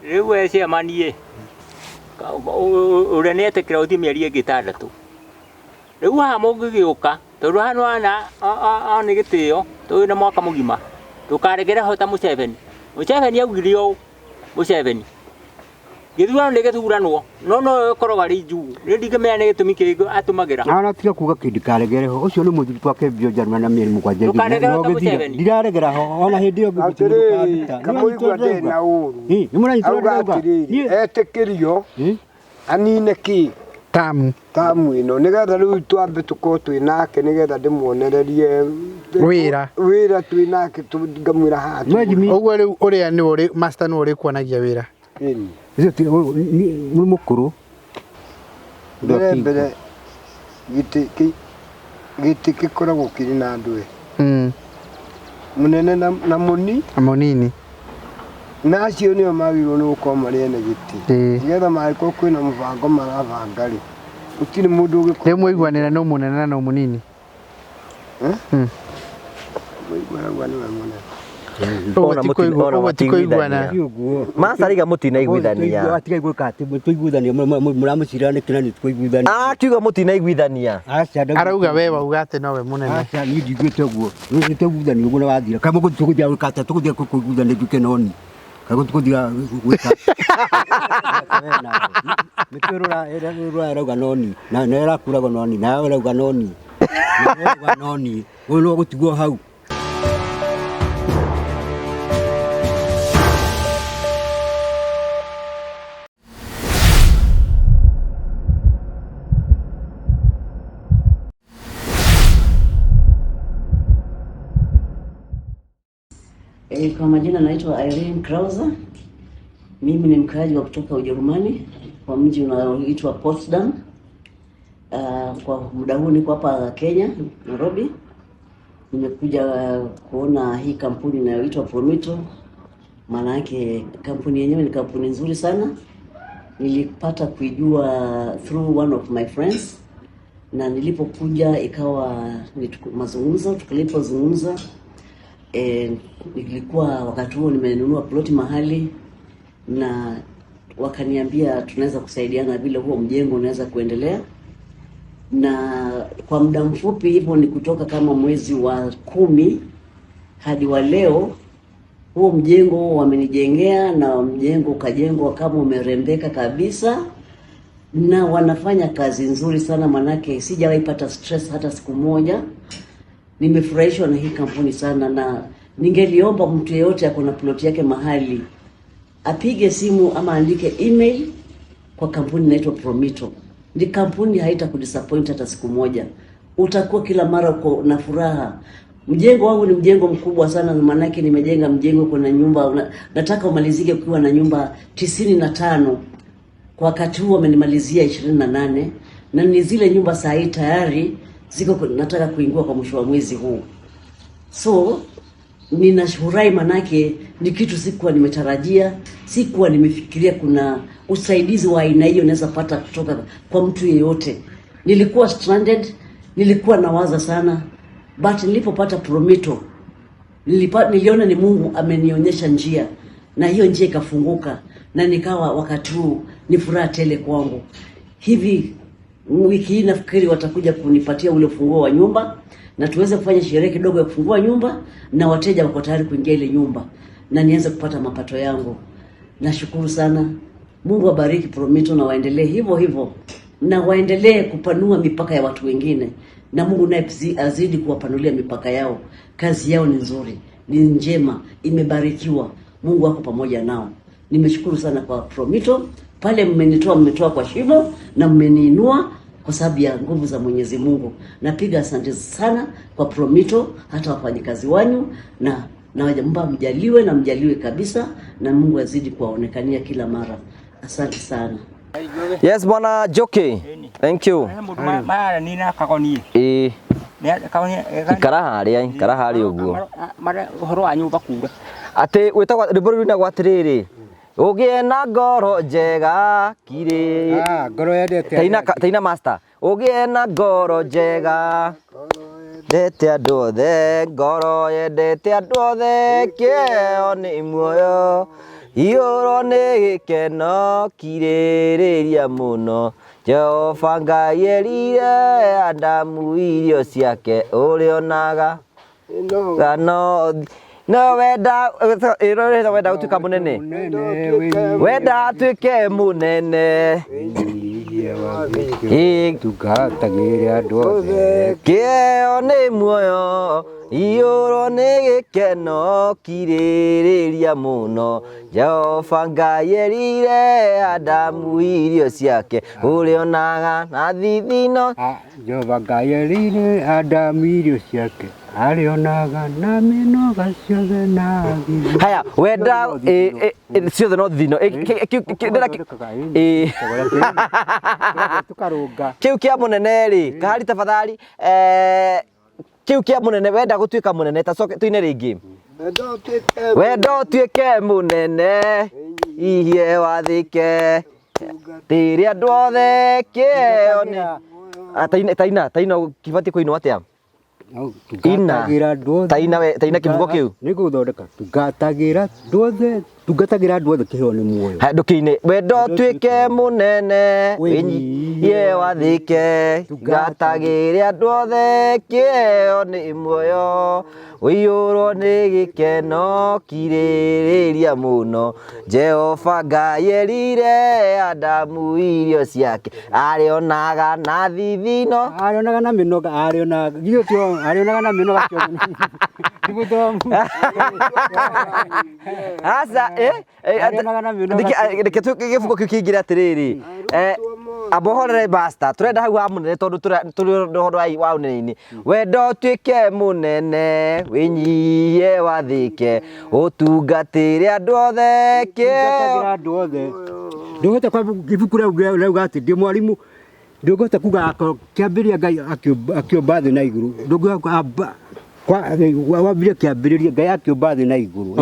Riu ece manie. Ure nete kirauti mieri ĩngĩ 6. Riu ha mũngĩgĩũka tondu hano ana ni gĩtĩo tũrĩ na mwaka mũgima. Tukaregera hota Museveni. Museveni augire ũũ Museveni. Gĩthurano nĩ gĩthuranwo no koroga rĩnju. Nĩ ndingĩmenya nĩ gĩtũmi kĩrĩkũ atũmagĩra. Ana tiga kuga kĩndũ karegere ho. Ũcio nĩ mũthuri twake bio Jerman na mieri mũgwanja. Ndiraregera ho ona hĩndĩ ĩyo ngĩtuĩka kamũigua ndĩna ũru. Nĩ mũranyitwo etĩkĩrio anine kĩ tamu ĩno nĩgetha rĩu twambe tũkorwo twĩnake nĩgetha ndĩmuonererie wĩra twĩnake ngamwĩra haha. Ũguo rĩu ũrĩa nĩ ũrĩ master nĩ ũrĩ kuonagia wĩra. Nĩ mũkũrũ. Mbere gĩtĩ gĩkoragwo kĩrĩ na andũ mũnene na mũnini. Na acio nĩo magĩrĩirwo nĩ gũkorwo marĩ ene gĩtĩ. Nĩgetha mangĩkorwo kwĩna mũbango marabanga rĩ gũtirĩ mũndũ ũgĩkorwo. Rĩu mũiguanĩra no mũnene na no mũnini. Mũiguanagua nĩwe mũnene. Ona mũtikuiguana. Masariga mũtinaiguithania. Atiga gwĩka atĩ mũtiguithania mũramũcira nĩ kĩna nĩ tũiguithania. Akiuga mũtinaiguithania. Arauga we wauga atĩ nowe mũnene. Aca niĩ ndigwĩte ũguo. Nĩ tũiguithania ũguo na wathira. Kaĩ mũgũthiĩ tũgũthiĩ gwĩka atĩ tũgũthiĩ kũiguithania njuke noni. Kaĩ tũgũthiĩ gwĩka. Mĩtũrũra ĩrauga noni. Na ĩrakũraga noni. Na ĩrauga noni. Na ĩrauga noni. Ũyũ no gũtigwo hau. Kwa majina naitwa Irene Krauser. Mimi ni mkaaji wa kutoka Ujerumani kwa mji unaoitwa Potsdam. Kwa muda huu niko hapa Kenya, Nairobi. Nimekuja kuona hii kampuni inayoitwa Promito. Maana yake kampuni yenyewe ni kampuni nzuri sana. Nilipata kuijua through one of my friends. Na nilipokuja ikawa mazungumzo, tulipozungumza nilikuwa wakati huo nimenunua ploti mahali na wakaniambia tunaweza kusaidiana vile huo mjengo unaweza kuendelea. Na kwa muda mfupi hivyo ni kutoka kama mwezi wa 10 hadi wa leo huo mjengo wamenijengea na mjengo ukajengwa kama umerembeka kabisa na wanafanya kazi nzuri sana manake sijawahi pata stress hata siku moja. Nimefurahishwa na hii kampuni sana na ningeliomba mtu yeyote akona ploti yake mahali apige simu ama andike email kwa kampuni inaitwa Promito. Ni kampuni haitakudisappoint hata siku moja. Utakuwa kila mara uko na furaha. Mjengo wangu ni mjengo mkubwa sana maana yake nimejenga mjengo kuna nyumba nataka umalizike ukiwa na nyumba 95. Kwa wakati huo amenimalizia 28 na ni zile nyumba saa hii tayari ziko nataka kuingua kwa mwisho wa mwezi huu. So ninashukuru manake ni kitu sikuwa nimetarajia, sikuwa nimefikiria kuna usaidizi wa aina hiyo naweza pata kutoka kwa mtu yeyote. Nilikuwa stranded, nilikuwa nawaza sana, but nilipopata Promito niliona ni Mungu amenionyesha njia na hiyo njia ikafunguka na nikawa wakati huu ni furaha tele kwangu. Hivi wiki hii nafikiri watakuja kunipatia ule ufunguo wa nyumba na tuweze kufanya sherehe kidogo ya kufungua nyumba na wateja wako tayari kuingia ile nyumba na nianze kupata mapato yangu. Nashukuru sana. Mungu abariki Promito na waendelee hivyo hivyo na waendelee kupanua mipaka ya watu wengine na Mungu naye azidi kuwapanulia mipaka yao. Kazi yao ni nzuri, ni njema, imebarikiwa. Mungu wako pamoja nao. Nimeshukuru sana kwa Promito. Pale mmetoa kwa shimo na mmeniinua kwa sababu ya nguvu za Mwenyezi Mungu. Napiga asante sana kwa Promito hata wafanyikazi wanyu na wajamba mjaliwe na mjaliwe kabisa na Mungu azidi kuwaonekania kila mara. Asante sana. Yes bwana Joke. Thank you. Mara nina kakoni. Ikara hari uguo. Mara horo wa nyumba kuga. Ate wetagwa riburu gwatiriri. Ugie na ngoro njega kire. Ngoro yendete. Taina master. Ugie na ngoro njega. Ndete andũ othe ngoro yendete andũ othe kĩo nĩ muoyo Igũrũ nĩ gĩkeno kirĩrĩria mũno Jehova Ngai erire Adamu irio ciake ũrĩonaga gano no wenda gũtuĩka mũnene wenda atuĩke mũnene tungatagĩre andũ othe kĩheo nĩ muoyo igũrũ nĩ gĩkeno kirĩrĩria mũno Jehova Ngai erire Adamu irio ciake ũrĩonaga na thithino Jehova Ngai erire Adamu irio ciake arĩonaga na mĩnoga ciothe na thithino haya wenda ciothe no thithino tukarũnga kĩu kĩa mũnene rĩ kahari tafadhali kĩu kĩa mũnene wenda gũtuĩka mũnene ta tuine rĩngĩ wenda ũtuĩke mũnene ihie wathĩke tĩrĩ andũ othe kĩheo nĩ taina kĩbatiĩ kũinwo atĩa taina kivugo kiu nĩgũthondeka tungatagĩra andũ othe kĩheo nĩ muoyo ndũkĩine wenda ũtuĩke mũnene wĩnyihie wathĩke tungatagĩre andũ othe kĩheo nĩ muoyo ũiyũrwo nĩ gĩkeno kirĩrĩria mũno Jehova Ngai erire Adamu irio ciake arĩonaga na thithino arĩonaga na mĩnoga arĩonaga na mĩnoga asa reke gĩbugo kĩu kĩingĩre atĩrĩrĩ abohorere basta tũrenda hau ha mũnene tondũ tũrĩ ũhoro wa ũnene-inĩ wenda ũtuĩke mũnene wĩnyihie wathĩke ũtungatĩre andũ othe ndũhota kwa ibuku rĩu rauga atĩ ndĩ mwarimũ ndũngĩhota kuga kĩambĩrĩria Ngai akĩũmba thĩ na igũrũ ndũngĩhota wambire kĩambĩrĩria Ngai akĩũmba thĩ na igũrũ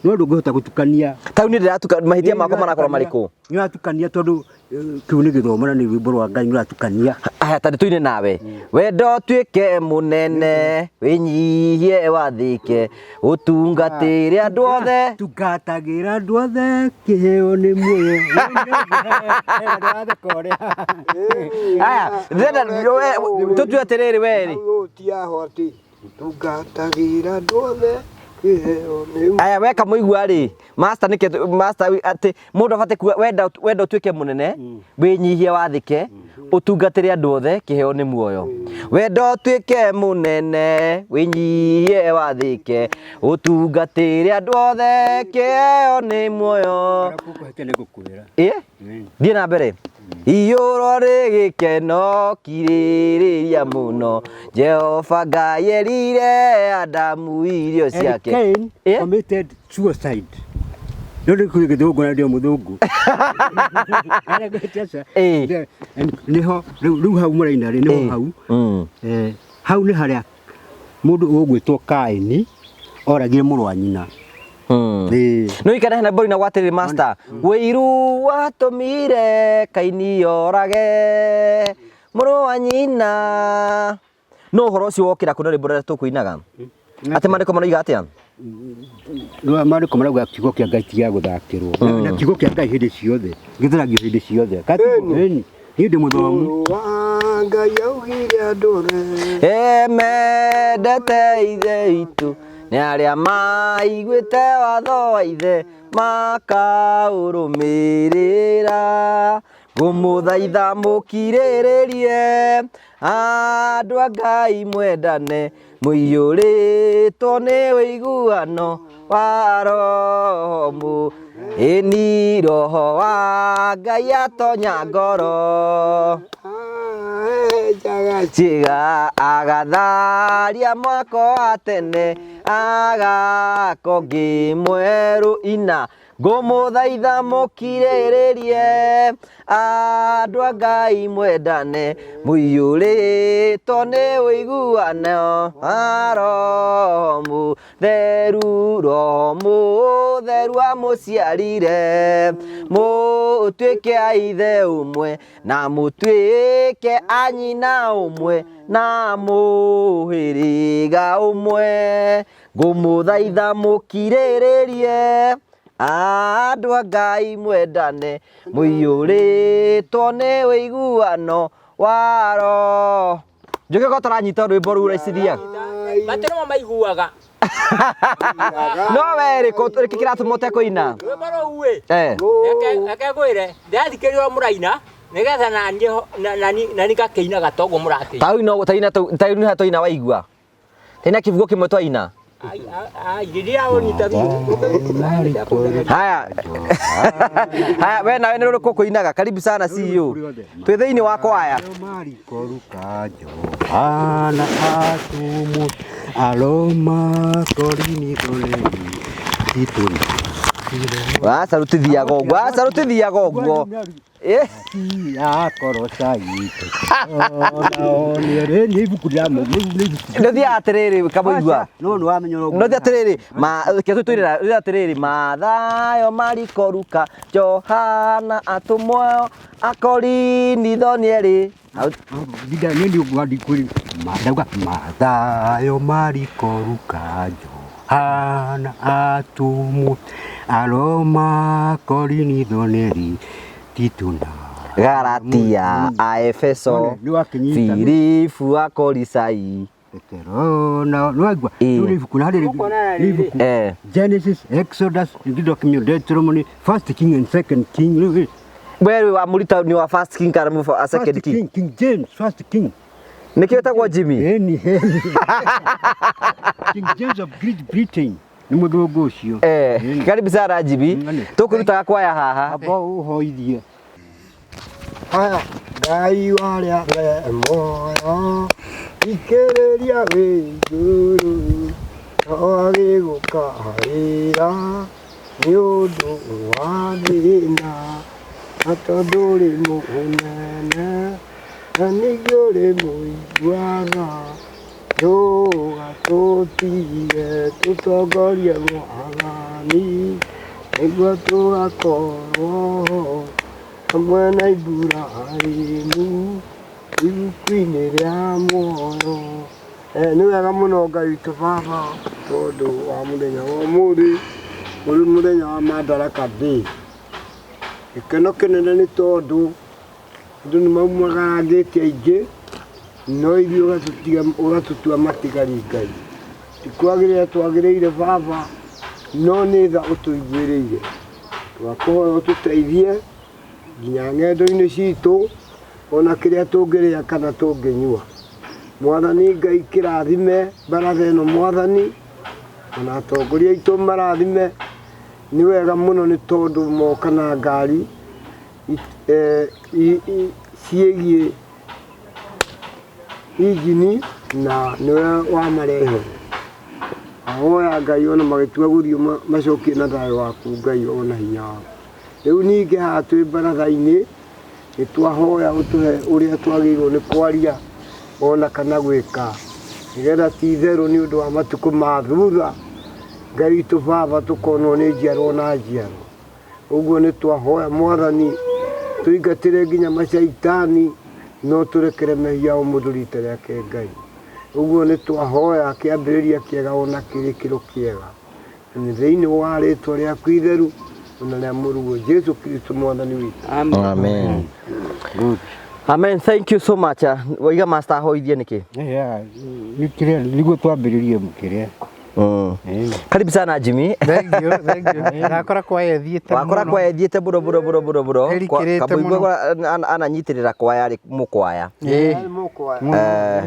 no ndũngĩhota gũtukania tau nĩ ndĩratuka mahĩtia makwa marakorwo marĩkũ nĩ ũratukania tondũ kĩu nĩ gĩthomo na nĩ rwĩmbo rwa Ngai nĩ ũratukania aya tandĩ tuine nawe wenda ũtuĩke mũnene wĩnyihie wathĩke ũtungatĩre andũ othe tungatagĩra andũ othe kĩheo nĩ muoyo aya ndĩrenda tũtue atĩrĩrĩ werĩ tungatagĩra andũ othe aya weka mũigua rĩ master atĩ mũndũ abatiĩ kuga wenda ũtuĩke mũnene wĩnyihie wathĩke ũtungatĩre andũ othe kĩheo nĩ muoyo wenda ũtuĩke mũnene wĩnyihie wathĩke ũtungatĩre andũ othe kĩheo nĩ muoyo thiĩ na mbere igũrũ nĩ gĩkeno kirĩrĩria mũno Jehova Ngai erire Adamu irio ciake Cain committed suicide ndũrĩ gĩthũngũ na ndio mũthũngũ nĩho rĩu hau mũraina rĩ nĩho hau hau nĩ harĩa mũndũ ũgwĩtwo Kaini oragire mũrũ wa nyina no ikana hena mbori na gwatĩrĩrĩ master wĩiru watũmire Kaini orage mũrũ wa nyina no ũhoro ũcio wokĩra kũ na rwĩmbo rũrĩa tũkũinaga atĩ maandĩko maroiga atĩa maandĩko marauga kiugo kĩa Ngai ti gĩa gũthakĩrwo na kiugo kĩa Ngai hĩndĩ ciothe gĩtheragio hĩndĩ ciothe niĩ ndĩ mũthomu Ngai augire andũ othe mendete ithe itũ nĩ arĩa maiguĩte watho wa ithe makaũrũmĩrĩra ngũmũthaitha mũkirĩrĩrie andũ a Ngai mwendane mũiyũrĩtwo nĩ ũiguano wa roho ĩni roho wa Ngai atonya ngoro Chiga agatharia mwako wa tene agakongi mweru ina ngũmũthaitha mũkirĩrĩrie andũ a Ngai mwendane mũiyũrĩtwo nĩ ũiguano wa roho mũtheru roho mũtheru amũciarire mũtuĩke a ithe ũmwe na mũtuĩke a nyina ũmwe na mũhĩrĩga ũmwe ngũmũthaitha mũkirĩrĩrie andũ a Ngai mwendane mũiyũrĩtwo nĩ ũiguano wa Roho. Njuke ko tũranyita rwĩmbo rũu ũraicithia matĩro maiguaga no we rĩkĩ kĩratũma ũtekũina rwĩmbo rũu reke ngwĩre ndathikĩrĩria mũraina nĩgetha nani ngakĩina gatogo mũrakĩina taina twaina waigua taina kĩbugo kĩmwe twaina haya we nawe nĩ rũrĩkũ kũinaga? Karibu sana CEO, twĩ thĩinĩ wa kwaya. Ana atumu aroma korini korini ituni wacarutithiaga ũguo ndũthiaga atĩrĩrĩ kamũigua ndũthiaga atĩrĩrĩ Mathayo, Mariko, Luka, Johana, atũmwo Akorinitho nĩ erĩ Mathayo, Mariko, Luka, Johana, atũmwo aroma korinitho nĩ erĩ Tituna, Galatia, Aefeso, Filipu, Akolosai, Genesis, Exodus, Deuteronomy, First King and Second King. Wewe wa Murita ni wa First King kana Second King? King James, First King. Nĩkĩo etagwo Jimmy? King James of Great Britain. Ni mũndũ ũcio. Karibu sana Jimmy. Tũkũrutaga kwaya haha. Aba ũhoithie. Haya, Ngai warĩa we muoyo ikĩrĩria wĩ igũrũ no agĩgũkaĩra nĩ ũndũ wa thĩna na tondũ ũrĩ mũnene na ningĩ ũrĩ mũiguaga ndũgatũtige tũtongorie Mwathani nĩguo tũgakorwo hamwe na Iburahĩmu ibuku-inĩ rĩa muoyo. Nĩ wega mũno Ngai witũ Baba tondũ wa mũthenya wa ũmũthĩ ũrĩ mũthenya wa Madaraka Day. Gĩkeno kĩnene nĩ tondũ andũ nĩ maumagangĩte aingĩ no ithuĩ ũgatũtua matigari Ngai. Tikwagĩrĩire twagĩrĩire Baba no nĩ tha ũtũiguĩrĩire. Twakũhoya ũtũteithie nginya ng'endo-inĩ citũ ona kĩrĩa tũngĩrĩa kana tũngĩnyua. Mwathani Ngai kĩrathime baratha ĩno Mwathani ona atongoria aitũ marathime. Nĩ wega mũno nĩ tondũ moka na ngari ciĩgiĩ injini na nĩwe wamarehe. Ahoya Ngai ona magĩtua gũthiĩ macokie na thayũ waku Ngai ona hinya waku. Rĩu ningĩ haha twĩ baratha-inĩ nĩ twahoya ũtũhe ũrĩa twagĩrĩirwo nĩ kwaria ona kana gwĩka nĩgetha ti itherũ nĩ ũndũ wa matukũ ma thutha Ngai witũ Baba tũkonwo nĩ njiarwo na njiarwo. Ũguo nĩ twahoya Mwathani tũingatĩre nginya macaitani no tũrekere mehia o mũndũ rita rĩake Ngai. Ũguo nĩ twahoya kĩambĩrĩria kĩega ona kĩrĩkĩro kĩega nĩ thĩinĩ wa rĩtwa rĩaku itheru ona rĩa mũruo Jesu Kristo Mwathani witũ. Amen. Amen. Thank you so much. Waiga master hoithie nĩkĩ? Nĩguo twambĩrĩrie mũkĩrĩa. Karibu sana Jimmy. Thank you. Ndakora kwaya thiĩte mũno. Wakora kwaya thiĩte bũro. Kamuigua ananyitĩrĩra kwaya rĩ mũkwaya.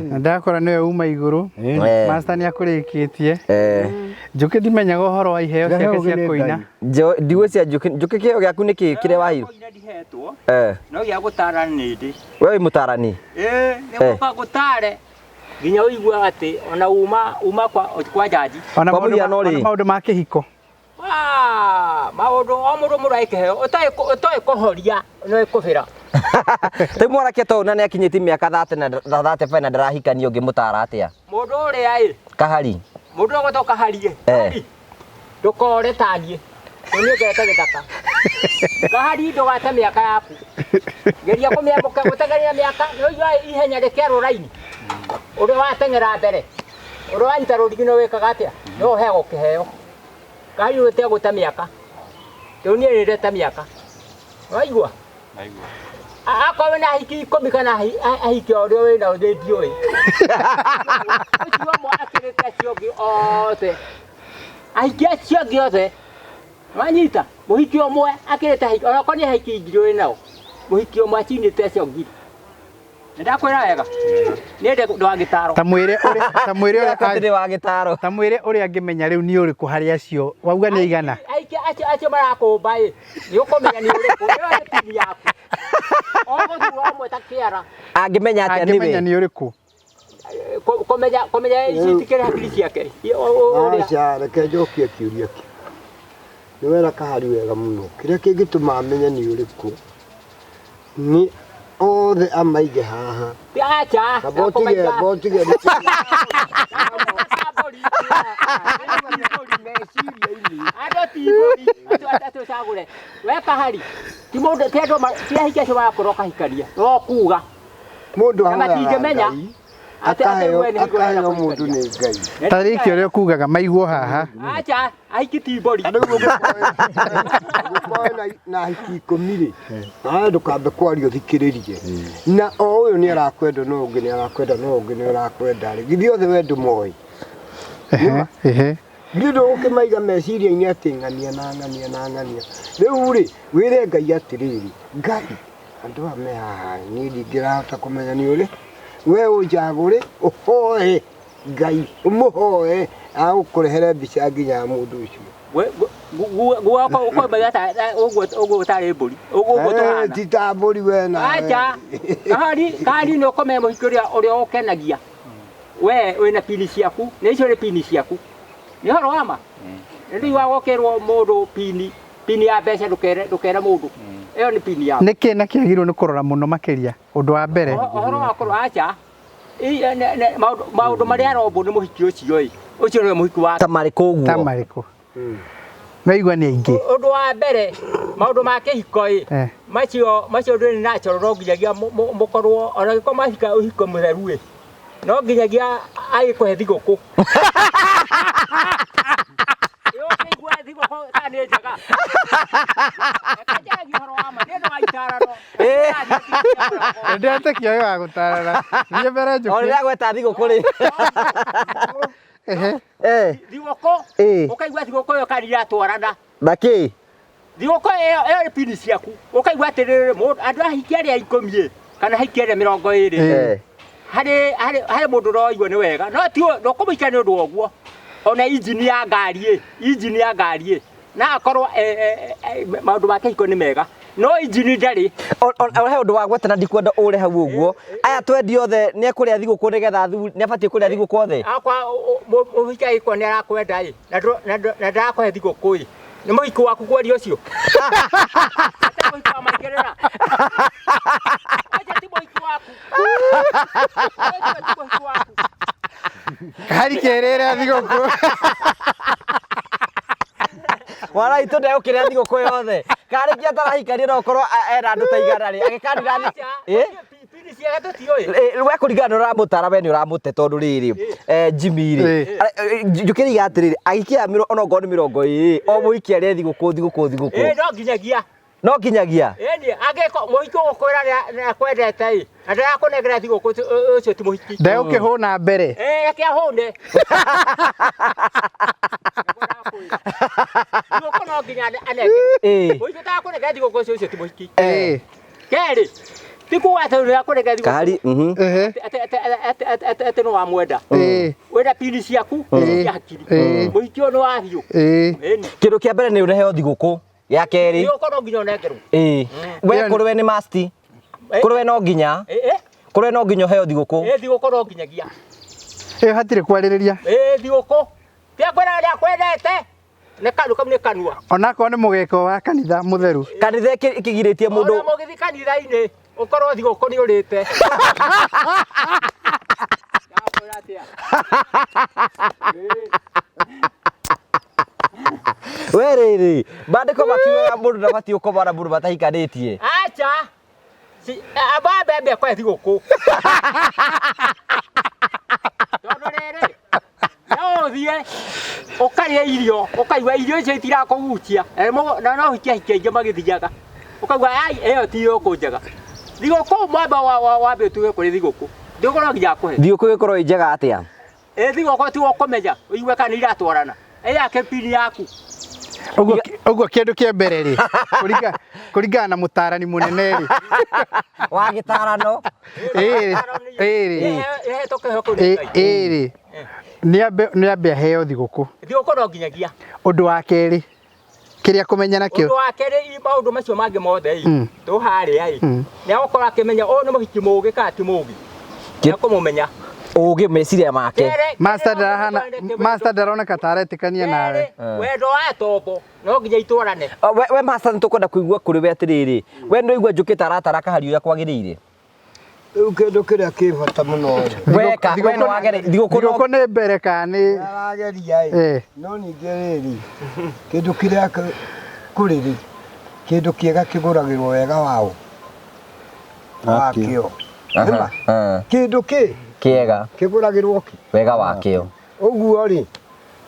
Ndakora nĩwe uma igũrũ. Master nĩ akũrĩkĩtie. Njũkĩ ndimenyaga ũhoro wa iheo ciake cia kũina. Ndigwĩcia Njũkĩ kĩheo gĩaku nĩkĩ kĩrĩa wahirwo? No gĩa gũtarana nĩ ndĩ. Wewe mũtarani? Nĩgũka gũtare nginya ũigua atĩ ona uma kwa jaji. Ona maũndũ ma kĩhiko. Maũndũ o mũndũ mũraĩ kĩheo ũtoĩ kũhoria no ĩkũbĩra. Rĩu mwanake ta ũyũ na nĩakinyĩtie mĩaka 35 na ndarahikania ũngĩmũtara atĩa? Mũndũ ũrĩa Kahari. Mũndũ ũgũtwo kaharie. Ndũkore taniĩ. Nĩ ũgete gĩthaka. Kahari ndũgate mĩaka yaku. Geria kũmĩamũka gũtengeria mĩaka nĩ ũigua ihenya rĩkĩarwo raini. Ũrĩa wateng'era mbere. Ũrĩa wanyita rũrigi no wĩkaga atĩa? No ũheagwo kĩheo. Kahari ũtegũte mĩaka. Tunia ni reta miaka. Waigua? Waigua. Akorwo na hiki 10 kana hiki orio wina uthendio ĩ. Ucio mo akirete acio ngĩ othe. Ahiki acio ngĩ othe. Wanyita muhiki omwe akirete hiki ona koni hiki ngiri winao. Muhiki omwe acinite acio ngiri. Ndakwira wega. Niende ndo gitaro. Ta mwire uri wa gitaro. Ta mwire uri angimenya riu ni uriku hari acio. Wauga ni igana. Aiki acio marakumba ĩ. Ni ukomenya ni uriku. Iyo ni tini yaku. Ogo tu omwe takiara. Angimenya atia ni we. Angimenya ni uriku. Komenya itikire hakiri ciake. Acha reke njokie kiuria ki. Ni wera kahari wega muno. Kiria kingituma amenye ni uriku. Ni othe amaige haha. Acha. Botige. Ado sagure. Weka hari. Timondo tedo tia hikesho wakoroka hikaria. No kuga. Mundu amatingemenya. Akaheo mundu ni Ngai. Tariki uria kugaga maiguo haha. Acha aikiti bori. Andu na hiki 10 ri. Ndukambe kwario thikiririe. Na o uyu ni arakwenda no ungi ni arakwenda no ungi ni arakwenda ri. Githi othe wendu moi. Ngindo ukimaiga meciria-ini ati ng'ania na ng'ania. Riu ri wire Ngai atiriri. Ngai andu ame haha ni ndingirahota kumenya ni uri. We ujagure uhoe Ngai umuhoe agukurehere mbica nginya mundu ucio. We guoko uko bagata ugo tare buri. Ugo tohana. Titamburi we na. Acha. Kari no kome muhikuria uri okenagia. We wina pini ciaku, ni icio ni pini ciaku. Ni horo ama. Ndi wagokerwo mundu pini ya mbeca ndukere mundu. Iyo ni pini yaku. Niki na kiagirwo ni kurora muno makiria undu wa mbere. Horo wakoro acha. Maundu maria arombo ni muhiki ucio ĩ. Ucio ni muhiki wa Tamariku guo. Tamariku. Meigua ni aingi. Undu wa mbere maundu ma kihiko ĩ. Macio nduri na chororo nginyagia mukorwo ona giko mahika uhiko mutheru ĩ. No nginyagia agikuhe thiguku. Yo kigwa thiguku kana njaga. Akaja horo ama ndio aitarano. Ndete kioyo wa gutarara. Ni mbere njuki. Ora gweta thiguku ri. Thiguku. Ukaigwa thiguku yo karira twarana. Baki. Thiguku iyo ni pini ciaku. Ukaigwa atiriri mundu andu ahiki aria 10 kana hiki aria 20. Hari mundu roigwa ni wega no ti no kumika ni undu oguo ona injini ya ngari na akorwo maundu make hiko ni mega no injini ndari he undu wa gwetana ndikwenda ure hau uguo aya twendi othe ni ekuria thiguku nigetha ni abatie kuria thiguku othe akwa muhika iko ni arakwenda na ndakwe thiguku ni muhiki waku kweri ucio ata muhiki wa makerera acha ti muhiki waku Kari kerere thiguku. Wala itu ndio kiria thiguku yothe. Kari kia tarahikari no korwo era andu ta igana ri agikanira ni pini cia gatu ti oi we kurigana uramutara we ni uramute tondu riri Jimmy ri njukiri atiriri agikia ona ngo ni 20 o muhiki aria thiguku no nginyagia no kinyagia ni ageko muhiki gukwira na kwendete ndara kunegera thiguku ucio ti muhiki Ndeo kihuna mbere akia hune thiguku no nginya anege muhiki ta kunegera thiguku ucio ti muhiki keri tiku atu kunegera thiguku kari ate no wamwenda wenda pini ciaku cia hakiri muhiki no wahiu kindu kia mbere ni ureheo thiguku ya keri yo kono nginya nekeru we kurwe ni masti kurwe no nginya kurwe no nginya heo thiguku thiguku no nginyagia hatire kwaririria thiguku pia kwenda ndia kwendete ne kanu kam ne kanua ona ko ni mugeko wa kanitha mutheru kanitha ikigiritie mundu ona mugithi kanitha-ini ukorwo thiguku ni urite weriri bandiko bakiuga mundu ndabati ukobara mundu batahikanitie acha si ababebe kwa thiguku tondu riri uthie ukaria irio ukaigua irio icio itirakũgucia no hikia ingĩ magĩthiaga ukaigua ai ĩyo ti ũkũnjega thigũkũ mwamba wambe tuge kũrĩ thigũkũ thigũkũ no nginya akũhe thigũkũ ĩkorwo ĩ njega atĩa thigũkũ ti ũkũmenya ũigue kana iratwarana yake pini yaku Uguo kĩndũ kĩa mbere rĩ kũringana na mũtarani mũnene rĩ wa gĩtarano ĩrĩ nĩambe aheo thigũkũ no nginyagia ũndũ wa kerĩ kĩrĩa kũmenya nakĩo ũndũ wa kerĩ maũndũ macio mangĩ mothe tũharĩa nĩ agũkorwo akĩmenya ũyũ nĩ mũhiki mũũgĩ kana ti mũũgĩ nĩakũmũmenya ũgĩ meciria make master ndaroneka ta aretĩkania nawe wendo wa tombo no nginya itwarane we master nĩtũkwenda kũigua kũrĩ we atĩrĩrĩ we nĩũigua njũkĩte aratara kahari ũrĩa kwagĩrĩire rĩu kĩndũ kĩrĩa kĩ bata mũno weka we nĩ wageria thigũkũ nĩ mbere kana nĩ arageria no ningĩ rĩrĩ kĩndũ kĩrĩa kũrĩ rĩ kĩndũ kĩega kĩgũragĩrwo wega wao wakĩo kĩndũ kĩega kĩgũragĩrwo wega wakĩo ũguo rĩ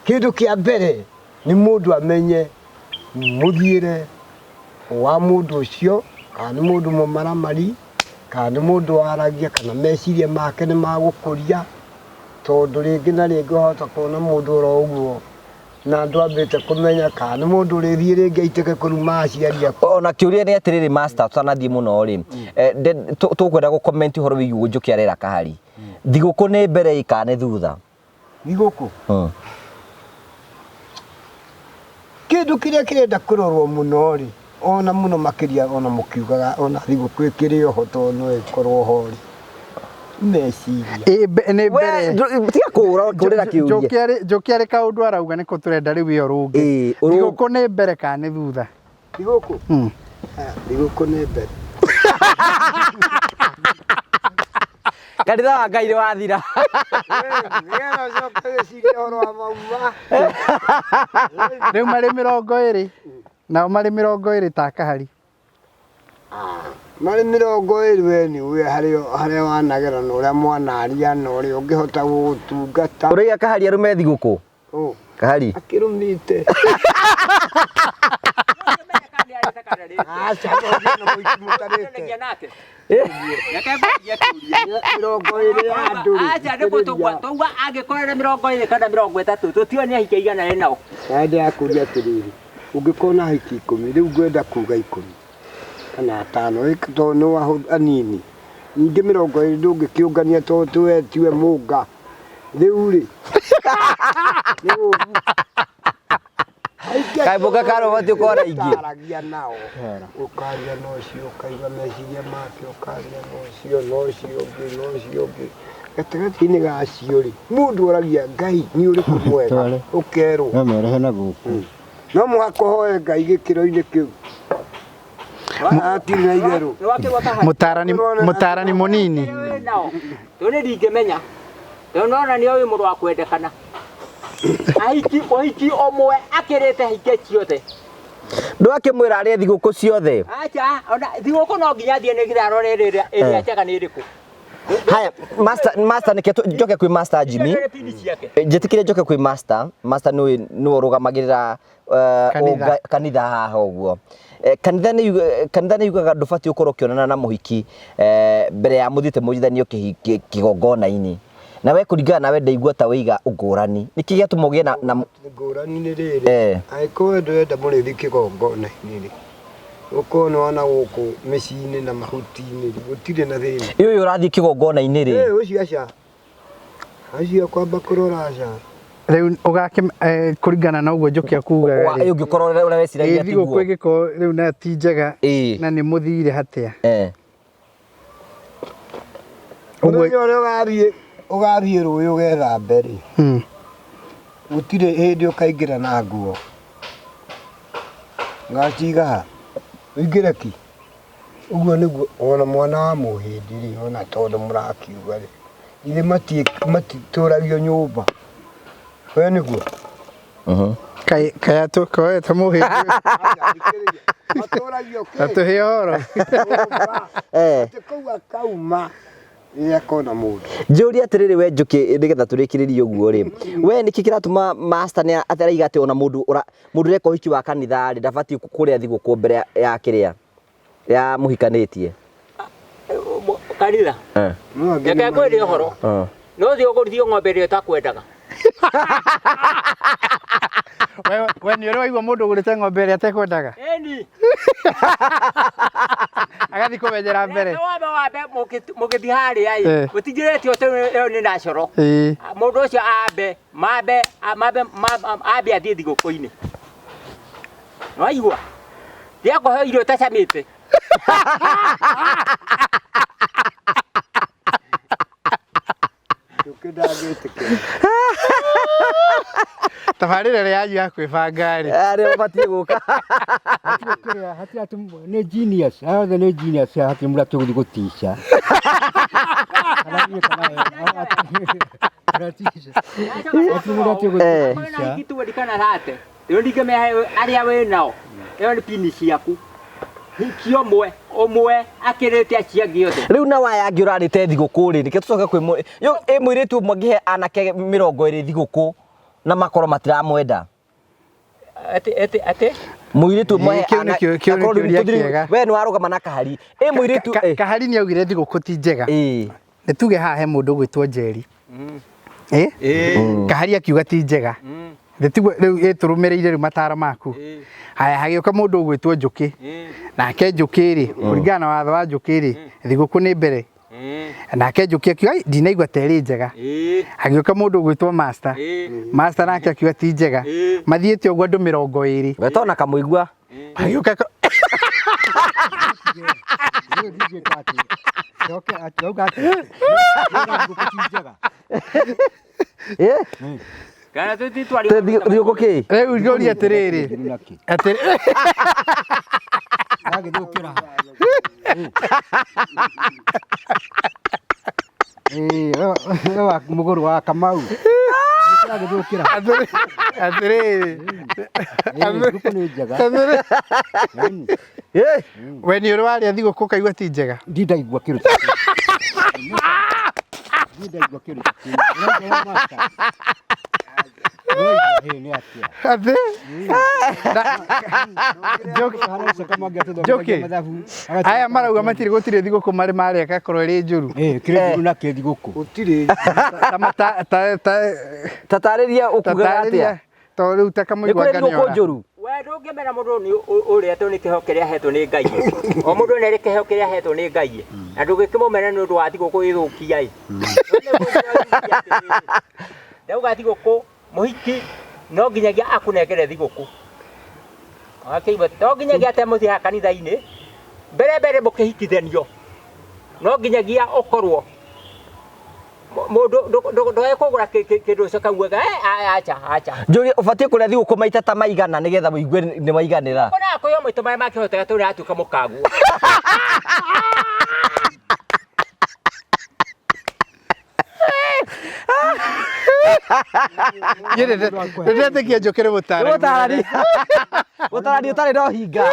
kĩndũ kĩa mbere nĩ mũndũ amenye mũthiĩre wa mũndũ ũcio kana nĩ mũndũ mũmaramari kana nĩ mũndũ waragia kana meciria make nĩ magũkũria tondũ rĩngĩ na rĩngĩ ũhota kuona mũndũ oro ũguo na andũ ambĩte kũmenya kana nĩ mũndũ ũrĩthiĩ rĩngĩ aitĩke kũruma aciari aku ona kĩũria nĩ atĩrĩrĩ master tũtanathiĩ mũno rĩ tũkwenda gũkomenti ũhoro wĩgiĩ Njũkĩ arera kahari thigũkũ nĩ mbere kana nĩ thutha thigũkũ kĩndũ kĩrĩa kĩrenda kũrorwo mũno rĩ ona mũno makĩria ona mũkiugaga ona thigũkũ ĩkĩrĩ oho tondũ no ĩkorwo ho rĩ meciria nĩ mbere tiga kũrĩra kĩũria Njũkĩ arĩ kaũndũ arauga nĩko tũrenda rĩu ĩyo rũngĩ thigũkũ nĩ mbere kana nĩ thutha thigũkũ thigũkũ nĩ mbere kanitha wa Ngai nĩ wathira rĩu marĩ 20 nao marĩ 20 ta kahari marĩ 20 we nĩ we harĩa wanagera na ũrĩa mwanaria na ũrĩa ũngĩhota gũtungata ũrĩa kahari arũme thigũkũ kahari akĩrũmĩte angĩkorwo 20 kana 30 tũtio nĩ ahiki igana nao ndakũria atĩrĩrĩ ũngĩkorwo na ahiki 10 rĩu ngwenda kuga 10 kana 5 tondũ nĩ wa anini ningĩ 20 ndũngĩkĩũngania tondũ we tiwe mũnga rĩu rĩ kaimboka karo wati ukora ingi aragia nao ukaria no cio ukaiga meciria make ukaria no cio gatagati-inĩ gacio rĩ mũndũ oragia Ngai nĩ ũrĩkũ mwega ũkerwo no merehe na gũkũ no mũhaka ũhoe Ngai gĩkĩro-inĩ kĩu atiri na itherũ mũtarani mũnini tũnĩ ndingĩmenya tũnona nĩ ũyũ mũndũ wa kwendekana ahiki omwe akĩrĩte hike ciothe ndwakĩmwĩra arĩa thigũkũ ciothe acha ona thigũkũ no nginya thiĩ nĩgetha arore ĩrĩa njega nĩ ĩrĩkũ haya master njoke kwĩ master Jimmy njĩtĩkĩre njoke kwĩ master nĩ ũrũgamagĩrĩra kanitha haha ũguo kanitha nĩ yugaga ndũbatiĩ ũkorwo ũkĩonana na mũhiki mbere ya mũthiĩte mũnjithanio kĩgongona-inĩ na we kũringana nawe ndaigua ta wĩiga ũngũrani nĩkĩ gĩatũma ũgĩe na ngũrani nĩ rĩrĩ angĩkorwo ndũrenda mũrĩthi kĩgongona-inĩ rĩ ũkorwo nĩ wona gũkũ mĩciĩ-inĩ na mahuti-inĩ gũtirĩ na thĩna ũyũ ũrathiĩ kĩgongona-inĩ rĩ ũcio acio kwamba kũrora aca rĩu kũringana na ũguo Njũkĩ akugaga rĩ ũngĩkorwo ũrĩa weciragia tiguo thigũkũ ĩgĩkorwo rĩu na ti njega na nĩ mũthire hatĩa mũthenya ũrĩa ũgathiĩ rũĩ ũgethambe rĩ gũtirĩ hĩndĩ ũkaingĩra na nguo ngaciga ũingĩre ki ũguo nĩguo ona mwana wa mũhĩndĩ rĩ ona tondũ mũrakiuga rĩ ithe matitũragio nyũmba we nĩguo kaya tũkoete mũhĩndĩ matũragio atũhe ũhoro kũu akauma akona mundu njuri atiriri we njuki nigetha turikiririe uguo ri we niki kiratuma master ni ataraiga ati ona mundu reka uhiki wa kanitha ri ndabati kuria thiguku mbere ya kiria ya muhikanitie kanitha reke kwire horo no thio gurithio ng'ombe ri utakwendaga we ni uri waigua mundu ugurite ng'ombe ri atekwendaga eni agathi kumenyera mbere wambe mugithi haria ai mutingiretio te ni nacoro mundu ucio mambe athie thiguku-ini waigua ria kuheo irio utacamite tabarire ri yanyu ya kwibanga ri ari batie guka hati ati ni genius othe ni genius hati muratu guthi gutisha kitu wadikana rate yo ndikame aria we nao yo ni pini ciaku hikio omwe akirete aciangi othe riu na waya ngi urarite thiguku ri nike tucoke kwi yo mwiritu mwangihe anake 20 thiguku na makoro matiramwenda ati mwiritu mwe we ni warugama na kahari mwiritu kahari ni augire thiguku ti njega ni tuge haha he mundu gwitwo Njeri kahari akiuga ti njega ndetiguo riu turumireire riu matara maku haya hagioka mundu gwitwo Njuki nake Njuki ri kuringana na watho wa Njuki ri thiguku ni mbere nake Njuki akiuga ndinaigua teri njega hagioka mundu gwitwo Master nake akiuga ti njega mathiete ogwo andu 20 wetona kamuigua hagioka kana tutitwari thiguku ki riu njuri atiriri agithukira wa muguru wa Kamau agithukira atiriri we ni uri waria thiguku kaigua ti njega ndindaigua kiruta Njuki aya marauga matiri gutire thiguku mari maria gakorwo ri njuru kire njuru na ke thiguku gutire tatariria ukuga atia to riu takamuigua ngania njuru we ndungimera mundu ni uria to ni kiho kiria hetwo ni Ngai o mundu ni ri kiho kiria hetwo ni Ngai na ndungikimumera ni undu wa thiguku ithukia i ndauga thiguku muhiki no nginyagia akunengere thiguku akaigua to nginyagia ate muthi ha kanitha-ini mbere mukihikithanio no nginyagia ukorwo mundu ndoe kugura kindu cakauga acha njuri ubatie kuria thiguku maita ta maigana nigetha muigue ni maiganira kona ko yo maita mara makihotega turi atuka mukagu Ndetĩkia njũkĩre mũtarani ũtarĩ no hinga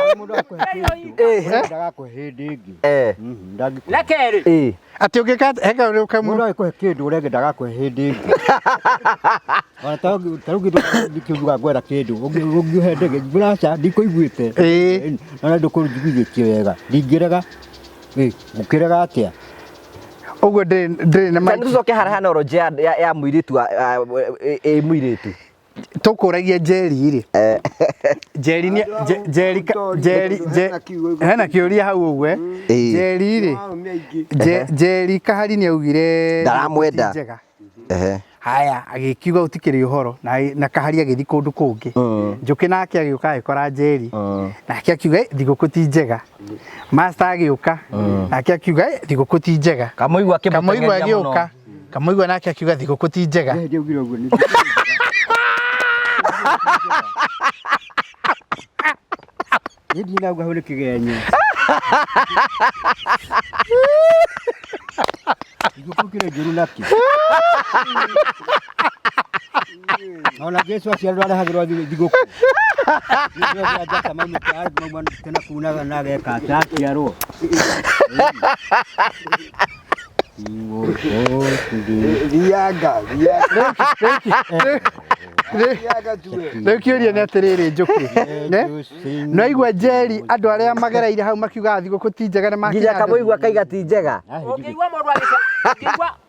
ndagakũhe hĩndĩ ĩngĩ na kerĩ atĩ ũngĩka heka ũrĩ ũkamwe mũndũ agĩkũhe kĩndũ ũrenge ndagakũhe hĩndĩ ĩngĩ ona ta rĩu gĩkiuga ngwenda kĩndũ ũngĩũhe ndege buraca ndikũiguĩte na ndũkũnjiguithĩtie wega ndingĩrega ngũkĩrega atĩa ũguo ndĩrĩ na maitũ tũcoke harahana oroje ya mũirĩtu mũirĩtu tukuragia Njeri ri Njeri hena kiuria hau ugwe Njeri ri Njeri kahari ni augire ndaramwenda haya agikiuga utikiri uhoro na kahari agithi kundu kungi Njuki nake agiuka agikora Njeri nake akiuga thiguku ti njega Master agiuka nake akiuga thiguku ti njega kamuigua agiuka kamuigua nake akiuga thiguku ti njega Ndina uga hore kigenye Igukukire juru naki Ona Yesu aciarwa hagirwa thiguku Ndio aja kama mtaari mwana tena kuna na geka tatiaro Riaga. Rĩu kĩũria nĩ atĩrĩrĩ Njũkĩ, no igua Njeri andũ arĩa magereire hau makiuga thigũkũ ti njega nĩ makinya nginya kamũigua kaiga ti njega Ũngĩigua mũndũ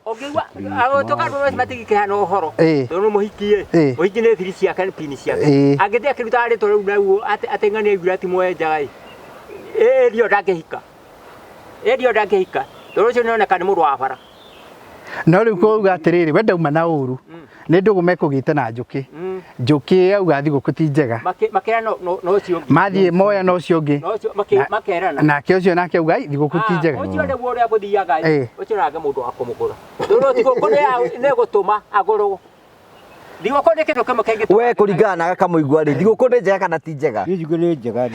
ũngĩigua agũtũka matigikĩhana ũhoro tondũ mũhikie mũhiki nĩ thiri ciake pini ciake angĩthiĩ akĩruta rĩtwa rĩu naguo atĩ ng'ani aiguire ati mwenjaga ĩrio ndangĩhika tondũ ũcio nĩoneka nĩ mũndũ wa bara. No rĩu kuuga atĩrĩrĩ we ndauma na ũru nĩ ndũgũ mekũgĩte na Njũkĩ. Njũkĩ auga thigũkũ ti njega makera no ũcio ũngĩ mathiĩ moya no ũcio ũngĩ makerana nake ũcio nake auga thigũkũ ti njega. Ũcio nĩguo ũrĩa gũthiaga ũcio nake mũndũ wa kũmũgũra tondũ thigũkũ nĩ gũtũma agũrwo. Thigũkũ nĩ kĩndũ kĩmwe kĩngĩ we kũringana na kamũigua rĩ thigũkũ nĩ njega kana ti njega? Thigũkũ nĩ njega.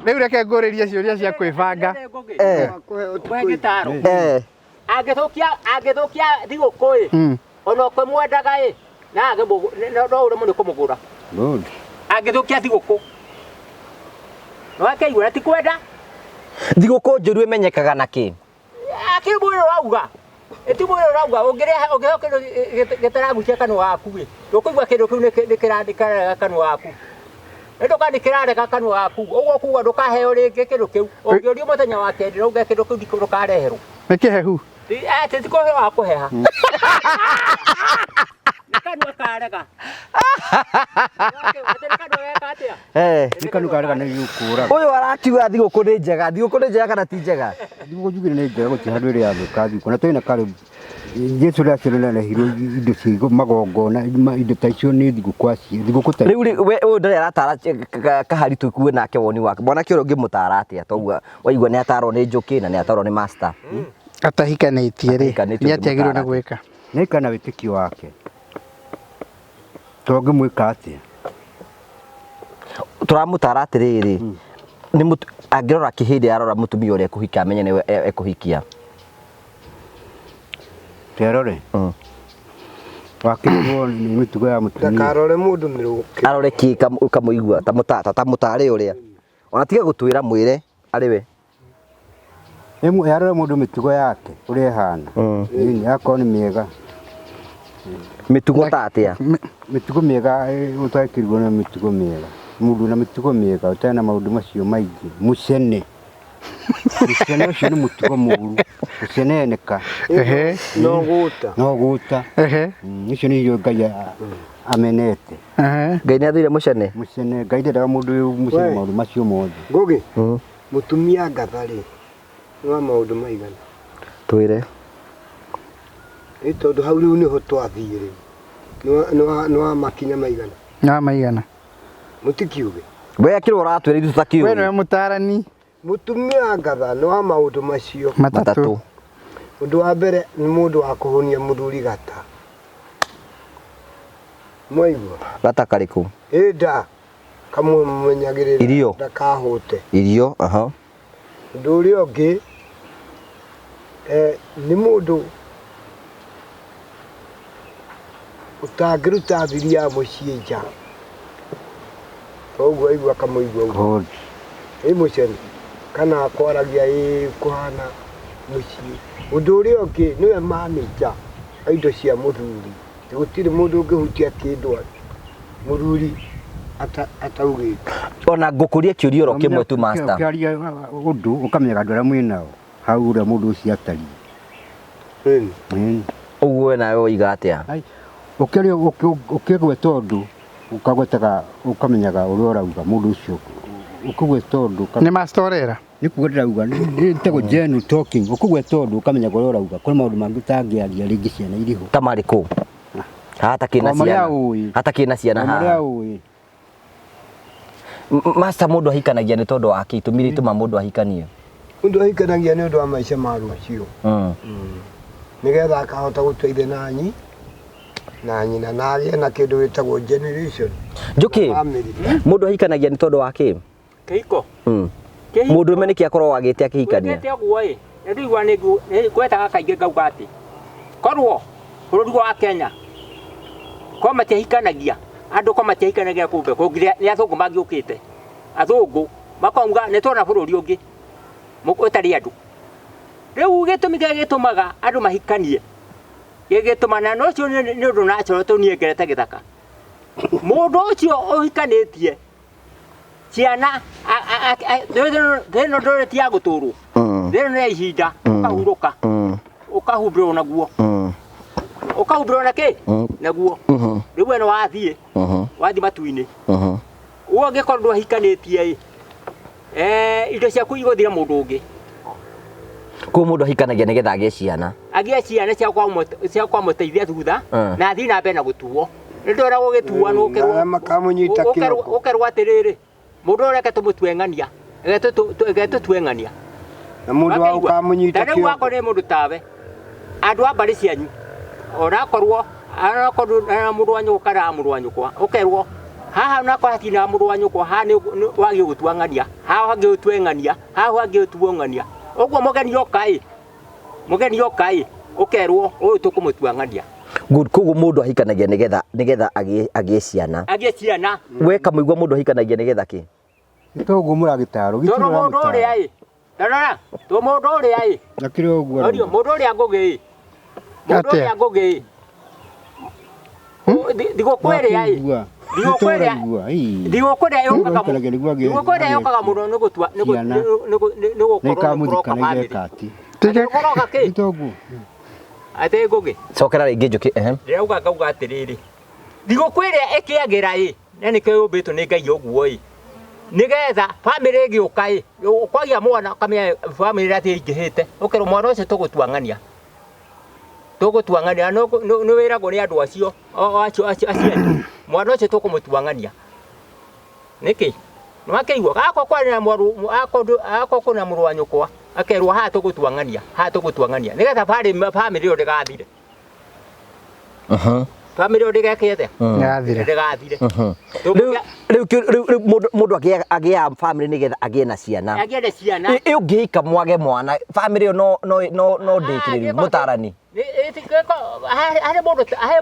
Rĩu reke ngũrĩrie ciũria cia kwĩbanga. Angĩthũkia thigũkũ ona ũkĩmwendaga no ũremwo nĩ kũmũgũra. Angĩthũkia thigũkũ no akaigua ti kwenda. Thigũkũ njũru ĩmenyekaga na kĩ? Akĩmwĩra wauga etimwĩra rauga ũngĩhoka kĩndũ gĩtaragucia kanua gaku rĩ ndũkũigua kĩndũ kĩu nĩ kĩrandĩka kanua gaku nĩndoka nĩ kĩrandĩka kanua gaku ũguo kuuga ndũkaheo rĩngĩ kĩndũ kĩu ũngĩũrio mũthenya wa kendi rauga kĩndũ kĩu ndũkareherwo nĩ kĩhehu ti kũheo wa kũheha kanua karega ũyũ arakiuga thigũkũ nĩ njega. Thigũkũ nĩ njega kana ti njega? Thigũkũ njugire nĩ njega gũtirĩ handũ ĩrĩa yathũka thigũkũ na twĩna karĩ Jesu rĩa ciarehirwo indo cia magongona indo ta icio nĩ thigũkũ acio thigũkũ ta rĩu ũyũ ndarĩ aratara kahari tũkuue nake woni wake mwanake ũrĩa ũngĩmũtara atĩa toguo waigua nĩ atarwo nĩ Njũkĩ na nĩ atarwo nĩ master atahikanĩtie rĩ nĩ atiagĩrwo nĩ gwĩka nĩ kana wĩtĩkio wake tũngĩmwĩka atĩa tũramũtara atĩrĩrĩ angĩrora kĩhĩndĩ arora mũtumia ũrĩa ekũhikia amenye nĩwe ekũhikia terore wakĩrwo nĩ mĩtugo ya mũtumia ndakarore mũndũ mĩrũkĩ arore kĩ kamũigua ta mũtare ũrĩa ona tiga gũtwĩra mwĩre arĩ we arore mũndũ mĩtugo yake ũrĩa ĩhana akorwo nĩ mĩega mĩtugo ta atĩa mĩtugo mĩega ũtakĩrwo na mĩtugo mĩega mũndũ na mĩtugo mĩega ũtarĩ na maũndũ macio maingĩ mũcene ũcio nĩ mũtugo mũru gũceneneka no gũta icio nĩcio Ngai amenete Ngai nĩ athire mũcene Ngai ndendaga mũndũ mũcene maũndũ macio mothe Ngũgĩ mũtumia ngatharĩ nĩ maũndũ maigana twĩre tondũ hau rĩu nĩho twathiĩ rĩu nĩ wa makinya maigana na maigana mũtikiuge we akĩrwo ũratwĩra ithuĩ tũtakiuge we nĩwe mũtarani mũtumia ngatha nĩ wa maũndũ macio matatũ ũndũ wa mbere nĩ mũndũ wa kũhũnia mũthuri gata mwaigua gata karĩkũ ĩnda kamwe mũmenyagĩrĩra irio ndakahũte irio ũndũ ũrĩa ũngĩ nĩ mũndũ ũtangĩruta thiri ya mũciĩ nja koguo aigua kamũigua ũguo mũcene kana kwaragia kũhana mũciĩ ũndũ ũrĩa ũngĩ nĩwe manĩnja indo cia mũthuri gũtirĩ mũndũ ũngĩhutia kĩndũ mũthuri ataugĩte ona ngũkũria kĩũria oro kĩmwe tu master ũkĩaria ũndũ ũkamenya andũ arĩa mwĩnao hau ũrĩa mũndũ ũcio atariĩ ũguo nawe woiga atĩa ũkĩgweta ũndũ ũkagwetaga ũkamenyaga ũrĩa ũrauga mũndũ ũcio ũkĩgweta ũndũ nĩ master orera nĩ kuga ndĩrauga nĩtagwo genuine talking ũkĩgweta ũndũ ũkamenyaga ũrĩa ũrauga kũrĩ maũndũ mangĩ ũtangĩaria rĩngĩ ciana irĩho ta marĩkũ hatakĩna ciana haha master mũndũ ahikanagia nĩ tondũ wa kĩ itũmi itũma mũndũ ahikanie mũndũ ahikanagia nĩ ũndũ wa maica ma rũciũ nĩgetha akahota gũteithia na nyina na agĩe na kĩndũ gĩtagwo generation Njũkĩ mũndũ ahikanagia nĩ tondũ wa kĩ kĩhiko mũndũ ũme nĩkĩ akorwo wagĩte akĩhikania ũguo nĩndigua nĩ gwetaga kaingĩ ngauga atĩ korwo bũrũri wa Kenya kwa matihikanagia andu kwa matihikanagia kumbe kugiria ni athungu magiukite athungu makonga ne tona bururi ungi mukotari andu riu gitumi gitumaga andu mahikanie gigitumana no cio ni undu na cio to niegerete githaka mundu ucio uhikanitie ciana theno ndore ti aguturu theno ni ihinda ukahuruka ukahumbirwo naguo ukahumbirwo nake naguo riu eno wathie wathi matuini uo ngikorwo ndwahikanitie indo ciaku iguthira mundu ungi ko mundu ahikanagia nigetha agie ciana cia kwa muteithia thutha na athi na mbere na gutuo ndora gugituo no kerwo makamunyita kiro ukerwo atiriri mundu ureke tumutwengania tuengania na mundu wa ukamunyita kiro wako ni mundu tawe andu abari cianyu ora korwo na mundu wanyu kana mundu wanyu kwa ukerwo haha na kwa hatina mundu wanyu kwa ha ni wagi gutuangania ha wagi gutwengania ha wagi gutuongania ogwo mugeni yokai ukerwo uyu tukumutuangania good kugu mundu ahikanagia nigetha agie ciana we kamuigwa mundu ahikanagia nigetha ki itogu muragitaro gitiro mundu uri ai tarara to mundu uri ai nakire ogwo orio mundu uri agugi digo kwere ai digo kwere yokaga mundu nigutua itogu ate gugi cokera ringi njuki riauga ngauga atiriri digo kwere ekiagira na nike umbitwo ni Ngai ogwo nigetha family giuka kwagia mwana kamya family rati ingihite ukero mwana ucio tugutuangania no wiragwo ni andu acio mwana ucio tukumutuangania niki nwakeigwa gako kwani na mwaru ako kuna muru wanyukwa akerwo ha tugutuangania nigetha family ro ndigathire family ro ndigekete ndigathire mundu agia family nigetha agie na ciana ungihika mwage mwana family no ndikiriri mutarani he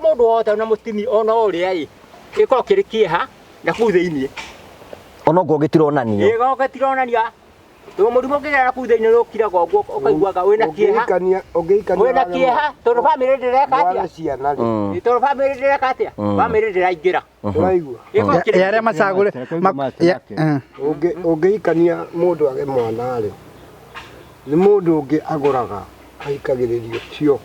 mundu wothe na mutimi ona uri ai giko kirikiha na ku thiini ono go gitironania go gitironania to murimu ngigera ku thiini no kira go ukaiguaga wina kieha wina kieha to family ndireka atia to family ndireka atia family ndiraingira uraigua yare macagure ungihikania mundu age mwana ri ni mundu ungi aguraga ahikagiririo cio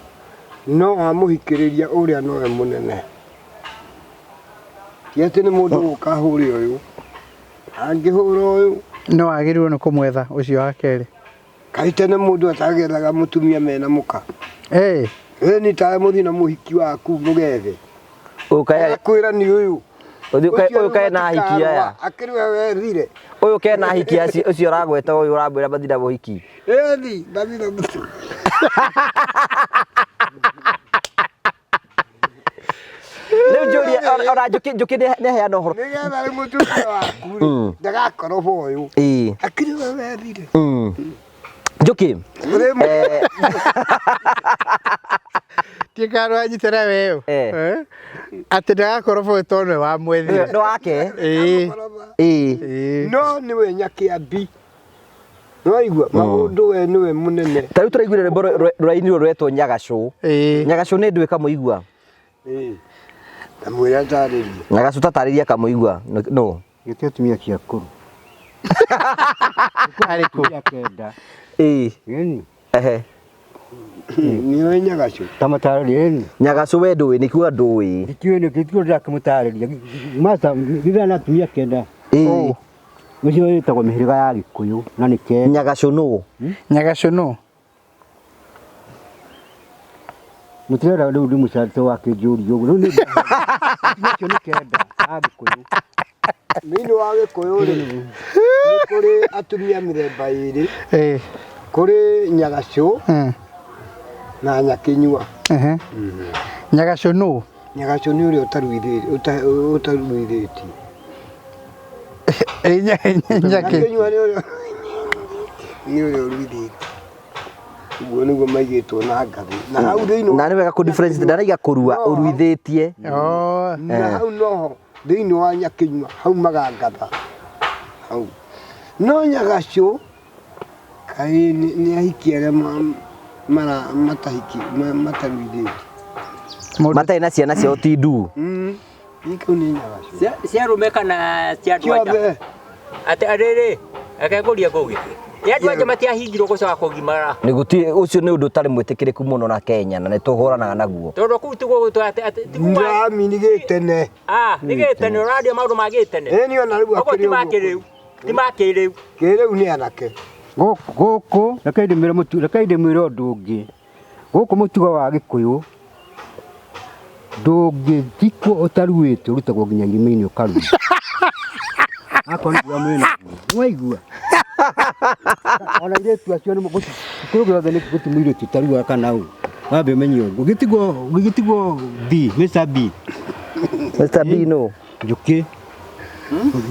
no amuhikiriria uria nowe munene yete ni mundu ukahuri uyu angihura uyu no agirirwo ni kumwetha ucio wakeri kaite ni mundu atageraga mutumia mena muka ni tae muthina muhiki waku mugethe ukaya kwira ni uyu uyu kaya na hikia ya akiriwe wethire uyu kaya na hikia ucio ragweta uyu urambira bathira bohiki bathira leo Julia ora juki ne hea no horo nigetha ri mutumia waku ndagakorwo boyu akiriwe wethire juki tikaro anyitera weyo ati ndagakorwo boyu tonwe wa mwethire no wake no niwe nyakiambi noigua maundu we niwe munene tari turaiguire rwimbo rwaini rwetwo Nyagacu Nyagacu ni ndwika muigua amwira tariri Nyagacu tatariria kamuigua no gitio tumia kiakuru ariku yakenda yeni niwe Nyagacu tamatariri Nyagacu we ndui ni kuga ndui gitio ndakamutariria masa bibana tumia kenda mucio yitagwo mihiriga ya Gikuyu na nike Nyagacu no mutirera riu ndi mucarite wake njuri uguo riu ni ndio nikenda Gikuyu mini wa Gikuyu ri kuri atumia miremba iri kuri Nyagacu na Nyakinyua Nyagacu no ni uri utaruithiti Nyakinyua ni uri uruithiti Uguo niguo maigĩtwo na ngathĩ. Na hau thĩinĩ Na nĩ wega kũ difference ndaraiga kũrua ũruithĩtie. na hau noho thĩinĩ wa Nyakĩnyua haumaga ngatha. Hau. No Nyagacũ kaĩ nĩ ahiki arĩa mataruithĩtie. Matarĩ na ciana ciao ti ndu. Ikau nĩ Nyagacũ. Ciarume kana cia andũ anja. Atĩ arĩrĩ akegũria ngũgĩ. Andũ anja matiahingirwo gũcoka kũgimara. Nĩ gũtirĩ ũcio nĩ ũndũ ũtarĩ mwĩtĩkĩrĩku mũno na Kenya na nĩ tũhũranaga naguo. Tondũ kũu tiguo Ndami nĩ gĩtene. nĩ gĩtene ũradio maũndũ ma gĩtene. Ĩni ona rĩu akĩrĩ ũguo. Ti ma kĩrĩu. Kĩrĩu nĩ anake. Gũkũ reke ndĩmwĩre ũndũ ũngĩ. Gũkũ mũtugo wa Gĩkũyũ ndũngĩthikwo ũtaruĩte ũrutagwo nginya irima-inĩ ũkaruta. Akorwo mwĩna mwaigua. Ona irĩtu acio nĩ mũkũrũ gĩothe nĩ gũtũmĩirĩtu ũtaruaga kana ũũ. Wambe ũmenye ũguo. Gĩtigwo B, Mr. B. Mr. B no. Njũkĩ.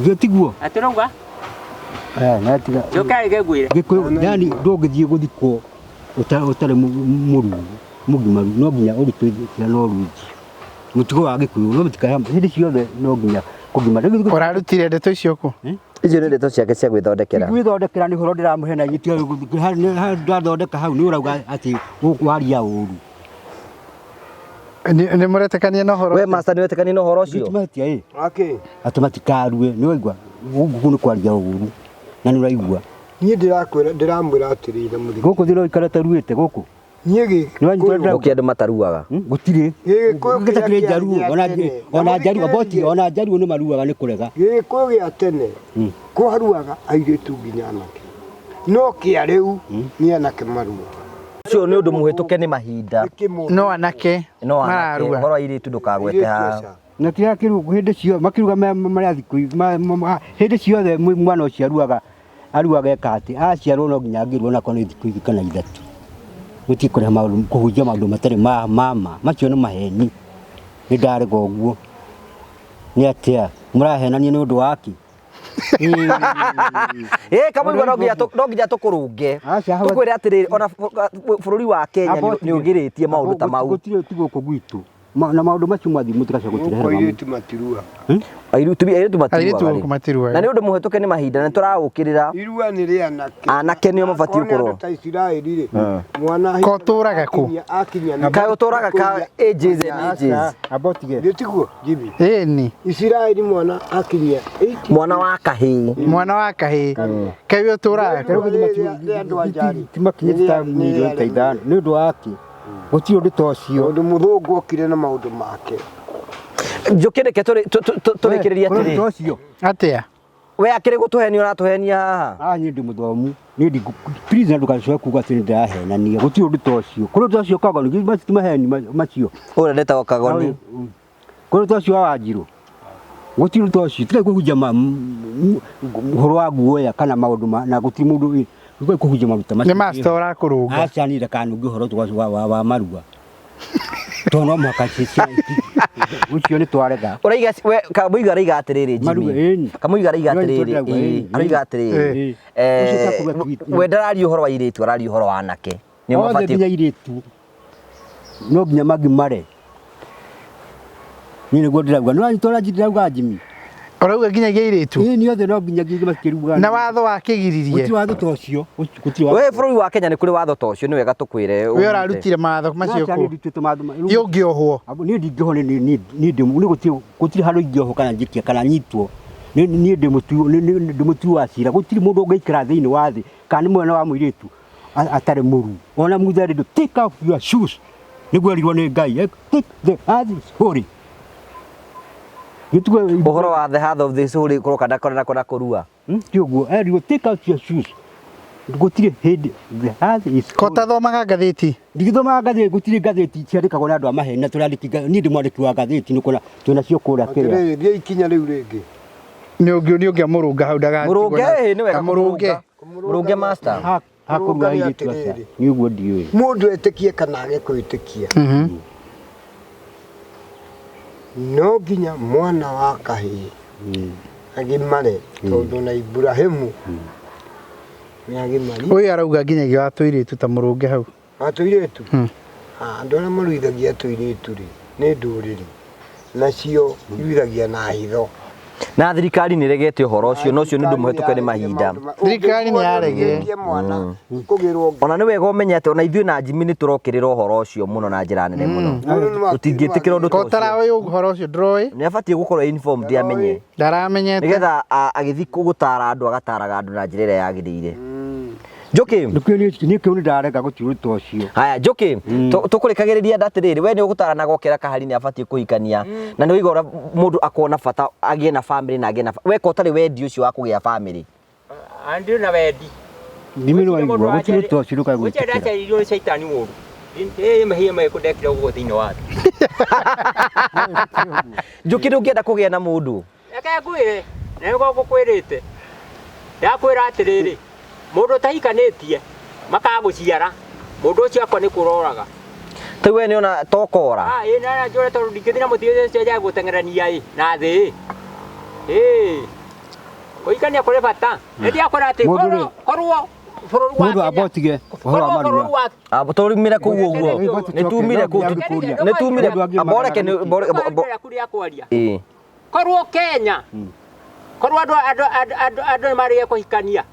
Gĩtigwo. Atĩrauga? Natiga. Njũkĩ gĩgwĩre. Gĩkũyũ yani ndũngĩthiĩ gũthikwo ũtarĩ mũgimaru no nginya ũrutwo na ũruti. Mũtugo wa Gĩkũyũ no mũtikaya hĩndĩ ciothe no nginya kũgimara. Ũrarutire ndeto icio kũ? Icio nĩ ndeto ciake cia gwĩthondekera. Gwĩthondekera nĩ ũhoro ndĩramũhe na nyitio ndathondeka hau nĩ ũrauga atĩ waria ũru. Nĩ mũretekania na ũhoro. We master nĩ wetekania na ũhoro ũcio? Tũmatia Akĩ. atĩ matikarue nĩ waigua gũkũ nĩ kwaria ũru na nĩ ũraigua. Niĩ ndĩramwĩra atĩrĩrĩ mũthiki. Gũkũ thĩrĩ ũikara taruĩte gũkũ. Niĩ Gũkĩ andũ mataruaga. Gũtirĩ. Gĩtakĩrĩ njaruo ona njaruo nĩ maruaga nĩ kũrega. Gĩkũyũ gĩa tene kwaruaga airĩtu nginya anake. No kĩa rĩu nĩ anake maruaga. Ũcio nĩ ũndũ mũhĩtũke nĩ mahinda. No anake mararua. Ũhoro wa airĩtu ndũkagwete haha. Na kĩrĩa kĩrũgũ hĩndĩ ciothe makiruga marĩa thikũ hĩndĩ ciothe mwana ũcio aruaga eka atĩ aciarwo no nginya angĩrwo na korwo nĩ thikũ igĩrĩ kana ithatũ. Gũtirĩ kũrĩa maũndũ kũhunjia maũndũ matarĩ mama macio nĩ maheni. Nĩ ndarega ũguo. Nĩ atĩa mũrahenania nĩ ũndũ waki. Kamũigua no nginya tũkũrũnge. Tũkwĩre atĩrĩrĩ ona bũrũri wa Kenya nĩ ũgirĩtie maũndũ ta mau. Gũtirĩ ti gũkũ gwitũ. Na maũndũ macio mathiĩ mũtikaca gũtirĩ hera. Airĩtu matiruaga. Airĩtu matiruaga. Na nĩ ũndũ mũhĩtũke nĩ mahinda nĩ tũraũkĩrĩra. Irua nĩ rĩa anake. Anake nĩo mabatiĩ gũkorwo. Ta Isiraeli rĩ. Mwana ko tũraga kũ? Kaĩ ũtũraga ka ages and ages. Abotige. Gĩtiguo Jimmy. Ĩni. Isiraeli mwana akinyia 8. Mwana wa kahĩĩ. Mwana wa kahĩĩ. Kaĩ ũtũraga. Timakinyĩte ta milioni ta ithano nĩ ũndũ waki. Gũtirĩ ũndũ ta ũcio. Ũndũ mũthũngũ okire na maũndũ make. Njũkĩ reke tũrĩkĩrĩrie atĩrĩ. Atĩa? We akĩrĩ gũtũhenia ũratũhenia haha. Niĩ ndĩ mũthomu. Niĩ ndi please na ndũgacoke kuuga atĩ ndĩrahenania. Gũtirĩ ũndũ ta ũcio. Kũrĩ ũndũ ũcio kagoni macio maheni macio. Ũrĩa ndetagwo kagoni. Kũrĩ ũndũ ũcio wa Wanjirũ. Gũtirĩ ũndũ ta ũcio. Tiga kũhunjia ũhoro wa guoya kana maũndũ na gũtirĩ mũndũ kũhunjia maruta macio. Nĩ master ũrakũrũnga. Aca niĩ ndakanunge ũhoro wa marua. Tono mwaka cicia ucio nĩ twarega. Ũraiga we Kamũiga araiga atĩrĩrĩ Jimmy. Kamũiga araiga atĩrĩrĩ. Araiga atĩrĩrĩ. We ndararia ũhoro wa airĩtu araria ũhoro wa anake. Nĩ mabatiĩ nginya airĩtu. No nginya magimare. Niĩ nĩguo ndĩrauga. Nĩ wanyitwo ndĩrauga Jimmy. Ũrauga nginya airĩtu. Nĩ othe no nginya makĩruga. Na watho wa kĩgiririe. Gũtirĩ watho ta ũcio. We bũrũri wa Kenya nĩ kũrĩ watho ta ũcio nĩ wega tũkwĩre. We ũrarutire matho macio kũ? Ũngĩohwo. Niĩ ndingĩohwo nĩ gũtirĩ handũ ingĩohwo kana njikia kana nyitwo. Niĩ ndĩ mũtu wa cira. Gũtirĩ mũndũ ũngĩikara thĩinĩ wa thĩ kana nĩ mwena wa mũirĩtu atarĩ mũru. Ona muthe rĩndũ take off your shoes. Nĩguo erirwo nĩ Ngai. Take the earth holy. Ũhoro wa the heart of the soul kũroka ndakona kũrua. Ti ũguo erirwo take out your shoes. Gũtirĩ hĩndĩ the heart is ko tathomaga ngathĩti. Ndigithomaga ngathĩti gũtirĩ ngathĩti ciandĩkagwo na andũ a maheni na tũrandĩki niĩ ndĩ mwandĩki wa ngathĩti nĩ kuona twĩnacio kũrĩa kĩrĩa. Thiĩ ikinya rĩu rĩngĩ. Nĩ ũngĩ mũrũnga hau ndaga. Mũrũnge nĩ wega mũrũnge. Mũrũnge master. Hakũruga airĩtu aca. Nĩ ũguo ndiũĩ. Mũndũ etĩkie kana age kwĩtĩkia. No nginya mwana wa kahĩĩ agimare tondũ na Ibrahimu nĩ agimari. Ũyũ arauga nginyagia wa tũirĩtu ta mũrũnge hau. Atũirĩtu andũ arĩa maruithagia tũirĩtu rĩ nĩ ndũrĩrĩ nacio iruithagia na hitho. Na thirikari nĩ regete ũhoro ũcio no cio nĩ ũndũ mũhetũke nĩ mahinda. Thirikari nĩ yarege Ona nĩ wega ũmenye atĩ ona ithuĩ na Jimmy nĩ tũrokĩrĩra ũhoro ũcio mũno na njĩra nene mũno. Tũtingĩtĩkĩra ũndũ ta ũcio. Tara ũyũ ũhoro ũcio ndroĩ. Nĩ abatiĩ gũkorwo informed amenye. Ndaramenyete. Nĩgetha agĩthiĩ gũtara andũ agataraga andũ na njĩra ĩrĩa yagĩrĩire. Njoki nĩ kĩu nĩ ndarega gũtuĩta ũcio. Haya Njoki tũkũrĩkagĩrĩria ndatĩrĩrĩ we nĩ ũgũtarana gokera kahari nĩ abatiĩ kũhikania na nĩ wĩgora mũndũ akona bata agĩe na family na agĩe na weka ũtarĩ wendi ũcio wa kũgĩa family. Andi na wendi. Ndimĩ no aigua gũtuĩta ũcio ndũkae gwĩtĩkĩra. Gũtirĩ ndaciarirwo nĩ caitani mũru. Mahia mekũndekire ũguo thĩinĩ wa thĩ. Njoki ndũngĩenda kũgĩa na mũndũ. Reke ngwĩre na nĩguo ngũkwĩrĩte. Ndakwĩra atĩrĩrĩ mũndũ tahikanĩtie makagũciara mũndũ ũcio akwa nĩ kũroraga. Ta we nĩ ona tokora. Ĩĩ na njũre tondũ ndingĩthiĩ na mũthiĩ ũcio ya gũteng'erania na thĩ. Ũikania kũrĩ bata. Nĩndiakwĩra atĩ korwo bũrũri wa mũndũ abotige ũhoro wa marua. Tũrumire kũu ũguo. Nĩtumire kũu. Nĩtumire aboreke korwo Kenya korwo andũ nĩ marĩe kũhikania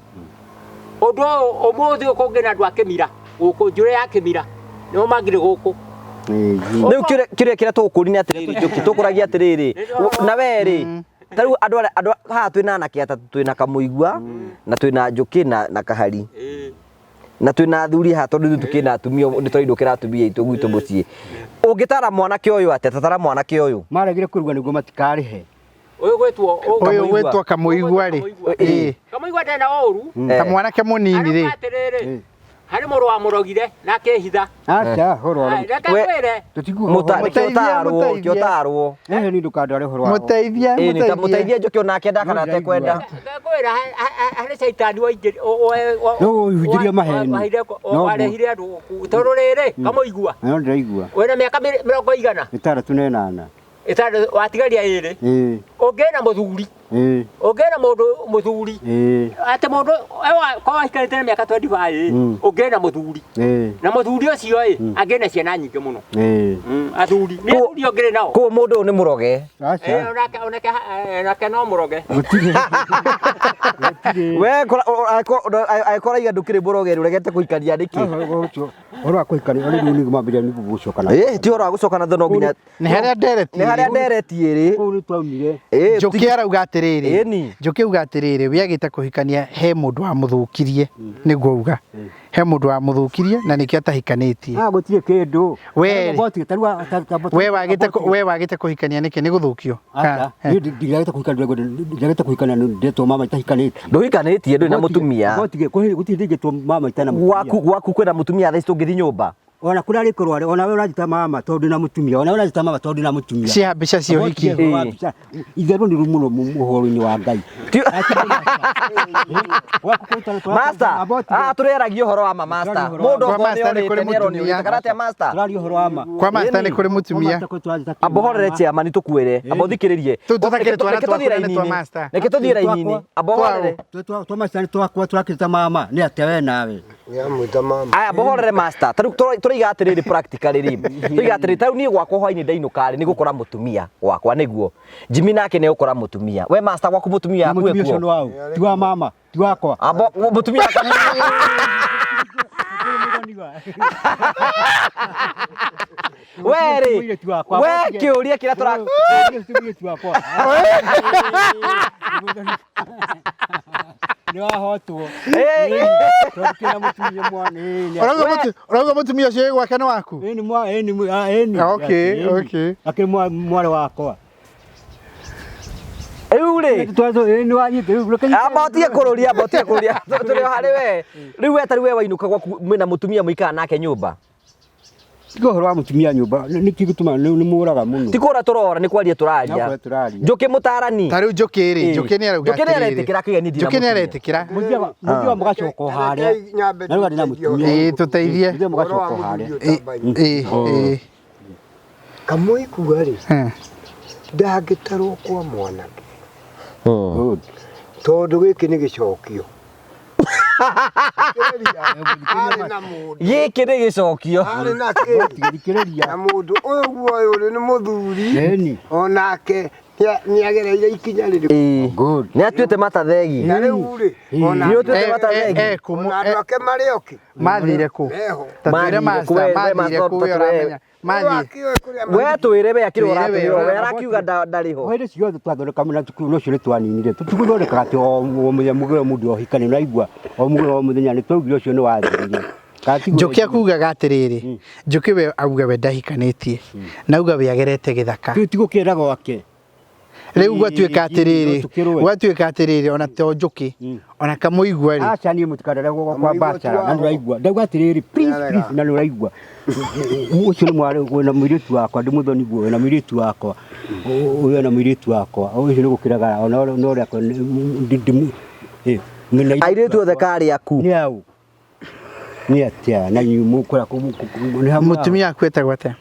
ũndũ ũmũthĩ ũkũngĩ na andũ a Kĩmira gũkũ njũre ya Kĩmira nĩo mangire gũkũ. Rĩu kĩrĩa kĩrĩa tũkũri nĩ atĩrĩrĩ Njoki tũkũragia atĩrĩrĩ na werĩ ta rĩu andũ haha twĩna anake atatũ twĩna Kamũigua na twĩna Njoki na Kahari na twĩna athuri haha tondũ tũkĩna atumia nĩ tũraindũkĩra atumia aitũ gwitũ mũciĩ. Ũngĩtara mwanake ũyũ atĩa tatara mwanake ũyũ maregire kũruga nĩguo matikarĩhe. Ũyũ gwĩtwo Kamũigua rĩ. Kamũigua ndena ũru. Ta mwanake mũnini rĩ. Harĩ mũrũ wa mũrogire na akĩhitha. Acha horo. Mũtaarwo. Ehe ni ndukandare horo. Mũteithia. Mũteithia Njoki onake ndakana atekwenda. Ngakwĩra harĩ caitani waingĩ no uhijirie maheni. No warehire andũ tondũ rĩrĩ Kamũigua. No ndiraigua. Wĩna mĩaka 100. 68. Watigaria ĩrĩ. Ũngĩna mũthuri. Ũngĩna mũndũ mũthuri. Atĩ mũndũ kwa wahikanĩte na mĩaka 25 ũngĩna mũthuri. Na mũthuri ũcio angĩna ciana nyingĩ mũno. Athuri nĩ athuri ũngĩrĩ nao. Kũu mũndũ ũyũ nĩ mũroge. Onake no mũroge. We aikora iga ndũkĩrĩ mũroge ũregete kũhikania nĩkĩ? Ũhoro wa kũhikania rĩu nĩ mambĩrĩria nĩ gũcokana. Ti ũhoro wa gũcokana thĩ no nginya. Nĩ harĩa nderetie. Nĩ harĩa nderetie rĩ. Kũu nĩ twaumire. Njoki arauga atĩrĩrĩ. Njoki auga atĩrĩrĩ we agĩte kũhikania he mũndũ wa mũthũkirie nĩguo auga. He mũndũ wa mũthũkirie na nĩkĩo atahikanĩtie. Gũtirĩ kĩndũ. We wagĩte kũhikania nĩkĩ nĩ gũthũkio. Ndigagĩte kũhikania ndetwo mama itahikanĩtie. Ndũhikanĩtie ndũrĩ na mũtumia. Gũtirĩ ndingĩtwo mama itana mũtumia. Gwaku kwĩna mũtumia thaa ici tũngĩthiĩ nyũmba. Ona kũrĩa rĩkorwo ona we ũrajita mama tondũ na mũtumia ona we ũrajita mama tondũ na mũtumia. Cia mbica cia ũhiki. Itherũ nĩ mũno ũhoro-inĩ wa Ngai. Master, tũreragia ũhoro wa ma master. Mũndũ okorwo nĩ onete kana atĩa master. Tũraria ũhoro wa ma. Kwa master nĩ kũrĩ mũtumia. Ambohorere chairman tũkwĩre. Amba thikĩrĩrie. Tũtakĩrĩ twana twa master. Reke tũthiĩ raini-inĩ. Ambohorere. Twa master twakwa tũrakĩta mama nĩ atĩa we nawe. Aya ambohorere master. Tũraiga atĩrĩrĩ practical rĩ. Tũiga atĩrĩrĩ ta niĩ gwakwa hwainĩ ndainũka rĩ nĩ gũkora mũtumia gwakwa nĩguo. Jimmy nake nĩ gũkora mũtumia. We master gwaku mũtumia akuĩ kuo. Mũtumia wao. Ti wa mama, ti wakwa. Amba mũtumia Weri, we kĩũria kĩrĩa tũra nĩ wahotwo. Ũrauga mũtumia ũcio wĩ gwake nĩ waku? Okay. Akĩrĩ mwarĩ wakwa. Rĩu rĩ abotie kũrũria tũrĩ harĩ we. Rĩu we tarĩ we wainũka gwaku mwĩna mũtumia mũikara nake nyũmba. Tiga ũhoro wa mũtumia nyũmba nĩkĩ gĩtũma nĩ mũraga mũno. Ti kũra tũrora nĩ kwaria tũraria. Njoki mũtarani. Ta rĩu Njoki rĩ, Njoki nĩ arauga. Njoki nĩ aretĩkĩra kĩgeni ndina. Njoki nĩ aretĩkĩra. Mũthiaga mũgacoka harĩa. Na rĩu na mũtumia. Tũteithie. Mũthiaga mũgacoka harĩa. Kamũigua rĩ. Ndangĩtarwo kwa mwanake. Tondũ gĩkĩ nĩ gĩcokio. Arĩ na mũndũ. Gĩkĩ nĩ gĩcokio. Arĩ na kĩ. Na mũndũ ũyũ guoya ũrĩ nĩ mũthuri. Onake nĩagereire ikinya rĩrĩkũ. Good. Nĩatuĩte matathegi. Na rĩu rĩ. Nĩatuĩte matathegi. Ona andũ ake marĩ oki. Mathire kũ? Tatwĩre master mathire kũ we ũramenya. Mathire. We twĩre we akĩrĩ ũratwĩra we arakiuga ndarĩ ho. Hĩndĩ ciothe twathondeka mũna cukuru no cio nĩ twaninire. Tũtithondekaga atĩ o mũthenya mũndũ ohikane na igua o mũthenya nĩ twaugire ũcio nĩ wathirire. Njoki akugaga atĩrĩrĩ, Njoki we auga we ndahikanĩtie, nauga we agerete gĩthaka. Tigũkĩra gwake. Rĩu gwatuĩka atĩrĩrĩ ona to Njoki ona Kamũigua rĩ. Acha niĩ mũtikandare kwa Bachara na ndĩraigua. Ndauga atĩrĩrĩ please na ndĩraigua. Ũcio nĩ mwarĩ na mũirĩtu wakwa ndĩmũthoni guo na mũirĩtu wakwa. Ũyũ na mũirĩtu wakwa. Ũcio nĩ gũkĩraga ona ũrĩa airĩtu othe karĩ aku. Nĩ au. Nĩ atia na mũkora mũtumia akwĩte gwate.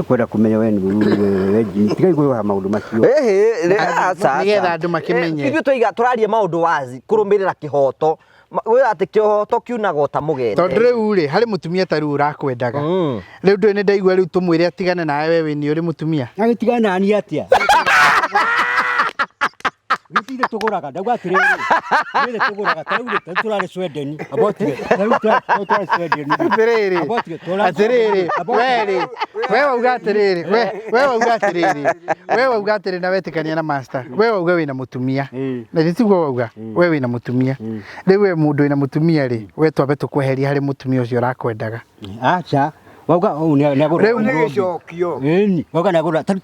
Kwenda kumenya we nĩ tigai gwĩha maũndũ macio. Nĩgetha andũ makĩmenye. Ithuĩ tũiga tũraria maũndũ wazi kũrũmĩrĩra kĩhoto. Wĩra atĩ kĩhoto kiunaga ta mũgete. Tondũ rĩu rĩ harĩ mũtumia ta rĩu ũrakwendaga. Rĩu ndũĩ nĩ ndaigua rĩu tũmwĩre atigane nawe we nĩ ũrĩ mũtumia. Agĩtigana nani atĩa? Gĩtire tũgũraga ndauga atĩrĩrĩ. Gĩtire tũgũraga ta rĩu tũrarĩ Sweden. Abotire. Tũrarĩ Sweden. Atĩrĩrĩ. Atĩrĩrĩ. We wauga atĩrĩrĩ. We wauga atĩrĩrĩ na wetĩkania na master. We wauga wĩna mũtumia. Na tiguo wauga. We wĩna mũtumia. Rĩu we mũndũ wĩna mũtumia rĩ, we twambe tũkweheria harĩ mũtumia ũcio ũrakwendaga. Acha. Wauga nĩ agũra. Rĩu nĩ gĩcokio. Ĩni. Wauga nĩ agũra. Nĩ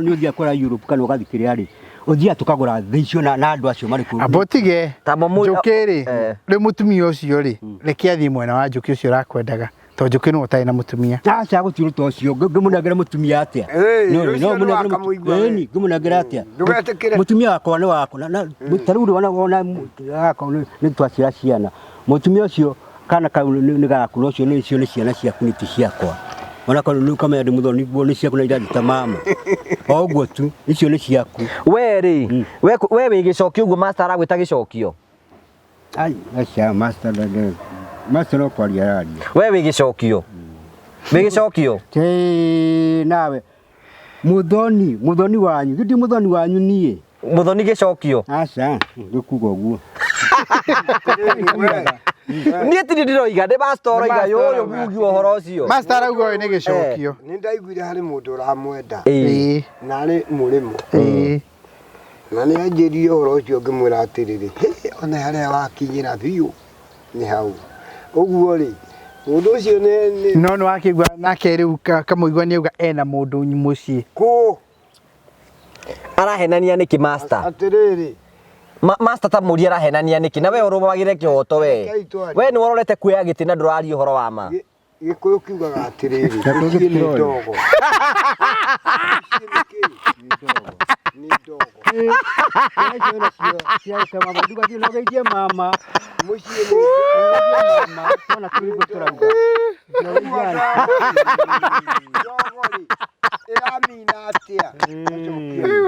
ũthiĩ kũra Europe kana ũgathikĩrĩa rĩ. Ũthia tukagũra thĩ icio na andũ acio marĩ kũu. Abotige. Njoki rĩ, rĩ mũtumia ũcio rĩ, reke athiĩ mwena wa Njoki ũcio ũrakwendaga. To Njoki nĩ ũtarĩ na mũtumia. Acha gũtirũ to ũcio ngĩmũnengera mũtumia atĩa. No ngĩmũnengera atĩa. Mũtumia wakwa nĩ wakwa na tarĩu ona nĩ twacira ciana. Mũtumia ũcio kana kau nĩ gaku ũcio nĩ cio nĩ ciana ciaku nĩ ti ciakwa. Ona kana nĩ kamenya ndĩ mũthoni guo nĩ ciaku na irathita mama. O ũguo tu icio nĩ ciaku. We rĩ, we wĩ gĩcokio ũguo master aragwĩta gĩcokio. Ai, acha master ndege. Master no kwaria radio. We wĩ gĩcokio. Wĩ gĩcokio. Nawe. Mũthoni wanyu, gĩtĩ mũthoni wanyu niĩ. Mũthoni gĩcokio. Aca, ngĩkuga ũguo. Niĩ ti ndĩroiga ndĩ master oiga yũyũ mugi ũhoro ũcio. Master arauga ũyũ nĩ gĩcokio. Nĩ ndaiguire harĩ mũndũ ũramwenda. Na arĩ mũrĩmo. Na nĩ anjĩrire ũhoro ũcio ngĩmwĩra atĩrĩrĩ, ona harĩa wakinyĩra biũ nĩ hau. Ũguo rĩ, mũndũ ũcio nĩ no nĩ wakĩigua nake rĩu Kamũigua nĩ auga ena mũndũ mũciĩ. Kũ arahenania nĩkĩ master? Atĩrĩrĩ. Master ta mũria arahenania nĩkĩ na we ũrũmagĩre kĩhoto we. We nĩ wororete kuoya gĩtĩ na ndũraria ũhoro wa ma. Gĩkũyũ kiugaga atĩrĩrĩ, nĩ ndogo. Nĩ ndogo. Mama. Mũciĩ nĩ mama. Ona kũrigwo tũrauga. Ĩramina atĩa?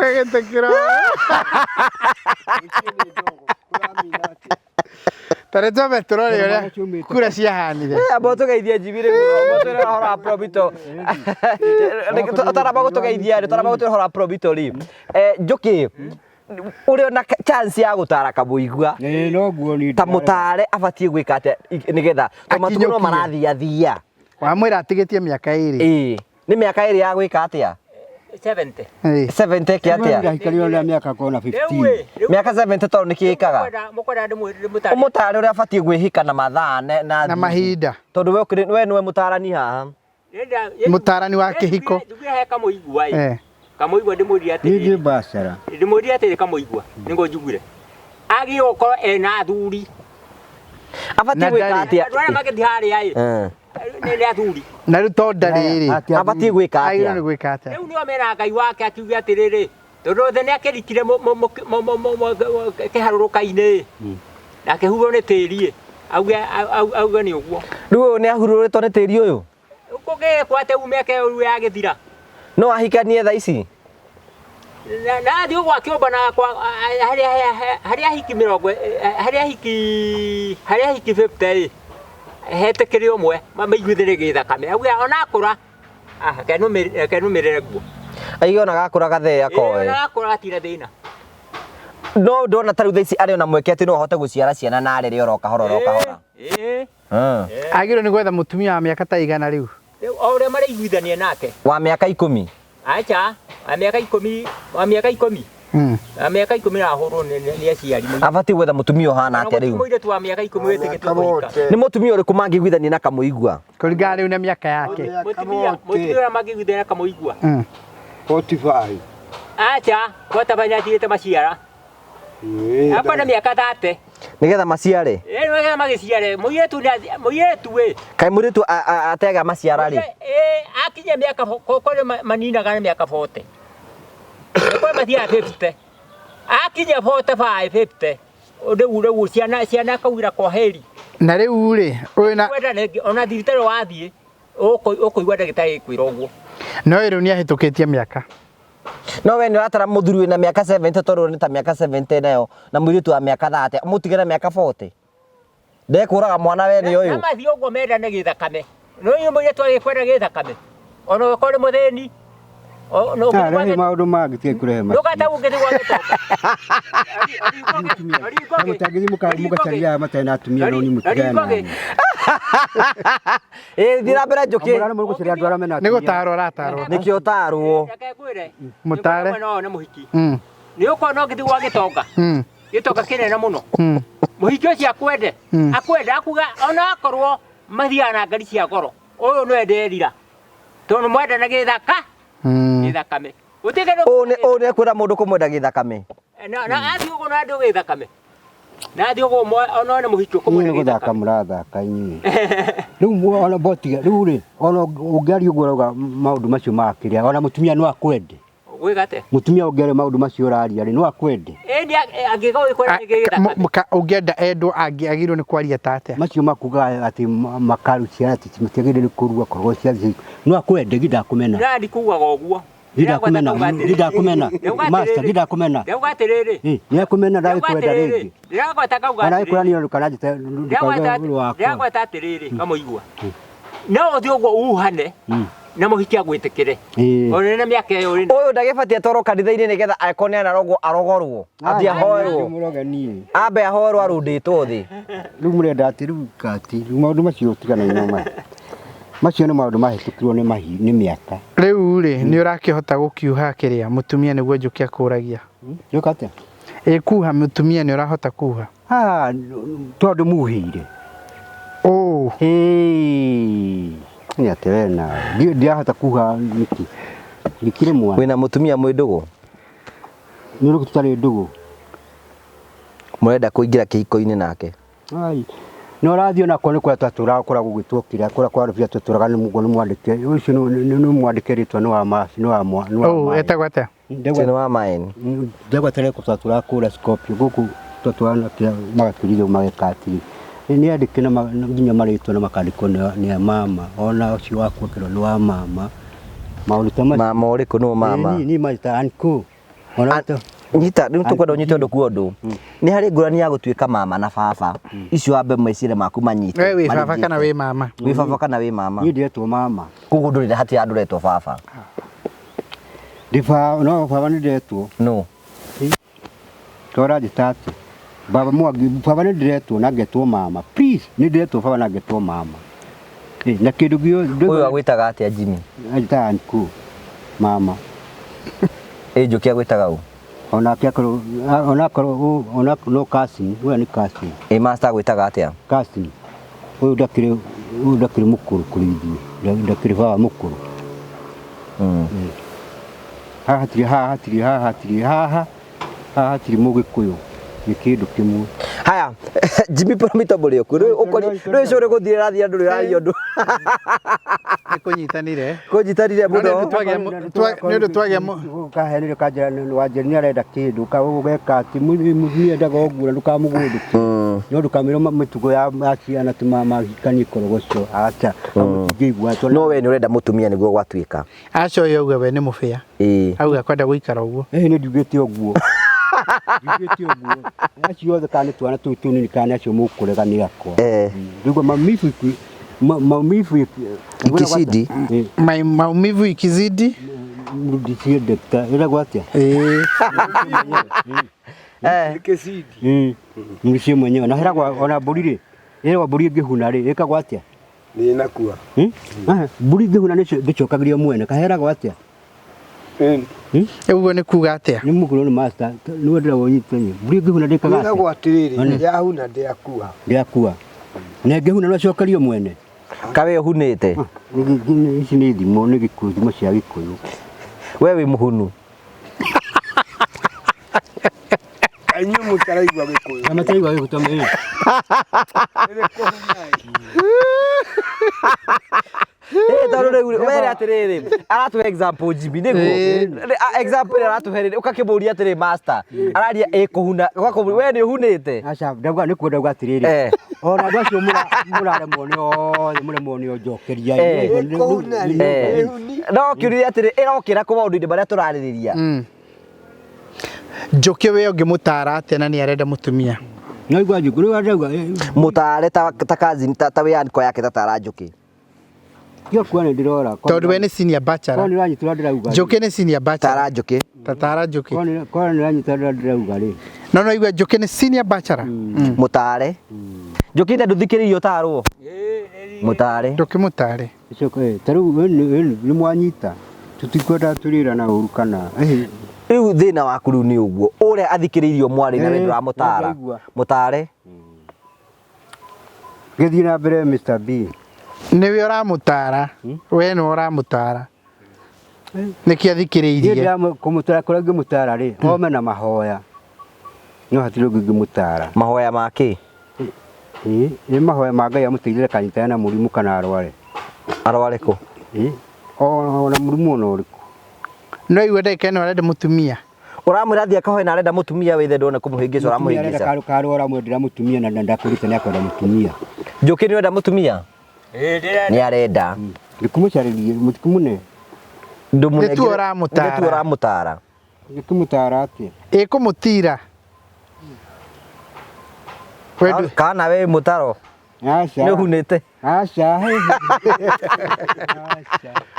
Wegĩtĩkĩra. Tare twambe tũrore ũrĩa kura ciahanire. Amba tũgeithie njibire mũtũre horo wa Probito. Taramba gũtũgeithia rĩ, taramba gũtũre horo wa Probito rĩ. Njoki ũrĩ na chance ya gũtara Kamũigua. Noguo ni. Ta mũtare abatie gwĩka atĩa nĩgetha tũmatukũ no marathiathia. Wamwĩra atigĩtie mĩaka ĩrĩ. Nĩ mĩaka ĩrĩ ya gwĩka atĩa? 70. 70 kĩ atĩa? Ndahikario na mĩaka kona 15. Mĩaka 70 tondũ nĩ kĩkaga. Mũkwenda ndĩmũtare. Ũmũtare ũrĩa abatie gwĩhika na mathaa na mahinda. Tondũ we nĩwe mũtarani haha. Mũtarani wa kĩhiko. Ndũgĩhe Kamũigua ĩ. Kamũigua ndĩmũria atĩ. Nĩ Bachara. Ndĩmũria atĩ Kamũigua nĩguo njugire. Agĩũkorwo ena athuri. Abatie gwĩka atĩa? Andũ arĩa magĩthiĩ harĩa ĩ. Nĩ athuri. Na rĩu to ndarĩrĩ. Abatie gwĩka atĩa? Agĩrĩirwo nĩ gwĩka atĩa? Rĩu nĩo mena Ngai wake akiuga atĩrĩrĩ, tondũ othe nĩ akĩrikire kĩharũrũka-inĩ na akĩhurwo nĩ tĩri auga nĩ ũguo. Rĩu nĩ ahurũrĩtwo nĩ tĩri ũyũ? Kũgĩkwo atĩ umeke ũyũ ya gĩthira. No ahikanie thaa ici? na thio gwa kiomba na kwa haria hiki mirongo haria hiki 50 hete kiri omwe maiguithire githakame auga ona akura kenu mirere guo aiona gakura gathea koe na akura gatira thina no ndona taru thaici ari ona mweke ati no ahote guciara ciana na arere oroka hora agiro ni gwetha mutumia wa miaka ta igana riu ore mari iguithania nake wa miaka 10 acha wa miaka 10 wa miaka 10 na horo ni aciari abati gwetha mutumia ohana atia riu muire tu wa miaka 10 wetikitwo kuhika ni mutumia uriku mangiguithania na kamuigua kuringana riu na miaka yake mutumia mangiguithania na kamuigua 45 acha watabanya tigite maciara hapa na miaka 30 nigetha maciare nigetha magiciare muiretu we kai muritu atega maciara ri akinya miaka kore manina gana miaka 40 kwa mathia 50 akinya 45 50 ode ciana kawira kwa heri na riu ri wena ona thiritari wathie ukuigwa ndagitari kwira uguo no riu ni ahitukitie miaka no we ni ratara muthuri wina miaka 70 toro ni ta miaka 70 nayo na muritu wa miaka 30 mutigera miaka 40 ndekuraga mwana we ni uyu na mathi uguo menda ne githakame no iyo muritu agikwenda githakame ona ukore mutheni no ni maundu mangĩ kurehe no kata ungithi gwa gitoka mutagithi mukacaria matena na atumia no ni mutigana thira mbere njuki ni gutaro rataro nikio tarwo mutare no ne muhiki ni ukona ungithi gwa gitoka gitoka kinene muno muhiki ucio akwende akuga ona akorwo mathiana ngari cia goro uyu no enderira tondu mwenda na githaka githakame utigere one akwira mundu kumwenda githakame na athi ugo na ndu githakame na athi ugo ona ne muhiki kumwenda githaka murathaka inyi riu ona botiga riu ri ona ungari ugo rauga maundu macio makiria ona mutumia no akwende wigate mutumia ungere maundu macio uraria ri no akwende endi agiga ikwenda githakame ungenda endo agirwo ni kwaria tate macio makuga ati makaru cia ati mutigire ni kurua korwo cia no akwende githakumena ndandi kugaga uguo githakumena master githakumena ndaugatiriri ni akumena ndari kwenda ringi ndagwata kauga ana ikura ni kana jite ndagwata atiriri kamuigua no uthi uguo uhane na muhiki agwitikire ona na miaka yo ri uyu ndagibatie toro kanitha-ini nigetha akone arogorwo athi ahoerwo ambe ahoerwo arunditwo thi riu murenda ati riu kati riu maundu macio tigana nyoma macio ni maundu mahitukirwo ni miaka riu ri ni urakihota gukiuha kiria mutumia niguo njukia kuragia yukate kuha mutumia ni urahota kuha tondu muhire ni atena ndiahota kuha nikire mwana wina mutumia mwidugu ni uri tutari ndugu murenda kuingira kihiko-ini nake no radio na kone kwa tatura kora gugitwokira kora kwa rufia tuturaga ni mugo ni mwandike ucio ni mwandike ritwa no wa masi no wa mwa no etagwata ndegwa wa maeni ndegwa tele kutatura kura Scorpio guku tutwana kia magaturizo magekati ni andike na nginya maritwa na makandiko ni mama ona ucio wakwa kiro ni wa mama maulita mama uriku no mama ni maita anku ona to nyita riu tukwenda unyite undu kuondu ni hari ngurani ya gutuika mama na baba icio ambe maicire maku manyite we baba kana we mama we baba kana we mama ni ndetwo mama kugu ndurire hati anduretwo baba difa no baba ni ndetwo no tora jitatu baba mwagi baba ni ndetwo na ngetwo mama please ni ndetwo baba na ngetwo mama na kindu gio uyu agwitaga atia Jimmy ajita anku mama njukia gwitaga u ona no kasi we ni kasi master gwitaga atia kasi uyu ndakire mukuru kurithie ndakire baba mukuru haha tiri mugikuyu ni kindu kimwe Haya, Jimmy Promito bole ku. Rä core gå rathia ndå rä rathia ndå. Kũnyitanire mũno. Nĩ ũndũ twagĩa kahenire kanjĩra wanjĩra nĩ arenda kĩndũ ũgeka atĩ mũthia endaga ũguo na ndũkamũgũndũke no ndũkamĩrwo mĩtugo ya ciana mahikanie korogoco aca ngĩigua no we nĩ ũrenda mũtumia nĩguo gwatuĩka. Acoya auga we nĩ mũbĩa. Auga kwenda gũikara ũguo. Nĩ ndiugĩte ũguo. Ndiugĩte ũguo. Acio othe kana twana tũu tũnini kana acio mũkũregania akwa. Ndiguo maumivu ikizidi maumivu ikizidi mrudishie daktari ila gwatia ikizidi mrudishie mwenyewe na hera ona burire ile wa burire ngihuna ri ika gwatia ni nakua burire ngihuna nicio ndicokagiria mwene kahera gwatia uguo nĩ kuga atĩa nĩ mũkũrũ nĩ master nĩ wendera wonyitanye burire ngihuna ndikaga atĩa gwatiriri yahuna ndiakua na ngihuna no cokario mwene kawe hunite ici nĩ thimo nĩ gĩkuũ thimo cia gĩkũyũ we wĩ mũhunu anyu mũtaraigua gĩkũyũ na mataraigua gĩkũyũ tamĩ tondũ rĩu were atĩrĩrĩ aratuhe example Jimmy nĩguo example aratuhe rĩrĩ ũkakĩmũria atĩrĩ master araria ĩkũhuna we nĩ ũhunĩte aca ndauga nĩ kwenda uga atĩrĩrĩ ona andũ acio mũraremwo nĩ othe mũremwo nĩ onjokeria no kĩũrire atĩrĩ ĩrokĩra kũ maũndũ-inĩ marĩa tũrarĩrĩria Njũkĩ we ũngĩmũtara atĩa na nĩ arenda mũtumia no igua Njũkĩ rĩu arauga mũtare ta cousin ta wĩaniko yake tatara Njũkĩ kio kuona ndirora tondũ we nĩ senior bachelor kwani ranyitũra ndĩrauga Njũkĩ nĩ senior bachelor tara Njũkĩ tatara Njũkĩ kwani ranyitũra ndĩrauga rĩ no igua Njũkĩ nĩ senior bachelor mũtare Njũkĩ nĩ ndũthikĩrĩirio tarwo mũtare ndũkĩmũtare icoke tarĩu nĩ mwanyita tutikwenda tũrĩra na ũru kana rĩu thĩna waku rĩu nĩ ũguo ũrĩa athikĩrĩirio mwarĩ na wendo wa mũtara mũtare gĩthiĩ na mbere Mr B nĩwe ũramũtara we nĩwe ũramũtara nĩkĩ athikĩrĩirie kũmũtara kũrĩa ngĩmũtara rĩ ome na mahoya no hatirĩ ũngĩ ngĩmũtara mahoya makĩ nĩ mahoya ma Ngai amũteithĩre kanyitana na mũrimũ kana arware kũ ona mũrimũ ona ũrĩkũ no igwe ndagĩka ĩno arenda mũtumia ũramwĩra athiĩ akahoe na arenda mũtumia wĩthe ndone kũmũhĩngĩca ũramũhĩngĩca karwara mwendera mũtumia na ndakũrĩte nĩ akwenda mũtumia Njũkĩ nĩ wenda mũtumia nĩ arenda ndikũmũcarĩrie mũtikumune nĩ tu ũramũtara ndikũmũtara atĩa ĩkũmũtira kana we mũtaro aca nĩ ũhunĩte aca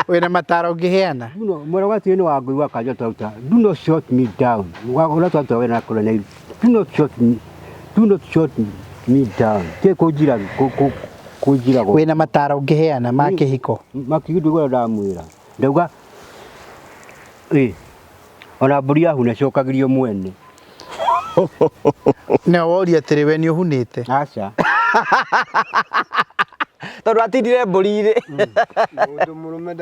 wĩna mataro ũngĩheana mwena gwatĩ nĩ wa Ngũi wa Kanjũ twaruta do not shut me down ũrĩa twaruta wĩra na kũrĩa do not shut me down ke kũnjira wĩna mataro ũngĩheana ma kĩhiko makĩgĩdũ gwara ndamwĩra ndauga ona mbũri yahuna cokagirio mwene na woria atĩrĩ we nĩ ũhunĩte aca tondũ atindire mbũri-inĩ mũndũ mũrũme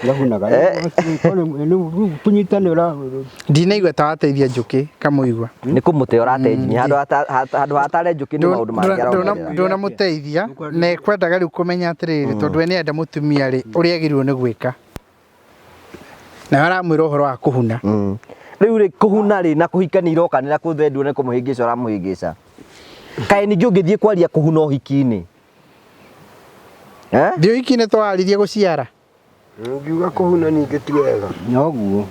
ndahunaga tũnyitanĩra ndinaigua ta wateithia Njũkĩ kamũigua nĩ kũmũte ũrate Jimmy handũ hatare Njũkĩ nĩ maũndũ mangĩ ndũnamũteithia na ekwendaga rĩu kũmenya atĩrĩrĩ tondũ we nĩ enda mũtumia rĩ ũrĩa agĩrĩirwo nĩ gwĩka na aramwĩra ũhoro wa kũhuna rĩu rĩ kũhuna rĩ na kũhikania irokanĩra kũthenduo nĩ kũmũhĩngĩca ũramũhĩngĩca kaĩ ningĩ ũngĩthiĩ kwaria kũhuna ũhiki-inĩ thiĩ ũhiki-inĩ twaririe gũciara ngiuga kũhuna ningĩ ti wega noguo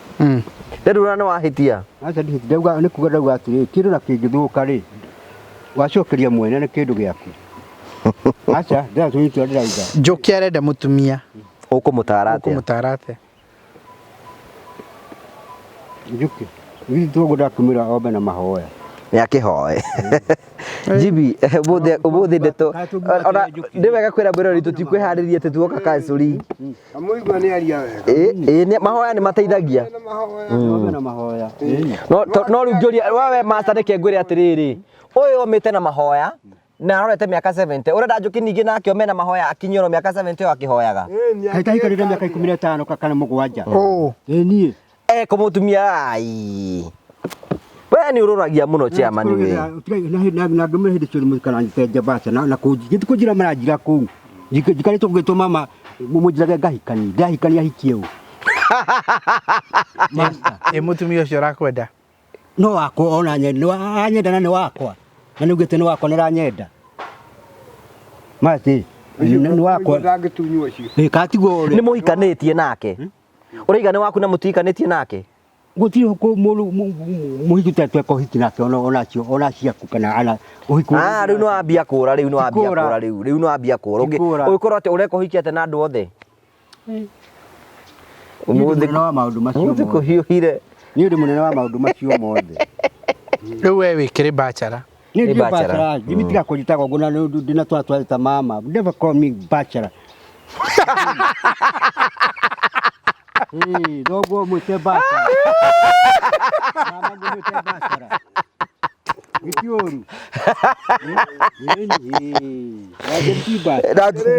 rĩu nĩ wahĩtia aca ndauga nĩ kuga ndauga atĩrĩ kĩndũ na kĩngĩthũka rĩ wacokeria mwene nĩ kĩndũ gĩaku aca ndĩratũnyitĩra ndĩrauga Njũkĩ arenda mũtumia ũkũmũtara atĩa Njũkĩ githĩ tũguo ndakũmĩra ombe na mahoya nĩ akĩhoe Jimmy ũmũthĩ ndeto nĩ wega kwĩra mwĩrori tũtikwĩharĩria atĩ tuoka kancũri kamũigua nĩ aria wega mahoya nĩ mateithagia ombe na mahoya no rĩu ngĩũria we master nĩke ngwĩre atĩrĩrĩ ũyũ omĩte na mahoya na arorete mĩaka 70 ũrenda Njũkĩ ningĩ nake ome na mahoya akinyio mĩaka 70 yo akĩhoyaga kahikarĩte mĩaka 15 kana 7 kũmũtumia ai we we ni ururagia muno chairman we na ngome hindi cio mukana nteja basa na kujiti kujira marajira ku jikari to gwetwo mama mumujiraga ngahikani ahikie u mutumia ucio rakwenda no wako ona nyenda na ni wakwa na ni ugete ni wakwa niranyenda mati ni wakwa ndangitunywa cio katigo ni muhikanitie nake uriga ni waku na mutikanitie nake gutiri ko muhiku tatwe ko hitina ke ona cia kukana ana uhiku riu no ambia kura riu no ambia kura ugikorwo ati ureko hikiate na andu othe umuthi no maundu macio ko hiuhire ni ndi munene wa maundu macio mothe riu we wikire bachelor ni bachelor Dimitri akojitaga ngona ndina twatwa mama never call me bachelor dogo mwite bachelor mama mwite bachelor Gitioro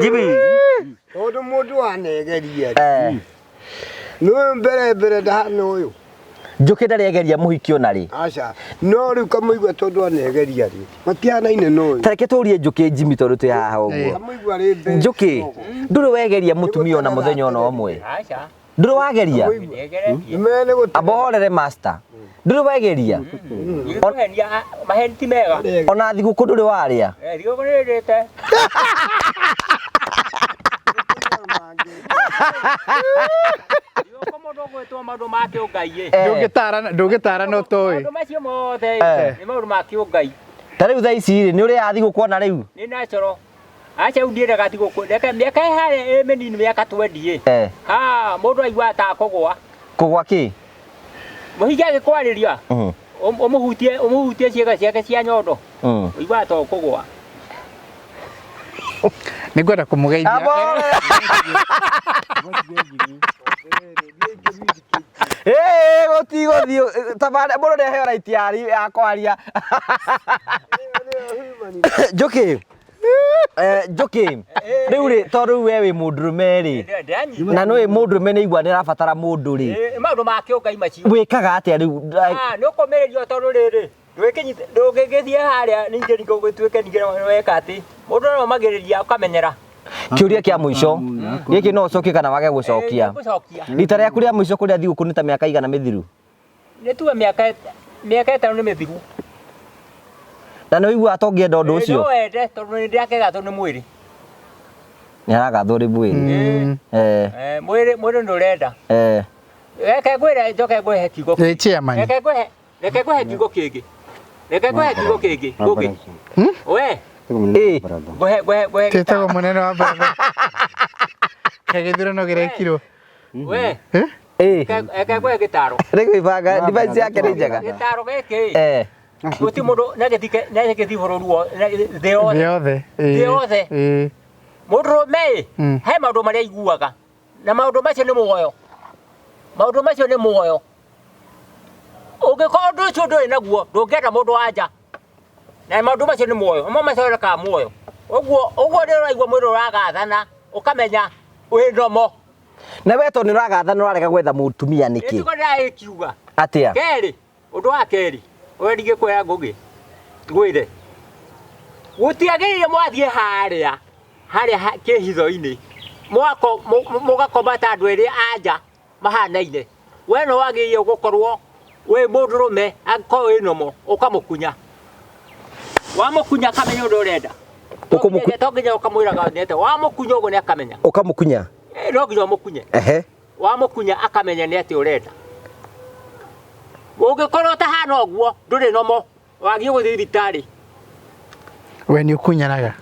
Jimmy tondu mundu anegeria no mbere ndahana uyu njuki ndaregeria muhiki ona ri aca no riu kamuigua tondu anegeria ri matianaine no uyu tareke turie njuki Jimmy tondu twi haha uguo kamuigua ri mbere njuki nduru wegeria mutumia ona muthenya ona umwe nduru wageria nimene gutu aborere master nduru wegeria mahenti mega ona thiguku nduru waria thiguku nirite maundu ma kiungai ndugitara no toy maundu macio mothe ni maundu ma kiungai ta riu thaa ici ri ni uri athiguku kuona riu ni natural acha undiiraga thiguku miaka ihare menini miaka 20 ha mundu aigua ta kugwa ki muhiki agikwariria umuhutie ciega ciake cia nyondo aigua ta kugwa nigwenda kumugeithia gotigo thio tabana muno ndehe right ya kwaria Njuki Njuki riu ri tondu we wi mundurume ri na no wi mundurume ni igua ni rabatara mundu ri maundu ma kiungai macio wikaga atia riu ni ukomererio tondu riri ndugigithie haria ninge ningo gwituike ninge weka ati mundu no magiriria ukamenyera kiuria kia muico giki no ucokie kana wage gucokia rita riaku ria muico kuria thiguku ni ta miaka igana mithiru ni tuwe miaka 5 ni mithiru na no igua atongienda undu ucio no ende tondu ni ndiakega tondu mwiri ni aragathwo ri mwiri mwiri ndurenda reke ngwire njoke ngwihe kiugo reke ngwihe kiugo kingi ngugi we ngwihe tetago munene wa barabara kagithurano girekirwo we reke ngwihe gitaro reke ibanga device yake ni njega gitaro giki guti mundu nagithi bururu thi yothe mundurume he maundu maria iguaga na maundu macio ni muoyo ugikorwo ndu ucio nduri naguo ndungienda mundu anja na maundu macio ni muoyo amo macorekaga muoyo uguo ni uraigua mwiri uragathana ukamenya wi nomo na we to ni uragathana urarega gwetha mutumia niki ituko ndaikiuga atia keri undu wa keri we ndigikuya ngugi ngwire gutiagiriire mwathie haria kihitho-ini mugakoma ta andu eri anja mahanaine we no wagirie gukorwo we mundurume angĩkorwo wĩ nomo ũkamukunya wamukunya kamenya ũndũ ũrenda to nginya ũkamwĩraga nĩete wamukunya ũguo nĩ akamenya ũkamukunya no nginya ũmukunye wamukunya akamenya nĩ atĩ ũrenda ũngĩkorwo ũtahana ũguo ndũrĩ nomo wagie gũthiĩ thibitarĩ we nĩ ũkunyanaga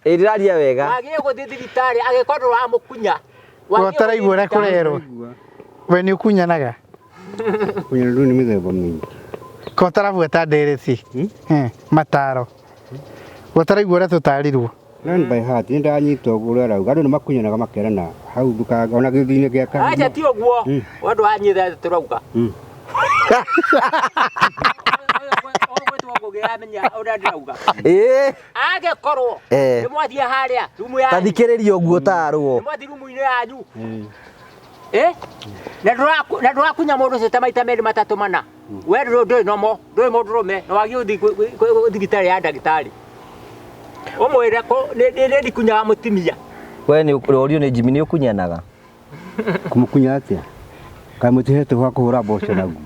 ndĩraria wega wagie gũthiĩ thibitarĩ angĩkorwo ndũramukunya wataraigua ũrĩa kũrerwo we nĩ ũkunyanaga kunyana nĩ mĩthemba mĩingĩ ko ũtarabuata ndereti mataro wataraigua ũrĩa tũtarirwo learn by heart nĩ ndanyita ũguo ũrĩa arauga andũ nĩ makunyanaga makerana hau ndukanga ona gĩthiinĩ gĩa kana acha ti ũguo wandũ wanyitha tũrauga angĩkorwo nĩ mwathiĩ harĩa rumu yanyu tathikĩrĩria ũguo tarwo nĩ mwathiĩ rumu-inĩ yanyu na ndurakunya mundu ucio ta maita meri matatu mana we ndui nomo ndui mundu rume no wagi uthi thibitari ya ndagitari umwire ko ni ndikunyaga mutimia we ni urio ni Jimmy ni ukunyanaga kumukunya atia kai mutihete gwa kuhura mboco naguo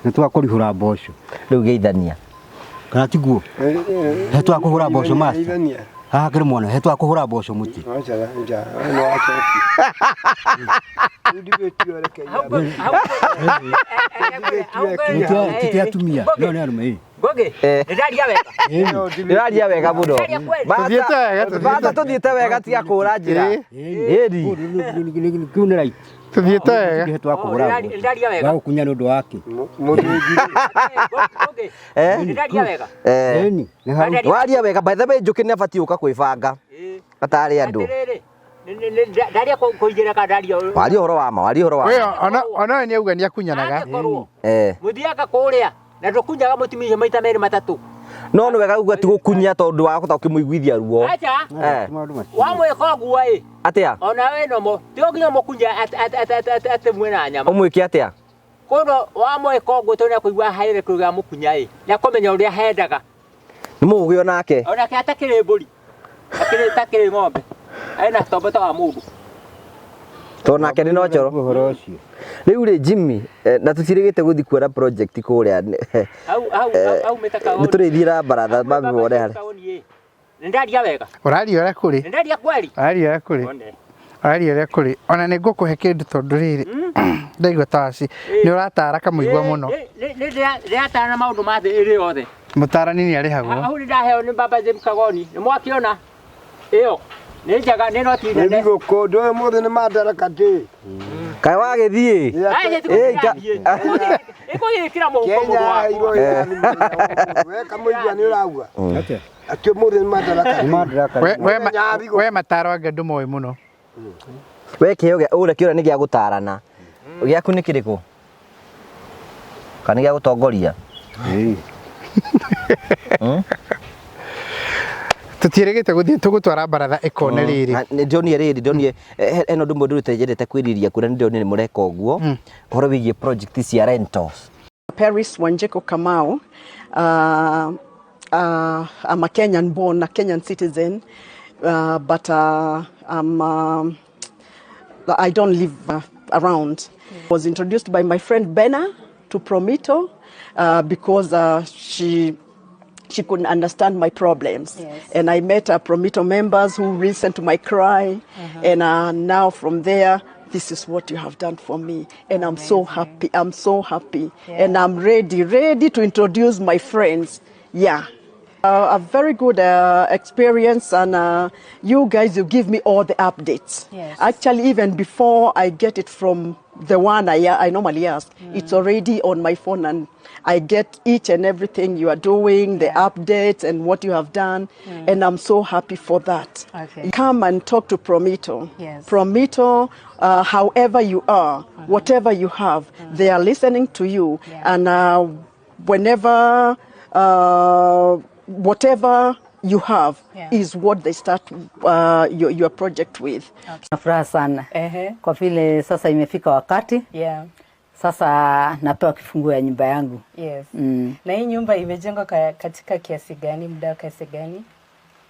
ni twakurihura mboco riu geithania kana tiguo he twakuhura mboco master haha kiri mwana he twakuhura mboco muti acha no acha ndibe tioreke titia tumia no ne arume Goge ndiraria wega muno bata tuthiete wega tiga kura njira indi kiune right tuthiete wega twakuhura wa gukunya ni undu wake ndaria wega ni waria wega by the way njuki ni abati uka kwibanga atari andu ndaria kuingira ka ndaria waria horo wa ma we ona ni auga ni akunyanaga muthiaga kuria na ndukunyaga mutimia maita meri matatu no ni wega uga ti gukunya tondu wa kuta ukimuiguithia ruo acha wa mweka guo atia ona we nomo tio nginya mukunya ate mwena nyama umwiki atia kono wa mweka guo tona kuigua haire kuga mukunya na kumenya uria hendaga ni mugio nake ona ke atakire mburi atakire ng'ombe aina toboto wa mundu to nake ni no choro uhoro ucio riu ri Jimmy na tutirigite guthi kuora project kuria au metaka ni turithira baratha babibore hari ndaria wega uraria ora kuri ndaria kweli uraria ora kuri uraria ora kuri ona ni ngukuhe kindu tondu riri ndaigua taci ni uratara kamuigua muno ni ndiratara maundu ma thi iri othe mutarani ni arihagwo ahu ni ndaheo ni baba James Kagoni ni mwakiona iyo ni njaga ni no tinene ndigo kodo mothe ni madaraka ti kai wagithie iko yikira muhuko Kenya iro we kamuigua ni uragua atio mothe ni madaraka we mataro anga ndumoe muno we kioge ure kiora ni gia gutarana giaku ni kiriku kana gia gutongoria tutirigite guthie tugutwara baratha ikone riri ndionie eno ndumwe ndurite njendete kwiriria kuna ndionie ni mureka uguo horo wigie project cia rentals. Paris Wanjiku Kamau, I'm a Kenyan born, a Kenyan citizen, but I don't live around. I was introduced by my friend Bena to Promito because she couldn't understand my problems. Yes. And I met Promito members who listened to my cry. And now from there, this is what you have done for me. And I'm so happy. I'm so happy. Yeah. And I'm ready to introduce my friends. Yeah. A very good experience, and you guys, you give me all the updates. Yes. Actually, even before I get it from the one I normally ask, it's already on my phone, and I get each and everything you are doing, the updates and what you have done, and I'm so happy for that. Okay. Come and talk to Promito. Yes. Promito, however you are, whatever you have, they are listening to you, and whenever... whatever you have is what they start your project with. Nafuraha sana kwa vile sasa imefika wakati sasa napewa kifunguo ya nyumba yangu. Yes. Na hii nyumba imejengwa katika kiasi gani, muda kiasi gani?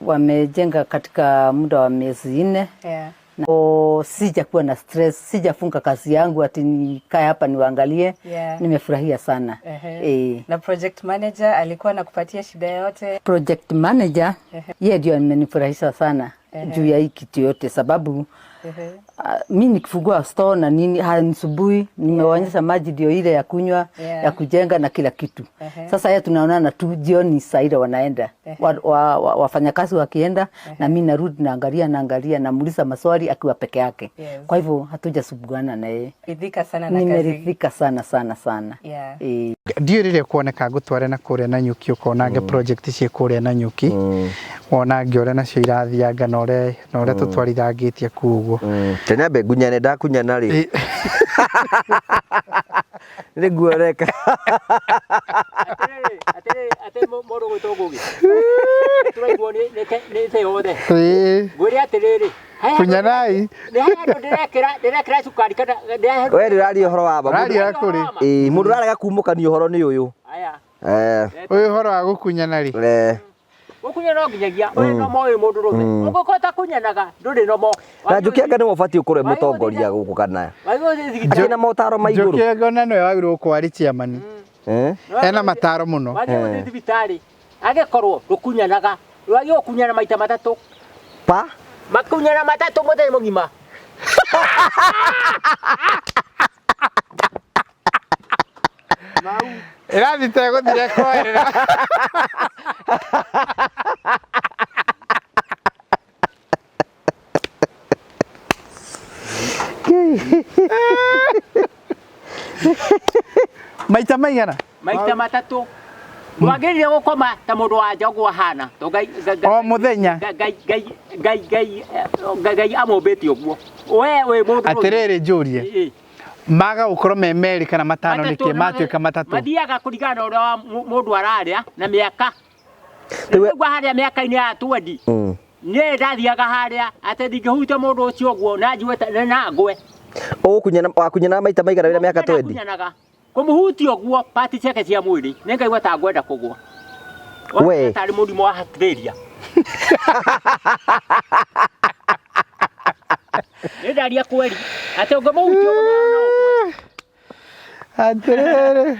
Wamejenga katika muda wa miezi 4. Sijakuwa na stress, sijafunga kazi yangu ati nikae hapa niwaangalie. Nimefurahia sana. Na project manager alikuwa anakupatia shida yote? Project manager yeye ndio amenifurahisha sana juu ya hii kitu yote, sababu mimi nikifungua store na nini hanisubui, nimewaonyesha maji ndio ile ya kunywa, ya kujenga na kila kitu. Sasa yeye tunaonana tu jioni saa ile wanaenda. Wafanyakazi wakienda na mimi narudi naangalia namuuliza maswali akiwa peke yake. Kwa hivyo hatujasubuana na yeye. Ridhika sana na kazi. Nimeridhika sana. Ndio rire kuoneka gutware na kuria na nyuki ukonage project cie kuria na nyuki wonage ore nacio irathianga na ore tutwarithangitie kuguo tena be gunyane ndakunyana ri Niguoreka. Ate moro gotogogi. Turaigwo ni te yothe. Gwiri atiriri. Kunyanai. Ndirekera cukari kana We ndiraria horo wa baba. Radio yakuri. Mundu ararega kumukania horo ni uyu. Aya. Uyu horo wa gukunyana ri. Gukunyana nginyagia we no moyo mundu rume. Ugukota kunyanaga nduri no mo. Na Njukianga ni mubati ukore mutongoria guku kana. Akina motaro maiguru. Njukianga na no yagirwo kwari chairman. Ena mataro muno. Wagirwo thibitari. Agekorwo rukunyanaga. Rwagio kunyana maita matatu. Pa? Makunyana matatu muthenya mugima. Irathi tego dire koerera. Maita maigana? Maita matatu. Mwagirire gukoma ta mundu wa njogu ahana. To O muthenya. Gai amobeti oguo. We mundu. Atiriri njurie. Maga ukorwo me meri kana matano niki matuika matatu. Mathiaga kurigana uria mundu araria na miaka. Ndigwa haria miaka-ini ya 20. Nie ndathiaga haria ate ndingihutia mundu ucio oguo na njuete na ngwe. Wakunyana maita maigana wira miaka 20. Kumuhutia oguo pati ciake cia mwiri ningaigua ta ngwenda kugwa. We tari murimo wa Australia. Ndaria kweli ate ungimuhutia oguo Atiriri.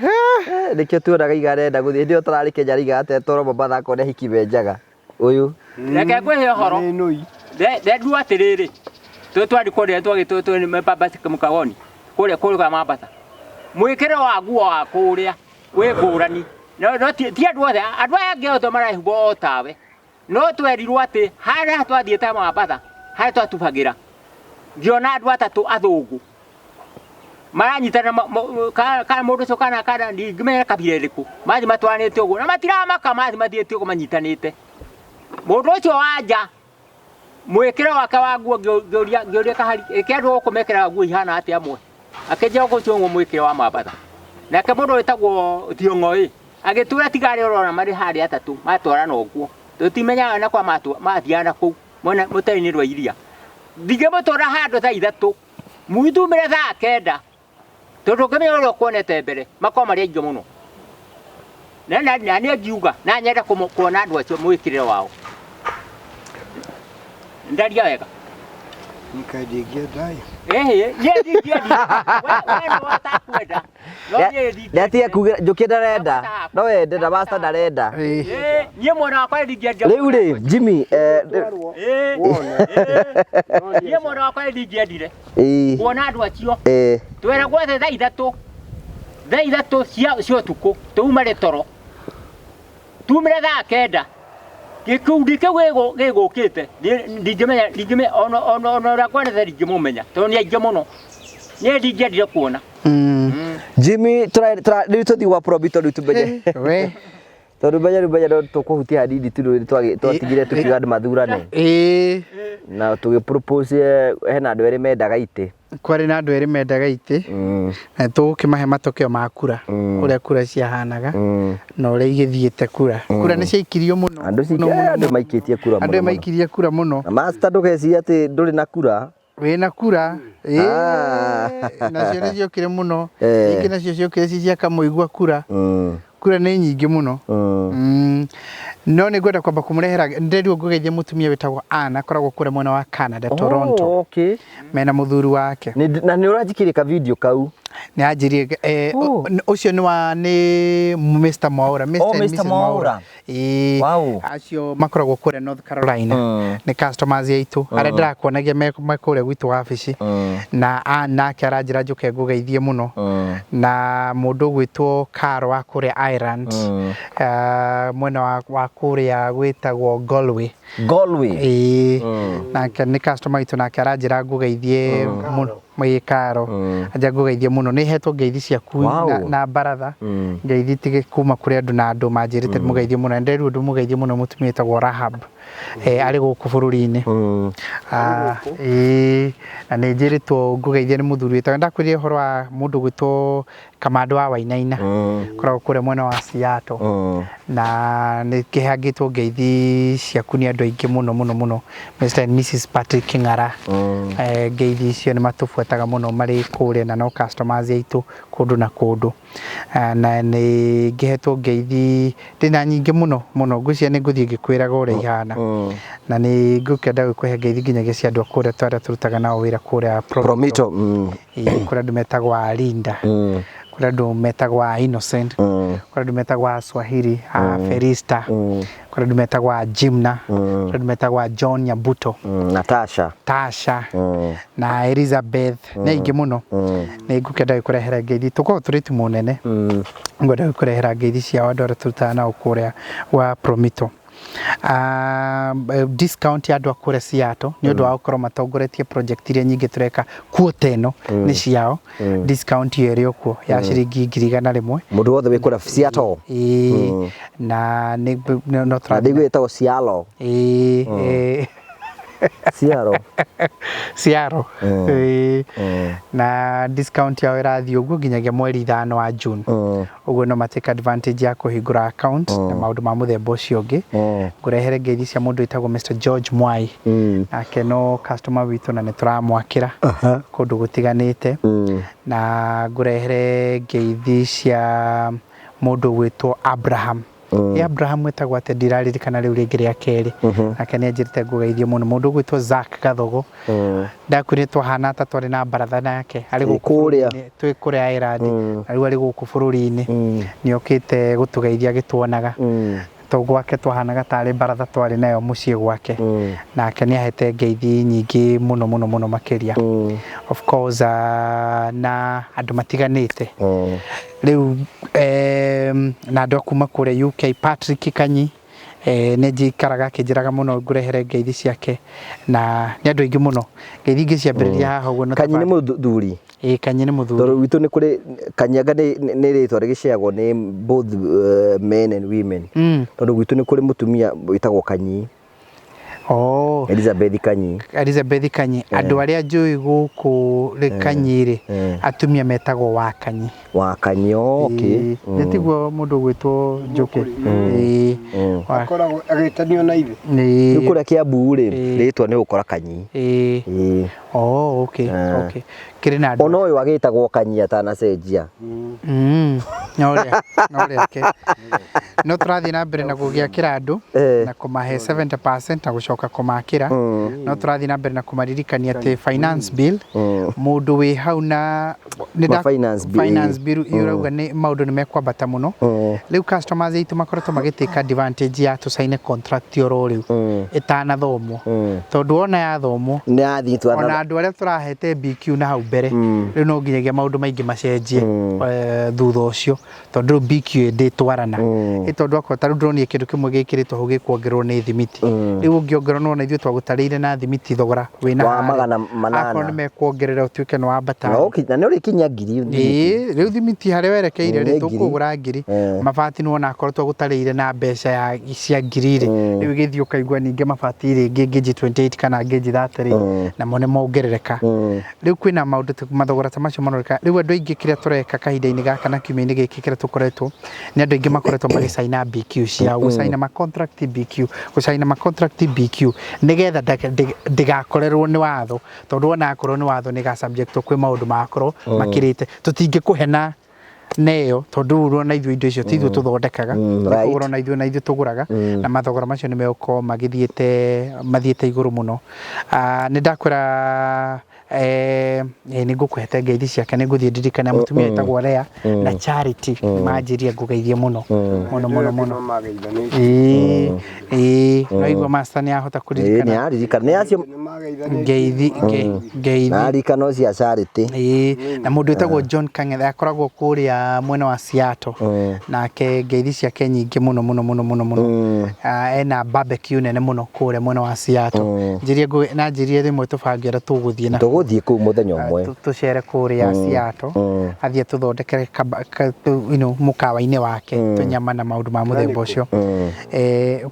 Nikio tuonaga igarenda guthie ndio turari Kenya riga ate toro Mombasa kone hiki benjaga. Uyu. Reke ngwe horo. Ndu atiriri. Twari kore twagitwo ni mababati kumukawoni. Kore kwa mabata. Mwikire wa guo wa kuria we ngurani. No ti andu othe andu angi othe maraihuo tawe. No twerirwo ati haria twathiete mabata. Haria twatubagira. Ngiona andu atatu athungu. Maranyitana kana mundu ucio kana ndingimenya kabira iriku. Mathi matwanite uguo na matiramaka mathi mathiete uguo manyitanite. Mundu ucio wanja mwikire wake wa nguo ngioria kahari ikiandu ukumekera nguo ihana ati amwe. Akeje ugucio mwikire wa mabata. Nake mundu wetagwo Thiong'o agitura tigari urona mari hari atatu matwarana uguo. Tutimenyaga na kwa mathiana kuu mona mutaini rwa iria. Ndigemutora handu thaa 3. Muithumire thaa 9. Tondu ngamenya uria kuonete mbere makoma ri aingi muno. Na ni agiuga na nyenda kuona andu acio mwikire wao. Ndaria wega. Nikadigia dai. Ye digia. We no watakwenda. No ye digia. Ndatia kugira Njuki ndarenda. No we ndenda basta ndarenda. Nye mwana wakwa digia. Riu ri Jimmy Nye mwana wakwa digia dire. Kuona andu acio. Twera gwethe thaa 3. Thaa 3 cia tuku. Tuumare toro. Tumire thaa 9. Gikundi kiu gigukite ndingimenya ono ra kwenda ndingimumenya tondu ni aingi muno ni ndingiendire kuona. Jimmy riu tuthi wa Probito riu tumenye We tondu menya tukuhutia hadidi tu twatigire tukiuga andu mathurane na tugipropose hena andu eri mendaga ite kwari na andu eri mendaga ite na tukimahe matokeo ma kura uria kura ciahanaga na uria igithiete kura ni ciaikirio muno andu maikitie kura muno andu maikirie kura muno na master ndugeci ati nduri na kura wina kura nacio nĩ ciokire muno ingĩ nacio ciokire cia kamuigua kura kura nĩ nyingĩ muno no nĩ ngwenda kwamba kũmũrehera nderirwo ngũgeithie mũtumia wĩtagwo Anna akoragwo kũrĩa mwena wa Canada Toronto mena mũthuri wake na nĩ ũranjikire ka video kau nĩ anjirie ucio nĩ Mr. Mwaura Mr. Mwaura acio makoragwo kũrĩa North Carolina nĩ customers yaitũ arĩa ndĩrakuonagia me kũrĩa gwitũ wabici na Anna aranjĩra njũke ngũgeithie mũno na mũndũ gwĩtwo Carol wa kũrĩa Ireland mwena wa kũrĩa gwĩtagwo Galway nake nĩ customer yaitũ nake aranjĩra ngũgeithie mũno Carol anja ngũgeithie mũno nĩ hetwo ngeithi ciaku na baratha ngeithi tige kuma kũrĩ andũ na andũ manjĩrĩte mũgeithie mũno nderirwo ndĩmũgeithie mũno mũtumia wĩtagwo Rahab ari guku bururi-ini na nä njä rä two ngå geithia nä må thuri wä ndakwä ria å horo wa må ndå gwä two Kamando wa Wainaina koragwo kå rä a mwena wa Seattle na nä kä heangä two ngeithi ciaku nä andå aingä må no må no må no Mr and Mrs Patrick Ng'ara ngeithi icio nä matå buetaga må no marä kå rä a na no customers aitå kå ndå na kå ndå na nä ngä hetwo ngeithi ndä na nyingä må no må no ngwä cia nä ngå thiä ngä kwä raga å rä a ihana na nä ngå kenda gwä kå he ngeithi nginyagia cia andå a kå rä a twarä a tå rutaga nao wä ra kå rä a Promito kå rä a andå metagwo Linda kå rä a andå metagwo Innocent kå rä a andå metagwo Swahili Ferista kå rä a andå metagwo Jimna kå rä a andå metagwo John Nyabuto na Tasha na Elizabeth na ingä må no nä ngå kenda gwä kå rehera ngeithi tå korwo tå rä tu må nene ngwenda gwä kå rehera ngeithi ciao andå arä a tå rutaga nao kå rä a wa Promito discount ya andå a kå rä a Seattle nä å ndå wa gå korwo matongoretie project iria nyingä tå reka kuota ä no nä ciao discount ä rä o kuo ya ciringi 100,000 må ndå wothe wä kå ra Seattle na no tå gwä tagwo Ciaro na discount yao ĩrathiĩ ũguo nginyagia mweri 5 wa June ũguo no matake advantage ya kũhingũra account na maũndũ ma mũthemba ũcio ũngĩ ngũrehere ngeithi cia mũndũ wĩtagwo Mr George Mwai nake no customer witũ na nĩ tũramwakĩra kũndũ gũtiganĩte na ngũrehere ngeithi cia mũndũ wĩtwo Abraham Abraham wetagwo atä ndiraririkana rä u rä ngä rä a kerä nake nä anjä rä te ngå geithie må no må ndå gwä two Zack Gathogo ndakwä rä twahana ta twarä na baratha nake arä gå twä kå rä a Ireland na rä u arä gå kå bå rå ri-inä nä okä te gå tå geithia agä tuonaga to gwake twahanaga tarä baratha twarä nayo må ciä gwake nake nä ahete ngeithi nyingä må no må no må no makä of course na andå matiganä te rä u na andå a kuma kå rä a UK Patrick Kanyi nä njikaraga akä njä raga må no ngå rehere ngeithi ciake na nä andå aingä må no ngeithi ingä ciambä rä ria haha ũguo Kanyi nä må thuri Kanyi nä må thuri tondå witå nä kå rä Kanyaga nä rä twa rä gä ceagwo nä both men and women tondå gwitå nä kå rä må tumia wä tagwo Kanyi Elizabeth Kanyi andå arä a njå gå kå rä Kanyi rä atumia metagwo Wakanyi nä tiguo må ndå gwä two njå kä akoragwo agätanio na ithe rä kå rä a kä ambu rä rä twa nä gå kora Kanyi kä na ona å yå agä tagwo Kanyi atanacenjia no tå rathiä na mbere na gå gä akä ra andå na kå mahe 70% na gå coka kå makä ra no tå rathiä na mbere na kå maririkania atä finance bill må ndå wä hau na finance bill irauga nä maå ndå nä mekwambata må no rä u customers aitå makoretwo magä tä ka advantage ya tå caine contract oro rä u ĩtanathomwo tondũ ona yathomwo ona andũ arĩa tũrahete BQ na hau mbere rĩu no nginyagia maũndũ maingĩ macenjie thutha ũcio tondũ rĩu BQ ndĩtwarana tondũ akorwo tarĩu ndĩronia kĩndũ kĩmwe gĩkĩrĩtwo hau gĩkuongererwo nĩ thimiti rĩu ũngĩongererwo no ithuĩ twagũtarĩire na thimiti thogora wĩna akorwo nĩ mekuongerera ũtuĩke nĩ wambata na nĩ ũrĩkinyia ngiri rĩu thimiti harĩa werekeire rĩ tũkũgũra ngiri mabati nĩ wona akorwo twagũtarĩire na mbeca cia ngiri rĩ rĩu gĩthiĩ ũkaigua ningĩ mabati rĩngĩ ngĩnji 28 kana ngĩnji 30 namo nĩ mongerereka rĩu kwĩna maũndũ mathogora ta macio maroneka rĩu andũ aingĩ kĩrĩa tũreka kahinda-inĩ gaka na kiumia-inĩ gĩkĩ kĩrĩa tũkoretwo nĩ andũ aingĩ makoretwo magĩcaina BQ ciao gũcaina ma contract BQ gũcaina ma contract BQ nĩgetha ndĩgakorerwo nĩ watho tondũ ona akorwo nĩ watho nĩ ga subject kwĩ maũndũ makorwo makĩrĩte tũtingĩkũhena neyo tondũ rũo na ithuĩ indo icio ti ithuĩ tũthondekaga tũgũra na ithuĩ tũgũraga na mathogora macio nĩ megũkorwo mathiĩte igũrũ mũno nĩ ndakwĩra nĩ ngũkũhete ngeithi ciake nĩ ngũthiĩ ndirikane mũtumia wĩtagwo Lea na Charity manjĩria ngũgeithie mũno no igua master nĩ ahota kũririkana ngeithi no cia Charity na mũndũ wĩtagwo John Kang'ethe akoragwo kũrĩa mwena wa Seattle nake ngeithi ciake nyingĩ mũno ena barbecue nene mũno kũrĩa mwena wa Seattle njĩrie rĩmwe tũbangĩra tũgũthiĩ na guthie ku muthenya umwe tucere kuria Seattle athie tuthondekere mukawa-ini wake tunyama na maundu ma muthemba ucio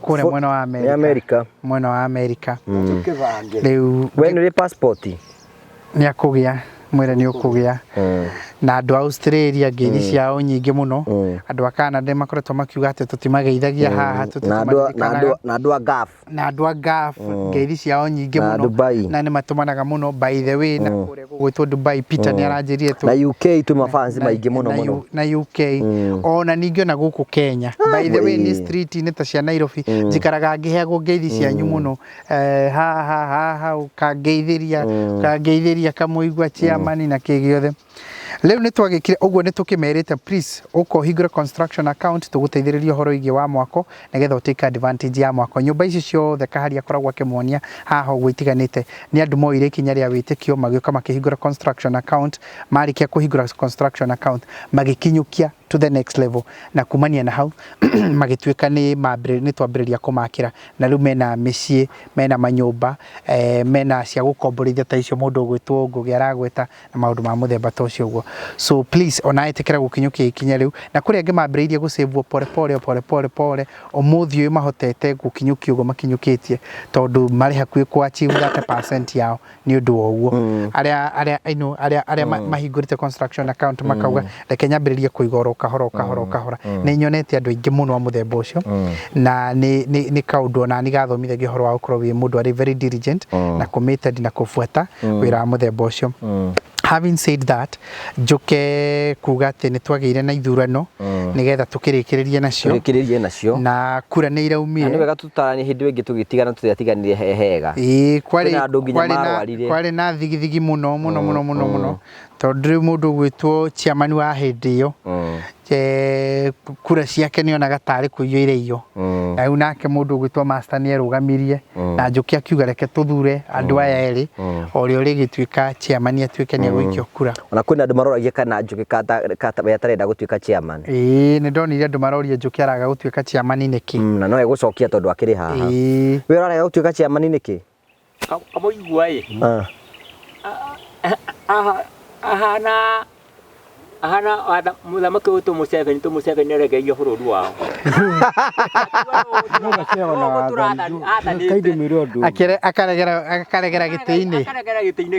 kuria mwena wa America mwena wa America riu we ni passport ni akugia mwira ni ukugia na andu Australia ngeithi ciao nyingi muno andu a Canada makoretwo makiuga ati tutimageithagia haha na andu a Gulf ngeithi ciao nyingi muno na ni matumanaga muno by the way na kuria gwitwo Dubai Peter ni aranjirie tu na UK tu mafansi maingi muno na UK ona ningi na guku Kenya by the way ni street ni ta cia Nairobi njikaraga ngiheagwo ngeithi cianyu muno ha ukangeithiria kamuigua chairman na kigiothe leo ni twagikire uguo ni tukimerite please ukohingura construction account tuguteithiriria horo igi wa mwako nigetha utake advantage ya mwako nyumba ici ciothe kahari akoragwo akimwonia haha gwitiganite ni andu moire kinya ria witikio magioka makihingura construction account marikia kuhingura construction account magikinyukia to the next level na kumania na hau magituika ni mabire ni twambiriria kumakira na riu mena micii mena manyumba mena cia gukomborithia ta icio mundu gwitwo ngugi aragweta na maundu ma muthemba ta ucio guo so please ona etikira gukinyukia ikinya riu na kuri angi mambiririe gusave pole omuthi uyu mahotete gukinyukia ugo makinyukitie tondu mari hakuhi ku achieve 30% yao ni undu wa uguo aria mahingurite construction account makauga reke nyambiririe kuigoro kahora ni nyonete andu aingi muno muthemba ucio na ni kaundu na ni gathomithagia horo wa ukorwo wi mundu ari very diligent na committed na kufuata wira wa muthemba ucio. Having said that, njuke kuga ati ni twageire na ithurano nigetha tukirikiririe nacio na kura ni iraumire ni wega tutarani hindi wingi tugitigana tutatiganire hega kwari na thigithigi muno tondu mundu gwitwo chairman wa hindi iyo kura ciake ni onaga tari kuiyire iyo na riu nake mundu gwitwo master ni erugamirie na njuki akiuga reke tuthure andu aya eri ori rigituika chairman atuike ni gwikio kura ona kwina andu maroragia kana njuki yatarenda gutuika chairman ni ndonire andu maroria njuki araga gutuika chairman niki na no egucokia tondu akiri haha we araga gutuika chairman niki kamuigua ahana muthamaki uyu Museveni aregeio bururi wao akaregera giti-ini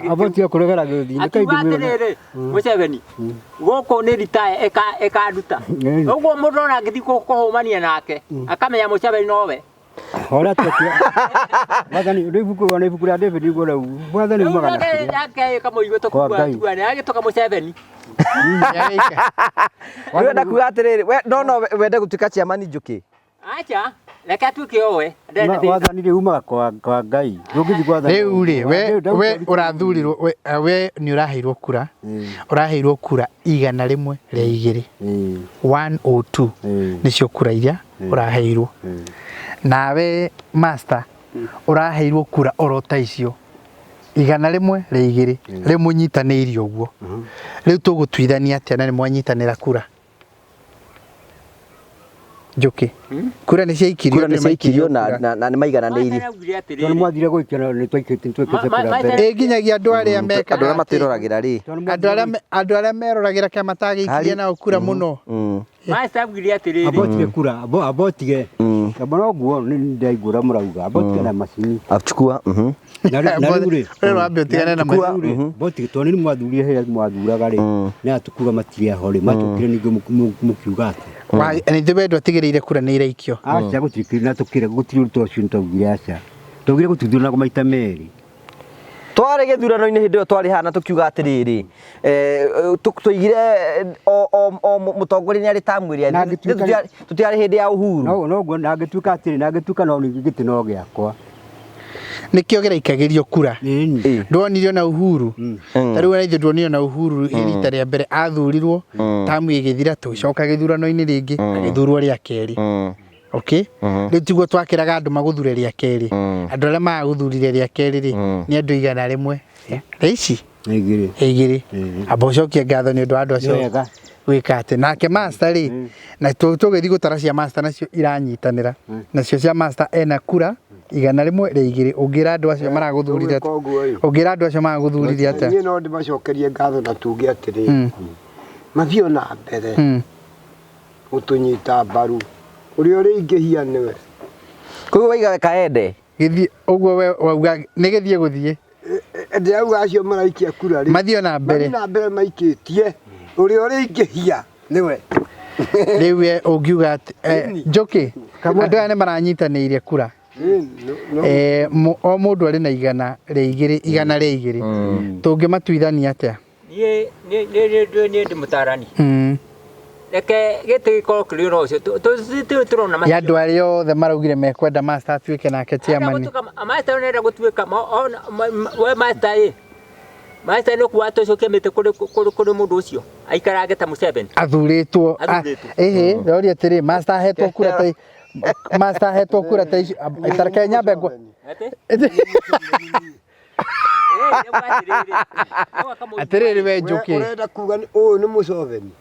abotia kuregera giti-ini kaindi Museveni goko ni retire ekaruta uguo mundu ona ngithi kuhumania nake akamenya Museveni nowe ora tekia wathani ribuku na ibuku ria David igora wathani umagana yake kama igwe tokuwa tuane agitoka Museveni wewe ndakuga atiriri we no wende gutuika chairman njuki acha reka tuke owe wathani ri uma kwa Ngai rugithi gwathani riu ri we urathurirwo we ni uraheirwo kura igana rimwe ria igiri 102 nicio kura iria uraheirwo nawe master uraheirwo kura orota icio igana rimwe ria igiri rimunyitanire uguo riu tugutwithania atia na ni mwanyitanira kura njuki kura ni ciaikirio na ni maigananiiri tondu mwathire gwikira ni twikite kura mbere nginyagia andu aria meka andu aria matiroragira ri andu aria meroragira kama tagiikirie na ukura muno maistabwire atiriri abotige kura abotige kabona guo ni ndaigura murauga abotige na macini achukua na rure wambe utigane na macini botige toni ni mwathurire he mwathuraga ri ni atukuga matire hore matukire ningi mukiuga ati ni ndwendo atigireire kura ni iraikio acha gutikire na tukire gutiri uruto cio ntogire acha tugire gututhurana go maita meri twari githurano-ini hindi yo twari hana tukiuga atiriri tuigire o mutongoria ni ari tamwiria tutiari hindi ya uhuru no guo nagituika atiri nagituika no ngigiti no giakwa nikio giraikagirio kura ndwonirio na uhuru tariu araithe ndwonirio na uhuru rita ria mbere athurirwo tamu igithira tucoka githurano-ini ringi agithurwo ria keri okay riu tiguo twakiraga andu maguthure ria keri andu aria maguthurire ria keri ri ni andu igana rimwe ici igiri abocokia ngatho ni undu andu acio gwika ati nake master ri na tugithi gutara cia master nacio iranyitanira nacio cia master ena kura igana rimwe rĩa igĩrĩ ũngĩra andũ acio maraguthurire ũngĩra andũ acio maraguthurire atĩa niĩ no ndĩmacokerie ngatho na tuge atĩrĩ mathiĩ na mbere gũtũnyita mbaru ũrĩa ũrĩingĩhia nĩwe koguo waiga kaende gĩthiĩ ũguo we wauga nĩ gĩthiĩ gũthiĩ ndĩrauga acio maraikia kura rĩ mathiĩ na mbere maikĩtie ũrĩa ũrĩingĩhia nĩwe rĩu we ũngiuga Njoki andũ aya nĩ maranyitanĩire kura o mũndũ arĩ na igana rĩa igĩrĩ tũngĩmatuithania atĩa niĩ ndĩ mũtarani reke gĩtĩ gĩkorwo kĩrĩ oro ũcio tũrona macio andũ arĩa othe maraugire mekwenda master atuĩke nake chairman master nĩenda gũtuĩka we master nĩ kuwa tũcokia mĩtĩ kũrĩ mũndũ ũcio aikarange ta Museveni athurĩtwo rori atĩrĩ master hetwo kura ta icio tareke nyambe atĩrĩrĩ we Njoki ũrenda kuga ũyũ nĩ Museveni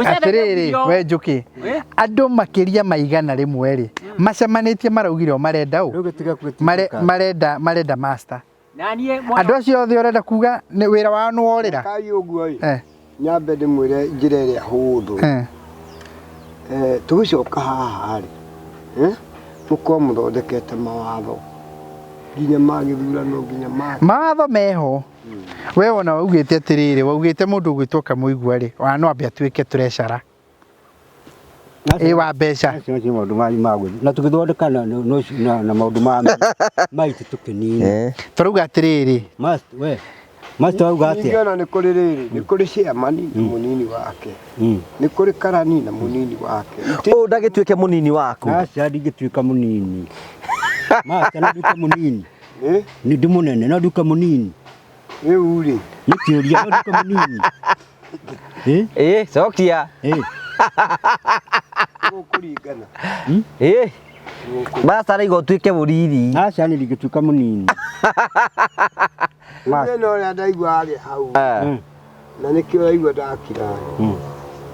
atĩrĩrĩ we Njoki andũ makĩria maigana rĩmwe rĩ macemanĩtie maraugire marenda marenda master andũ acio othe ũrenda kuga nĩ wĩra wao nĩ worĩra kai ũguo nyambe ndĩmwĩre njĩra ĩrĩa hũthũ tũgĩcoka haha rĩ mũkorwo mũthondekete mawatho nginya magĩthurano nginya mawatho meho we wona waugĩte atĩrĩrĩ waugĩte mũndũ ũgwĩtwo Kamũigua rĩ no ambe atuĩke treasurer wa mbeca na tũgĩthondeka na maũndũ maitũ tũkĩnini tũrauga atĩrĩrĩ master auga atĩa ningĩona nĩ kũrĩ rĩrĩ nĩ kũrĩ chairman na mũnini wake nĩ kũrĩ karani na mũnini wake ũũ ndagĩtuĩke mũnini waku aca ndingĩtuĩka mũnini master no nduĩke mũnini nĩ ndĩ mũnene no nduĩke mũnini rĩu rĩ nĩ kĩũria no nduĩke mũnini cokia gũkũringana master araigua ũtuĩke mũriri aca nĩ ndingĩtuĩka mũnini Mwana ũrĩa ndaigua arĩ hau na nĩkĩo ũraigua ndakira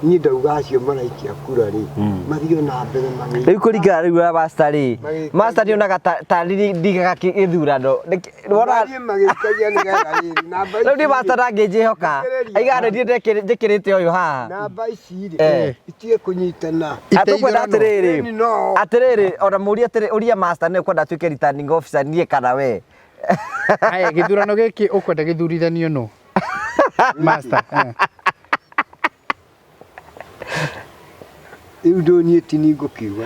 niĩ ndauga acio maraikia kura rĩ mathiĩ na mbere rĩu kũringana rĩu na master rĩ master nĩonaga ta ndigaga gĩthurano magĩikagia nĩgetha rĩu nĩ master ndangĩnjĩhoka aigana njĩkĩrĩte ũyũ haha namba ici rĩ itige kũnyitana atũkwenda atĩrĩrĩ ona mũria atĩrĩ ũria master nĩ ũkwenda atuĩke returning officer niĩ kana we aya gĩthurano gĩkĩ ũkwenda gĩthurithanio no master rĩu ndũniĩ ti nĩ ngũkiuga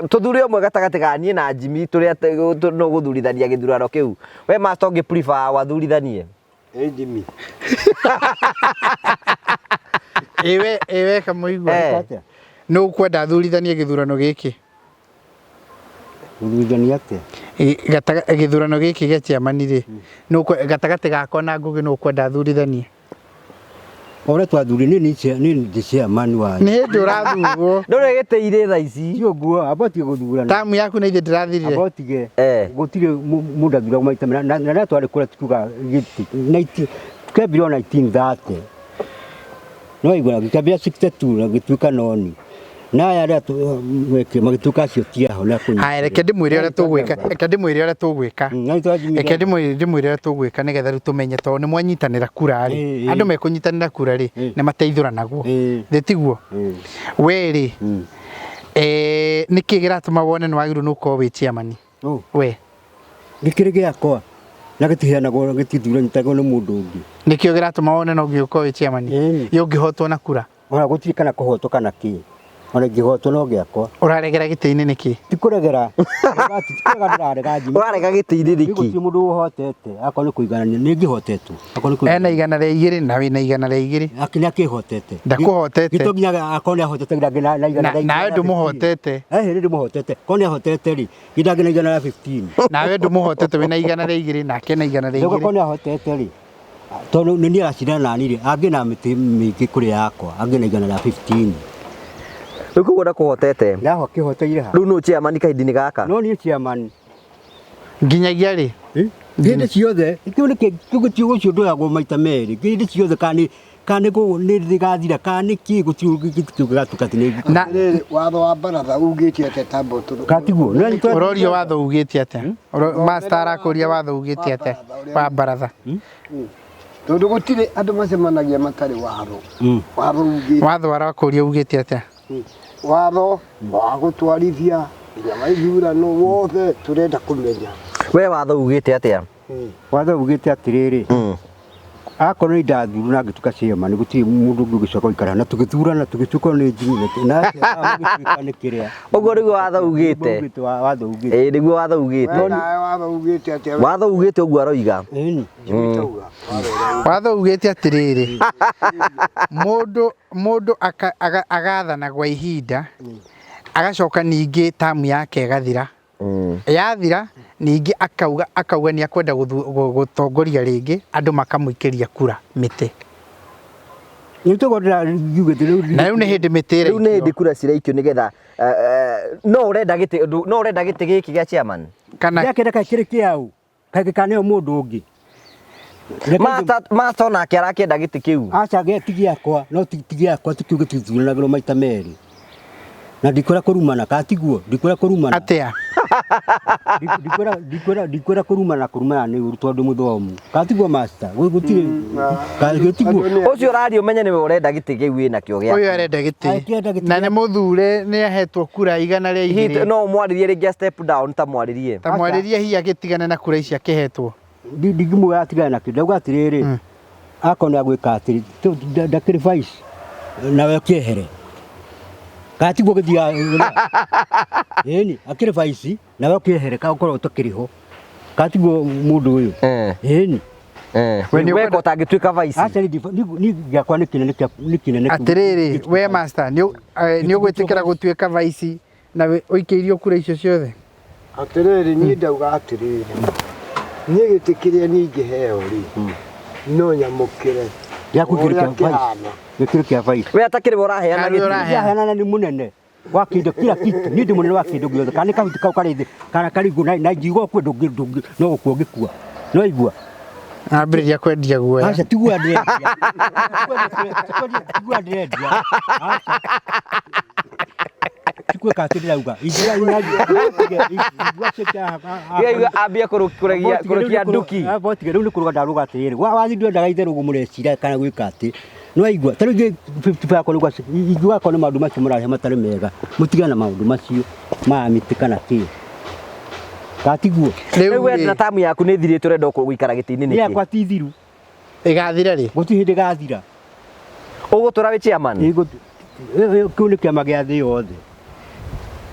tũthure ũmwe gatagatĩ ga niĩ na Jimmy tũrĩa no gũthurithania gĩthurano kĩu we master ũngĩ prefer wathurithanie Jimmy ewe Kamũigua no ũkwenda athurithanie gĩthurano gĩkĩ gũthurithania atĩa gĩthurano gĩkĩ gĩa chairman rĩ gatagatĩ gakwa na Ngũgĩ no ũkwenda athurithanie ore twathuri nĩ ndĩ chairman wa nĩ hĩndĩ ũrathurwo ndũrĩ gĩtĩire thaa ici ti ũguo abotige gũthurana tamu yaku nĩ ithe ndĩrathirire abotige gũtirĩ mũndũ athura maita na twarĩ kũrĩa tukiuga gĩtĩ twambire 1930 no igũra gĩkambia 62 na gĩtuĩka noni na aya magĩtuĩka acio tiaho na kũnyita haya reke ndĩmwĩre ũrĩa tũgwĩka nĩgetha rĩu tũmenye tondũ nĩ mwanyitanĩra kura rĩ andũ mekũnyitanĩra kura rĩ nĩ mateithũranagwo thĩ tiguo we rĩ nĩkĩ gĩratũma wone nĩ wagĩrĩirwo nĩ gũkorwo wĩ chairman we gĩkĩrĩ gĩakwa na gĩtiheanagwo gĩtithuranyitagwo nĩ mũndũ ũngĩ nĩkĩo gĩratũma wone no ũngĩkorwo wĩ chairman ũngĩhotwo na kura ona gũtirĩ kana kũhotwo kana kĩ ona ngĩhotwo no gĩakwa ũraregera gĩtĩ-inĩ nĩkĩ tikũregera ndĩrarega Jimmy ũrarega gĩtĩ-inĩ nĩkĩ gũtirĩ mũndũ ũhotete akorwo nĩ kũiganania nĩ ngĩhotetwo ena igana rĩa igĩrĩ na wĩna igana rĩa igĩrĩ akĩnya kĩhotete ndakũhotete gĩtonginya akorwo nĩ ahotete na igana rĩa nawe ndũmũhotete nĩ ndĩmũhotete korwo nĩ ahotete rĩ gĩtangĩ na igana rĩa 15 nawe ndũmũhotete wĩna igana rĩa igĩrĩ nake na igana rĩa igĩrĩ korwo nĩ ahotete rĩ tondũ nĩ niĩ aracindana nani rĩ angĩ na mĩtĩ mĩingĩ kũrĩ yakwa angĩ na igana rĩa 15 rĩu koguo ndakũhotete ndaho kĩhoteire ha rĩu nũ chairman kahinda-inĩ gaka no niĩ chairman nginyagia rĩ hĩndĩ ciothe kĩu nĩ kĩu gũcio ndũyagwo maita merĩ hĩndĩ ciothe kana kane go nä thä gathira kana nä kä gå tigå gatukatine Na watho wa baratha ugĩtie ate tambo tũ katiguo urorio watho ugĩtie atia master arakũria watho ugĩtie atia wa baratha tondũ gũtirĩ andũ macemanagia matarĩ watho watho ugĩtie watho arakũria ugĩtie atia watho wa gũtwarithia nginya maithurano wothe tũrenda kũmenya we watho ugĩte atia watho ugĩte atĩrĩrĩ akorwo nĩ ndathuru na ngĩtuka ciama nĩ gũtirĩ mũndũ ũngĩ ũgĩcoka gũikara na tũgĩthurana tũgĩtuka nĩ njini na nĩ kĩrĩa ũguo nĩguo watho ugĩte watho ugĩte nĩguo watho ugĩte watho ugĩte atĩa watho ugĩte ũguo aroiga watho ugĩte atĩrĩrĩ mũndũ agathana gwa ihinda agacoka ningĩ tamu yake ĩgathira yathira ningĩ akauga nĩ akwenda gũtongoria rĩngĩ andũ makamũikĩria kura mĩtĩ nĩ tũgorera yugĩte na rĩu nĩ hĩndĩ mĩtĩ rĩu nĩ hĩndĩ kura ciraikio nĩgetha no ũrenda gĩtĩ gĩkĩ gĩa chairman kana gĩakĩenda kĩrĩ kĩaũ kangĩkaneo mũndũ ũngĩ master onake arakĩenda gĩtĩ kĩu aca ti gĩakwa no ti gĩakwa tũkiuge tũthuranagĩrwo maita merĩ na ndikwenda kũrumana katiguo ndikwenda kũrumana atia ndikwenda kũrumana nĩ ũru tondũ mũthomu katiguo master gũtirĩ katiguo ũcio ũraria ũmenye nĩwe ũrenda gĩtĩ kĩu wĩna kĩo gĩake ũyũ arenda gĩtĩ na nĩ mũthure nĩ ahetwo kura igana rĩa igĩrĩ no mwarĩrie rĩngĩ step down ta mwarĩrie hiya gĩtigane na kura ici akĩhetwo ndingĩmũoya atigane na kĩndũ ndauga atĩrĩrĩ akorwo nĩ agwĩka atĩrĩ ndakĩrĩ vice nawe kĩehere katiguo gĩthia ĩni akĩrĩ vice nawe kĩehere kaũkorwo ũtakĩrĩho katiguo mũndũ ũyũ ĩni we ko tangĩtuĩka vice aca nĩ gĩakwa nĩ kĩnene atĩrĩrĩ we master nĩ ũgwĩtĩkĩra gũtuĩka vice na ũikĩirio kura icio ciothe atĩrĩrĩ niĩ ndauga atĩrĩrĩ niĩ gĩtĩ kĩrĩa niĩ ingĩheo rĩ no nyamũkĩre gĩakũ gĩkĩrĩ kĩa vice we atakĩrĩ ũraheana gĩtĩ nĩ mũnene wa kĩndũ kila kitu niĩ ndĩ mũnene wa kĩndũ gĩothe kana kahuti kau karĩ thĩ kana karigũ na njigo kwĩ ndũngĩ no gũkua ngĩkua no igua ambĩrĩria kwendia guoya aca tiguo ndĩrendia tiguo ndĩrendia tiguo katĩ ndĩrauga ambia kũrũkia nduki botige rĩu nĩ kũrũga ndarũga atĩrĩrĩ wathi ndwendaga itherũ mũrecira kana gwĩka atĩ no aigua ta rĩngĩ 55 yako nĩ maũndũ macio mũrahe matarĩ mega mũtigana maũndũ macio ma mĩtĩ kana kĩ katiguo rĩu we na tamu yaku nĩ thirĩte ũrenda gũikara gĩtĩ-inĩ nĩkĩ yakwa ti thiru ĩgathira rĩ gũtirĩ hĩndĩ ĩgathira ũgũtũra wĩ chairman kĩu nĩ kĩama gĩa thĩ yothe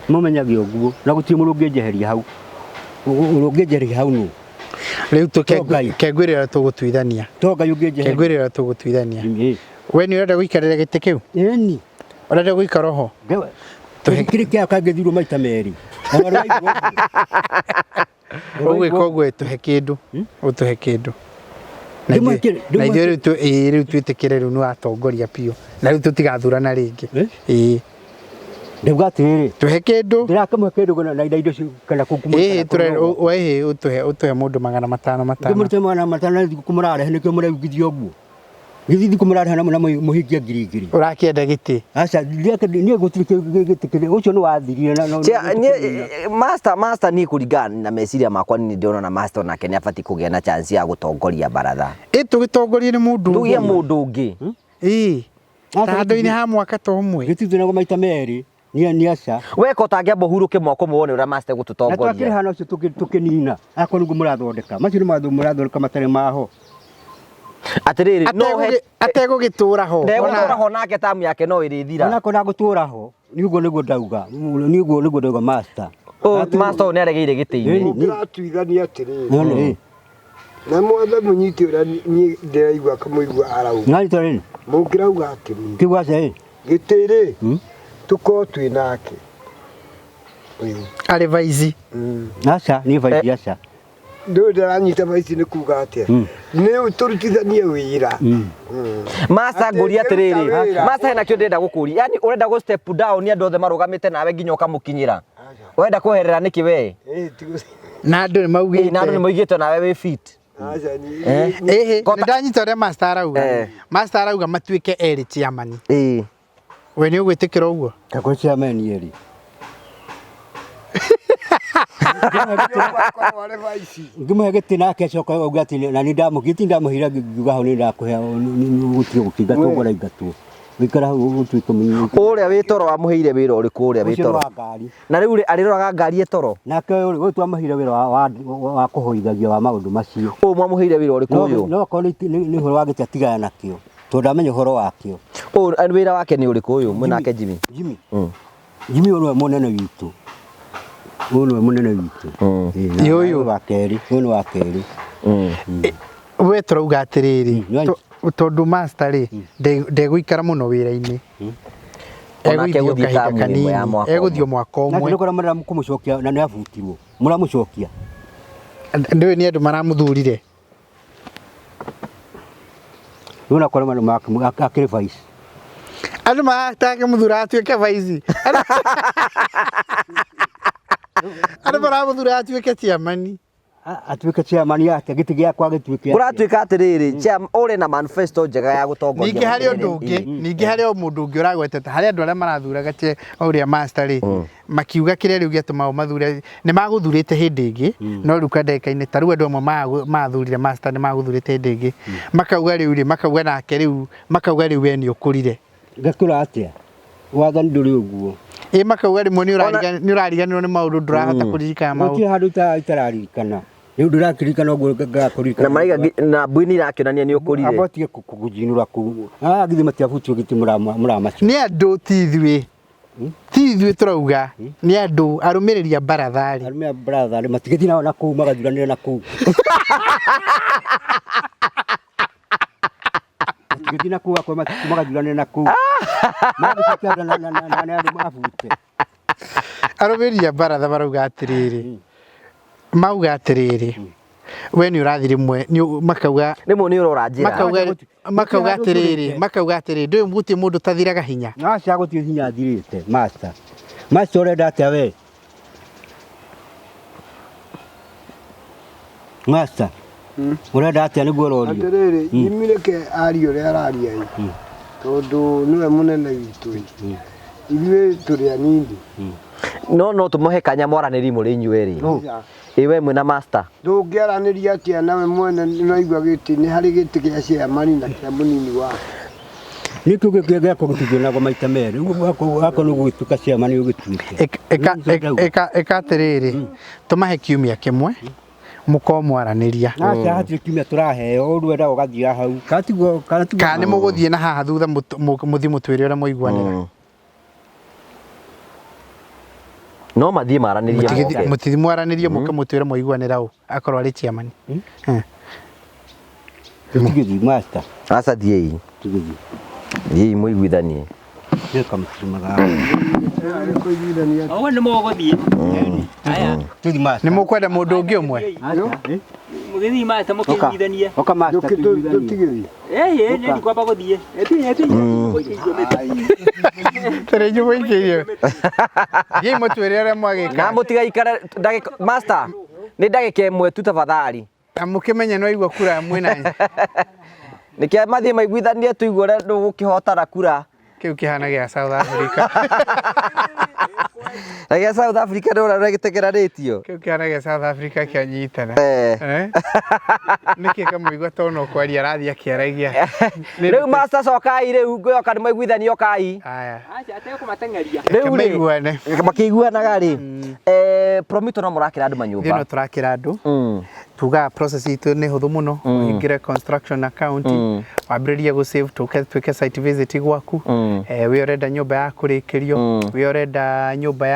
mũmenyage ũguo na gũtirĩ mũndũ ũngĩnjeheria hau ũngĩnjeheria hau nũ rĩu kengwĩrĩra tũgũtuithania tonga ũngĩnjeheria kengwĩrĩra tũgũtuithania we nĩ ũrenda gũikarĩra gĩtĩ kĩu ĩni ũrenda gũikara ho kĩrĩ kĩao kangĩthirwo maita merĩ ũgwĩka ũguo tũhe kĩndũ ũtũhe kĩndũ na ithuĩ rĩu twĩtĩkĩre rĩu nĩ watongoria biũ na rĩu tũtigathurana rĩngĩ ndauga atĩrĩrĩ tũhe kĩndũ ndĩrakĩmũhe kĩndũ na indo kana ũtũhe mũndũ 500 ndĩmũrute 500 kũmũrarehe nĩkĩo mũraugithia ũguo gĩthithi kũmũrarehe na mũhingia 2,000 ũrakĩenda gĩtĩ aca niĩ gũtirĩ gĩtĩ kĩrĩ ũcio nĩ wathirire master niĩ kũringana na meciria makwa niĩ ndĩrona na master onake nĩ abatiĩ kũgĩa na chance ya gũtongoria baratha tũgĩtongorie nĩ mũndũ tũgĩe mũndũ ũngĩ handũ-inĩ ha mwaka ta ũmwe gĩtithunagwo maita merĩ nĩ aca weka ũtangĩamba ũhurũke mwaka ũmwe wone ũrĩa master gũtũtongoria na twakĩrĩ hana ũcio tũkĩnina akorwo nĩguo mũrathondeka macio nĩ mũrathondeka matarĩ maho atĩrĩrĩ ategũgĩtũra ho ndegũtũra ho nake tamu yake no ĩrĩthira onako na gũtũra ho nĩguo ndauga nĩguo ndauga master master nĩ aregeire gĩtĩ-inĩ ndĩratuithania atĩrĩrĩ na mwathe mũnyiti ũrĩa niĩ ndĩraigua kamũigua arauga mũngĩrauga atĩrĩrĩ kĩgwaca gĩtĩ-rĩ tũkorwo twĩ nake arĩ vaici aca nĩ vaici aca ndũĩ ndaranyita vaici nĩ kuga atĩa nĩ tũrutithanie wĩra master ngũria atĩrĩrĩ master hena kĩo ndĩrenda gũkũria yani ũrenda gũ step down andũ othe marũgamĩte nawe nginya ũkamũkinyĩra ũrenda kweherera nĩkĩ we na andũ nĩ maugĩte nawe wĩ fit acha ni ndanyita ũrĩa master arauga master arauga matuĩke erĩ chairman we nĩ ũgwĩtĩkĩra ũguo kako chairman eri ngĩmũhe gĩtĩ nake acoka auga atĩ na nĩ ndamũgĩti ndamũhira ngiuga hau nĩ ndakũhe gũtirĩ gũkĩingatwo ngũraingatwo wĩkara hau ũgũtuĩka mũnini ũrĩa wĩ toro amũheire wĩra ũrĩkũ ũrĩa wĩ toro na rĩu arĩroraga ngari ĩ toro nake ũyũ twamũheire wĩra wa kũhoithagia wa maũndũ macio ũyũ mwamũheire wĩra ũrĩkũ ũyũ no korwo nĩ ũhoro wa gĩtatigana nakĩo tondũ ndamenya ũhoro wakĩo ũyũ wĩra wake nĩ ũrĩkũ ũyũ mwĩnake Jimmy Jimmy ũyũ nĩwe mũnene witũ ũyũ nĩwe mũnene witũ ũyũ wa kerĩ ũyũ nĩ wa kerĩ we tũrauga atĩrĩrĩ tondũ master rĩ ndegũikara mũno wĩra-inĩ egũthiĩ kahinda kanini egũthiĩ mwaka ũmwe na nĩkora mũramũcokia na nĩ abutirwo mũramũcokia ndĩũĩ nĩ andũ maramũthurire nĩwona kora akĩrĩ vice andũ maratake mũthura atuĩke vice andũ maramũthura atuĩke chairman atuĩke chairman yake gĩtĩ gĩakwa gĩtuĩke ũratuĩka atĩrĩrĩ ũrĩ na manifesto njega ya gũtongoria ningĩ harĩ ũndũ ũngĩ ningĩ harĩ mũndũ ũngĩ ũragwetete harĩ andũ arĩa marathuraga ũrĩa master rĩ makiuga kĩrĩa rĩu gĩatũma mathure nĩ magũthurĩte hĩndĩ ĩngĩ no rĩu ndeka-inĩ ta rĩu andũ amwe mathurire master nĩ magũthurĩte hĩndĩ ĩngĩ makauga rĩu rĩ makauga nake rĩu makauga rĩu we nĩ ũkũrire ngakũra atĩa wathani ndũrĩ ũguo makauga rĩmwe nĩ ũrariganĩrwo nĩ maũndũ ndũrahota kũririkana maũndũ gũtirĩ handũ itararirikana rĩu ndĩrakĩririkana ũguo ngakũririkana na maiga na mbui nĩ irakĩonania nĩ ũkũrire abotige kũgũjinũra kũu githĩ matiabutio gĩtĩ mũramacio nĩ andũ ti ithuĩ tũrauga nĩ andũ arũmĩrĩri a Barathari arũmĩrĩri a Barathari matigĩthiĩ na kũu magathuranĩra na kũu matigĩthiĩ na kũu magathuranĩra na kũu magĩcokia na andũ mabute arũmĩrĩri a Baratha marauga atĩrĩrĩ mauga atĩrĩrĩ we nĩ ũrathi rĩmwe makauga rĩmwe nĩ ũrora njĩra makauga atĩrĩrĩ ndũĩ gũtirĩ mũndũ tathiraga hinya aca gũtirĩ hinya thirĩte master ũrenda atĩa we master ũrenda atĩa nĩguo ũrorio atĩrĩrĩ Jimmy reke arie ũrĩa araria tondũ nĩwe mũnene witũ ithuĩ tũrĩ anini no tũmũhe kanya mwaranĩri mũrĩ inyuĩ rĩ iwe mwĩna master ndũngĩaranĩria atĩa nawe mwene nĩwaigua gĩtĩ nĩ harĩ gĩtĩ gĩa chairman na kĩa mũnini wake nĩ kĩu gĩakwa gĩtithionagwo maita merĩ gako nĩ gũgĩtuĩka chairman ũgĩtuĩke ĩka atĩrĩrĩ tũmahe kiumia kĩmwe mũkorwo mwaranĩria aca hatirĩ kiumia tũraheo ũrwenda ũgathiĩ hau kana nĩ mũgũthiĩ na haha thutha mũthiĩ mũtwĩre ũrĩa mũiguanĩra no mathiĩ maranĩrie mũtithi mwaranĩrie mũke mũtwĩre mũiguanĩra ũ akorwo arĩ chairman tũtigĩthiĩ master aca thiĩi thiĩi mũiguithanie Owe nĩ mũgũthiĩ aya nĩ mũkwenda mũndũ ũngĩ ũmwe mũgĩthiĩ master mũkĩiguithanie oka master tũtigĩthiĩ nĩ kwamba gũthiĩ tere nyũmũingĩirio thiĩi mũtwĩre ũrĩa mwagĩka na mũtigaikare master nĩ ndagĩka ĩmwe tu tafadhali na mũkĩmenye no igua kura mwĩnanyi nĩkĩo mathiĩ maiguithanie tũigue ũrĩa ndũgũkĩhotana kura kĩu kĩhana gĩa South Africa na gĩa South Africa nĩ ũrĩa gĩtegeranĩtio kĩu kĩhana gĩa South Africa kĩanyitana nĩkĩ kamũigua tona ũkwaria arathiĩ akĩaragia rĩu master cokai rĩu ngwĩoka nĩ maiguithanie okai aca atekũmateng'eria rĩu rĩ makĩiguanaga rĩ Promito no mũrakĩra andũ manyũmba no tũrakĩra andũ tuga process itũ nĩ hũthũ mũno ũhingĩre construction account wambĩrĩrie gũ-save tuĩke site visit gwaku we ũrenda nyũmba ya kũrĩkĩrio we ũrenda nyũmba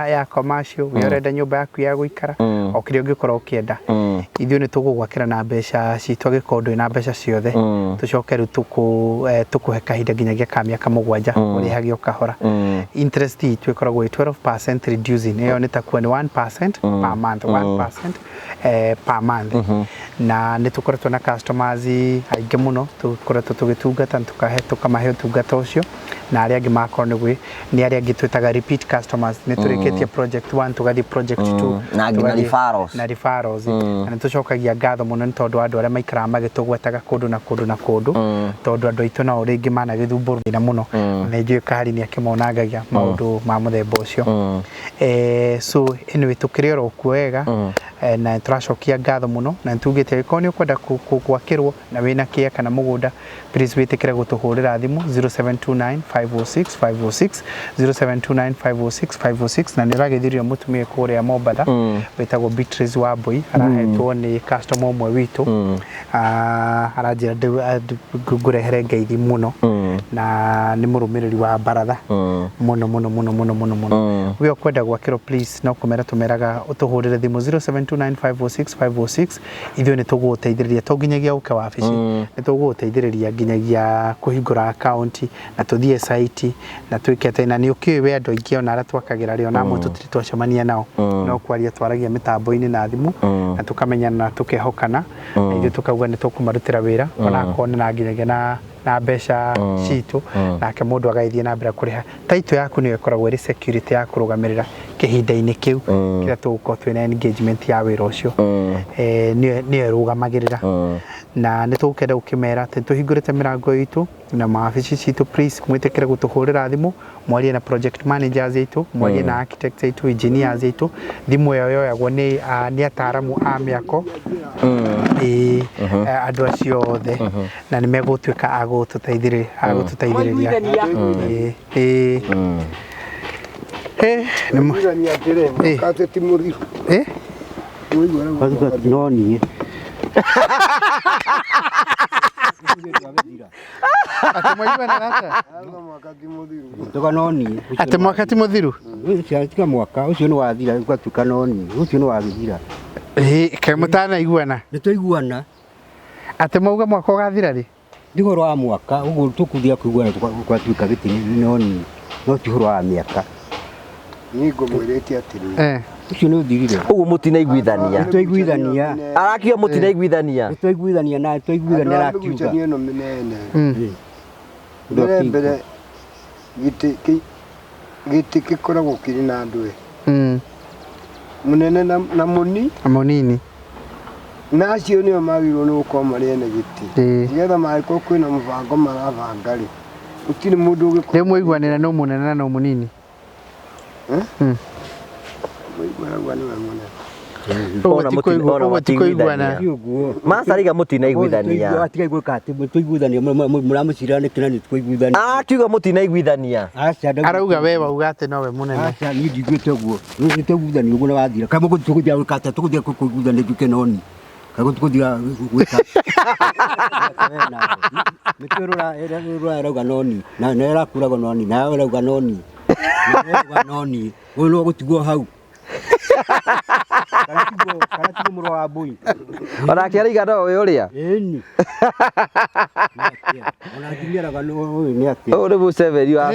ya commercial we ũrenda nyũmba yaku ya gũikara o kĩrĩa ũngĩkorwo ũkĩenda ithuĩ nĩ tũgũgwakĩra na mbeca citũ gĩkondo na mbeca ciothe tũcoke rĩu tũkũhe kahinda nginyagia ka mĩaka 7 ũrĩhage o kahora interest itũ ĩkoragwo ĩ 12% reducing ĩyo nĩ takuwa nĩ 1% per month 1% per month na nĩ tũkoretwo na customers aingĩ mũno tũkoretwo tũgĩtungata tũkamahe ũtungata ũcio na arĩa angĩ makorwo nĩ arĩa angĩ twĩtaga repeat customers nĩ tũrĩkĩtie project 1 tũgathiĩ project 2 na nginya referrals na na nĩ tũcokagia ngatho mũno nĩ tondũ andũ arĩa maikaraga magĩtũgwetaga kũndũ na kũndũ tondũ andũ aitũ nao rĩngĩ managĩthumbũrũra mũno na ithuĩ Kahari nĩ akĩmonangagia maũndũ ma mũthemba ũcio so anyway tũkĩrĩ oro kuo wega na tũracokia ngatho mũno na tugĩte ko nĩ ũkwenda gwakĩrwo na wĩna kĩya kana mũgũnda please wĩtĩkĩre gũtũhũrĩra thimũ 0729 506 506 0729 506 506 na nĩ ũragĩthirio mũtumia kũrĩa Mombatha wĩtagwo Beatrice Wambui arahetwo nĩ customer ũmwe witũ aranjĩra ngũrehere ngeithi mũno na nĩ mũrũmĩrĩri wa Baratha mũno we ũkwenda gwakĩrwo please no kũmera tũmeraga ũtũhũrĩre thimũ 0729 506 506 ithuĩ nĩ tũgũgũteithĩrĩria to nginyagia ũke wabici nĩ tũgũgũteithĩrĩria nginyagia kũhingũra account na tũthiĩ site na twĩkete na nĩ ũkĩũĩ we andũ aingĩ ona arĩa twakagĩra rĩo na amwe tũtirĩ twacemania nao no kwaria twaragia mĩtambo-inĩ na thimũ na tũkamenyana na tũkehokana na ithuĩ tũkauga nĩ tũkũmarutĩra wĩra ona akorwo na nginyagia na mbeca citũ nake mũndũ agaithie na mbere kũrĩha taito yaku nĩyo ĩkoragwo ĩrĩ security ya kũrũgamĩrĩra kĩhinda-inĩ kĩu kĩrĩa tũgũkorwo twĩna engagement ya wĩra ũcio nĩyo ĩrũgamagĩrĩra na nĩ tũgũkenda gũkĩmera atĩ tũhingũrĩte mĩrango itũ na mawabici citũ please mwĩtĩkĩre gũtũhũrĩra thimũ mwarie na project managers aitũ mwarie na architects aitũ engineers aitũ thimũ ĩyo yoyagwo nĩ ataaramu a mĩako andũ acio othe na nĩ megũtuĩka agũtũteithĩrĩria no niĩ atĩ mwaka ti mũthiru tiga mwaka ũcio nĩ wathira gwatuĩka no niĩ ũcio nĩ wagĩthira kaĩ mũtanaiguana nĩ tũiguana atĩ mauga mwaka ũgathira rĩ ndihoro wa mwaka ũguo tũkũthia kũiguana twatuĩka gĩtĩ no niĩ no ti horo wa mĩaka niĩ ngũmwĩrĩte atĩrĩ ũcio nĩ ũthirire ũguo mũtinaiguithania tũiguithania arakiuga mũtinaiguithania tũiguithania na tũiguithania arakiuga ĩno mĩnene mbere gĩtĩ gĩkoragwo kĩrĩ na andũ mũnene na mũnini na acio nĩo magĩrĩirwo nĩ gũkorwo marĩ ene gĩtĩ nĩgetha mangĩkorwo kwĩna mũbango marabanga rĩ gũtirĩ mũndũ ũgĩkorwo rĩu mũiguanĩra no mũnene na no mũnini Masariga mũtinaiguithania akiuga mũtinaiguithania arauga we wauga atĩ nowe mũnene niĩ ndigwĩte ũguo nĩtũiguithania ũguo na wathira kaĩ mũgũ tũgũthiĩ gwĩka atĩa tũgũthiĩ kũiguithania njuke noni kaĩ tũgũthiĩ gwĩka nĩtwĩrora ĩrauga noni na ĩrakuraga noni nawe ũrauga noni noni ũyũ no gũtigwo hau karatigo mũrũ wa Mbui onake araiga no we ũrĩa ĩni ona ngĩmĩeraga ũyũ nĩ atĩ ũyũ nĩ Museveni wa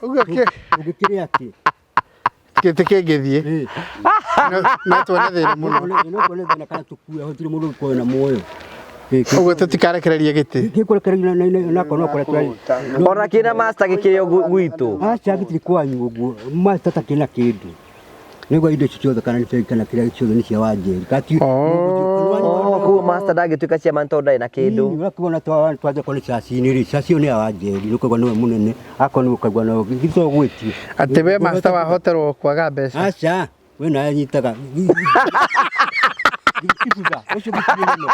ũgĩkĩrĩ atĩ gĩtĩ kĩngĩthiĩ no tuone thĩna mũno no tuone thĩna kana tũkue hatirĩ mũndũ ũkorwo na muoyo ũguo tũtikarekereria gĩtĩ gĩkũrekereria na kono kũrĩa ona kĩna master gĩkĩrĩ gwitũ acha gĩtirĩ kwanyu ũguo master takĩna kĩndũ nĩguo indo ciothe kana nĩ kana kĩrĩa ciothe nĩ cia Wanjeri kati kuo master ndagĩtuĩka cia manto ndai na kĩndũ ũrakĩona twaje kone caci-inĩ rĩ caci-ĩyo nĩ ya Wanjeri ũkaigua nĩwe mũnene akorwo nĩ ũkaigua no gĩtho gwĩtie atĩ we master wahoterwo kwaga mbeca acha we nawe nyitaga Kibuga, ũcio gĩtirĩ mũno.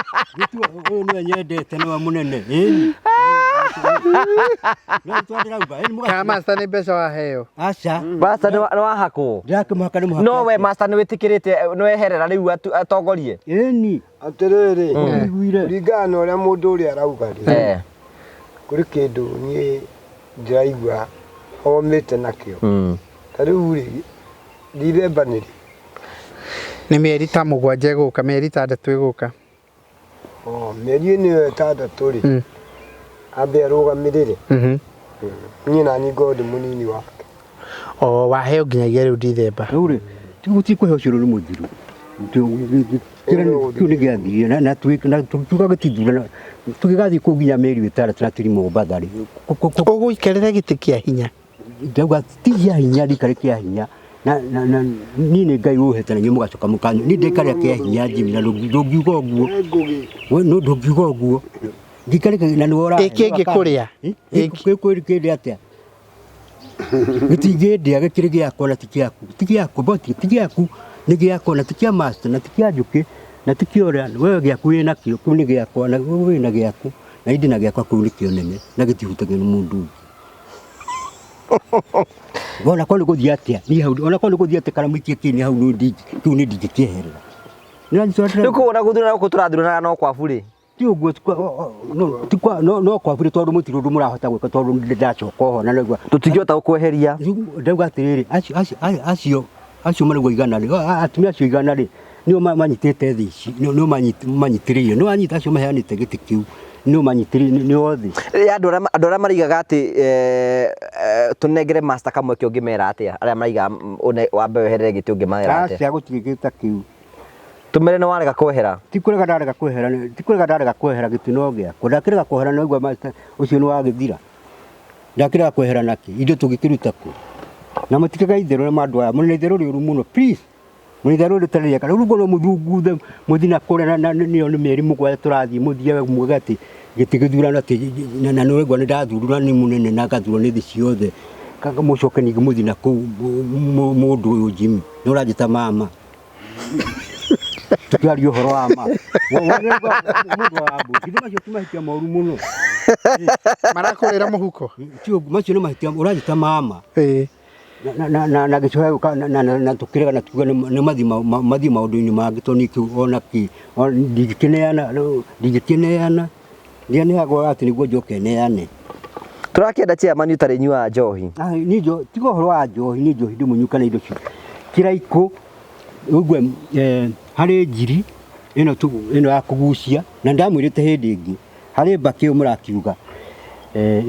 Ũyũ nĩwe nyendete nĩwe mũnene. Kana master nĩ mbeca waheo? Aca. Master nĩ wahakwo? Ndakĩmũhaka nĩ mũhaka. No we master nĩ wĩtĩkĩrĩte nĩ weherera rĩu atongorie? Ĩni. Atĩrĩrĩ, kũringana na ũrĩa mũndũ ũrĩa arauga rĩ. Kũrĩ kĩndũ niĩ ndĩraigua omĩte nakĩo. Ta rĩu rĩ, Ndithemba nĩ rĩ? Nĩ mĩeri ta 7 ĩgũka, mĩeri ta 3 ĩgũka. Mĩeri ĩno 6 rĩ, ambe arũgamĩrĩre. Niĩ na niĩ ngorwo ndĩ mũnini wake. Waheo nginyagia rĩu Ndithemba. Rĩu rĩ, tigũtikũhe ũcio nĩ mũthiru. kiu nä gä athire na tugagätithurana tå gä gathiä kå nginya mä eri wä tarä tå Mombatha-rä å gå ikarä gä tä kä a hinya ndauga ti gä a hinya ndikarä kä a hinya na niä nä Ngai å hete na inyuä må gacoka må kanyå niä ndekarä kä a hinya Jimmy na ndå ngiuga å guo ndå ngiuga å guo ngikarä na nä ä kä ngä kå rä a kä ndä atä gä tingä ndä a gä kä rä gä akwa na ti kä aku ti gä aku ti gä aku nä gä akwa na ti kä a master na ti kä a njå kä na ti kä å rä a we gä aku wä nakä o kä u nä gä akwa na wä na gä aku na indi na gä akwa kä u nä kä o nene na gä tihutagio nä må ndå ona korwo nä gå thiä atä a ona korwo nä gå thiä atä kana må ikie kä nä hau kä u nä ndingä kä eherera rä u kå na gå thurana gå kå tå rathuranaga no kwabu rä ti å guo no kwabu rä tondå må tirå ndå må rahota gwä ka tondå ndä ndacoka ho na tå tingä hota gå kweheria ndauga atä rä rä acio marauga igana rä atumia acio igana rä nä o manyitä te thä ici nä o manyitä rä ire nä wanyita acio maheanä te gä tä kä u nä o manyitä nä othe andå arä a marigaga atä tå nengere master kamwe kä å ngä mera atä a arä a marigaga wambe weherere gä tä å ngä mera atä acia gå tirä gä ta kä u tå mere nä warega kwehera ti kå rega ndarega kwehera gä tä no gä akwa ndakä rega kwehera naigua å cio nä wagä thira ndakä rega kwehera nakä indo tå gä kä ruta kå na må tikega itherå na andå aya må nä itherå rä å ru må no må nä itherå rä tarä rä aka rä u no må thunguthe må thi na kå rä nä o nä mä eri må gwaja tå rathiä må thia muga atä gä tä gä thurana na nä regwa nä ndathurana nä må nene na ngathurwo nä thä ciothe må coke ningä må thi na kå u må ndå å yå Jimmy nä å ranjä ta mama tå kä aria å horo wa ma må ndå wa mbå githä macio ti mahä moru må no marakå rä ra må huko macio nä mahä å ranjä ta mama na gä coya na tå kä rega na tuga nä mathiä maå ndå-inä mangä tondå nä ona ndingä kä neana nä aneagwo atä nä guo njoke neane tå rakä enda chairman utarä nyuaga njohi tiga å horo wa njohi nä njohi ndä må nyuka na indo cio kä raikå å gue harä njiri ä no ya kå gucia na ndamwä rä te hä ndä ä ngä harä mbakä å må rakiuga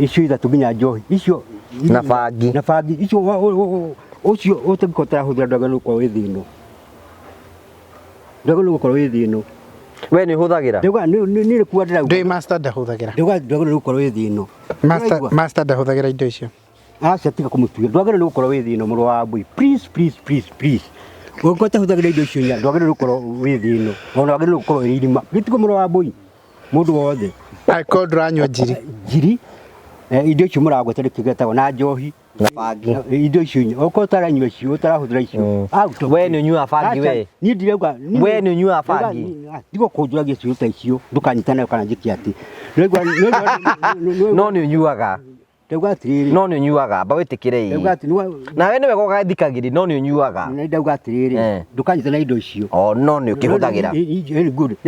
icio ithatå nginya njohi icio na bangi icio å cio å tangä korwo tarahå thä ra ndwagä rä gå korwo wä thä no ndwagä rä gå korwo wä thä no we nä å hå thagä ra nä rä kuga ndå master ndahå thagä ra ndwagä rä gå korwo wä thä no master ndahå thagä ra indo icio aca tiga kå må tuä ndwagä rä gå korwo wä thä no må rå wa mbå å ngota hå thagä ra indo icio nya ndwagä rä gå korwo wä thä no ona wagä rä gå korwo wä irima gä tigå må rå wa mbå må ndå wothe angäkorwo ndå ranyua njiri indo icio må ragweta rä kä getagwo na njohi indo icio okorwo taranyua icio tarahå thä ra icio we nä å nyuaga bangi we niä ndirauga we nä å nyuaga bangi tiga kå njå ragia cio ta icio ndå kanyita nayo kana njä ke atä no nä å nyuaga ndauga atä rä rä no nä å nyuaga amba wä tä kä re nawe nä wega å gathikagä ri no nä å nyuaga ndauga atä rä rä ndå kanyita na indo icio no nä å kä hå thagä ra nä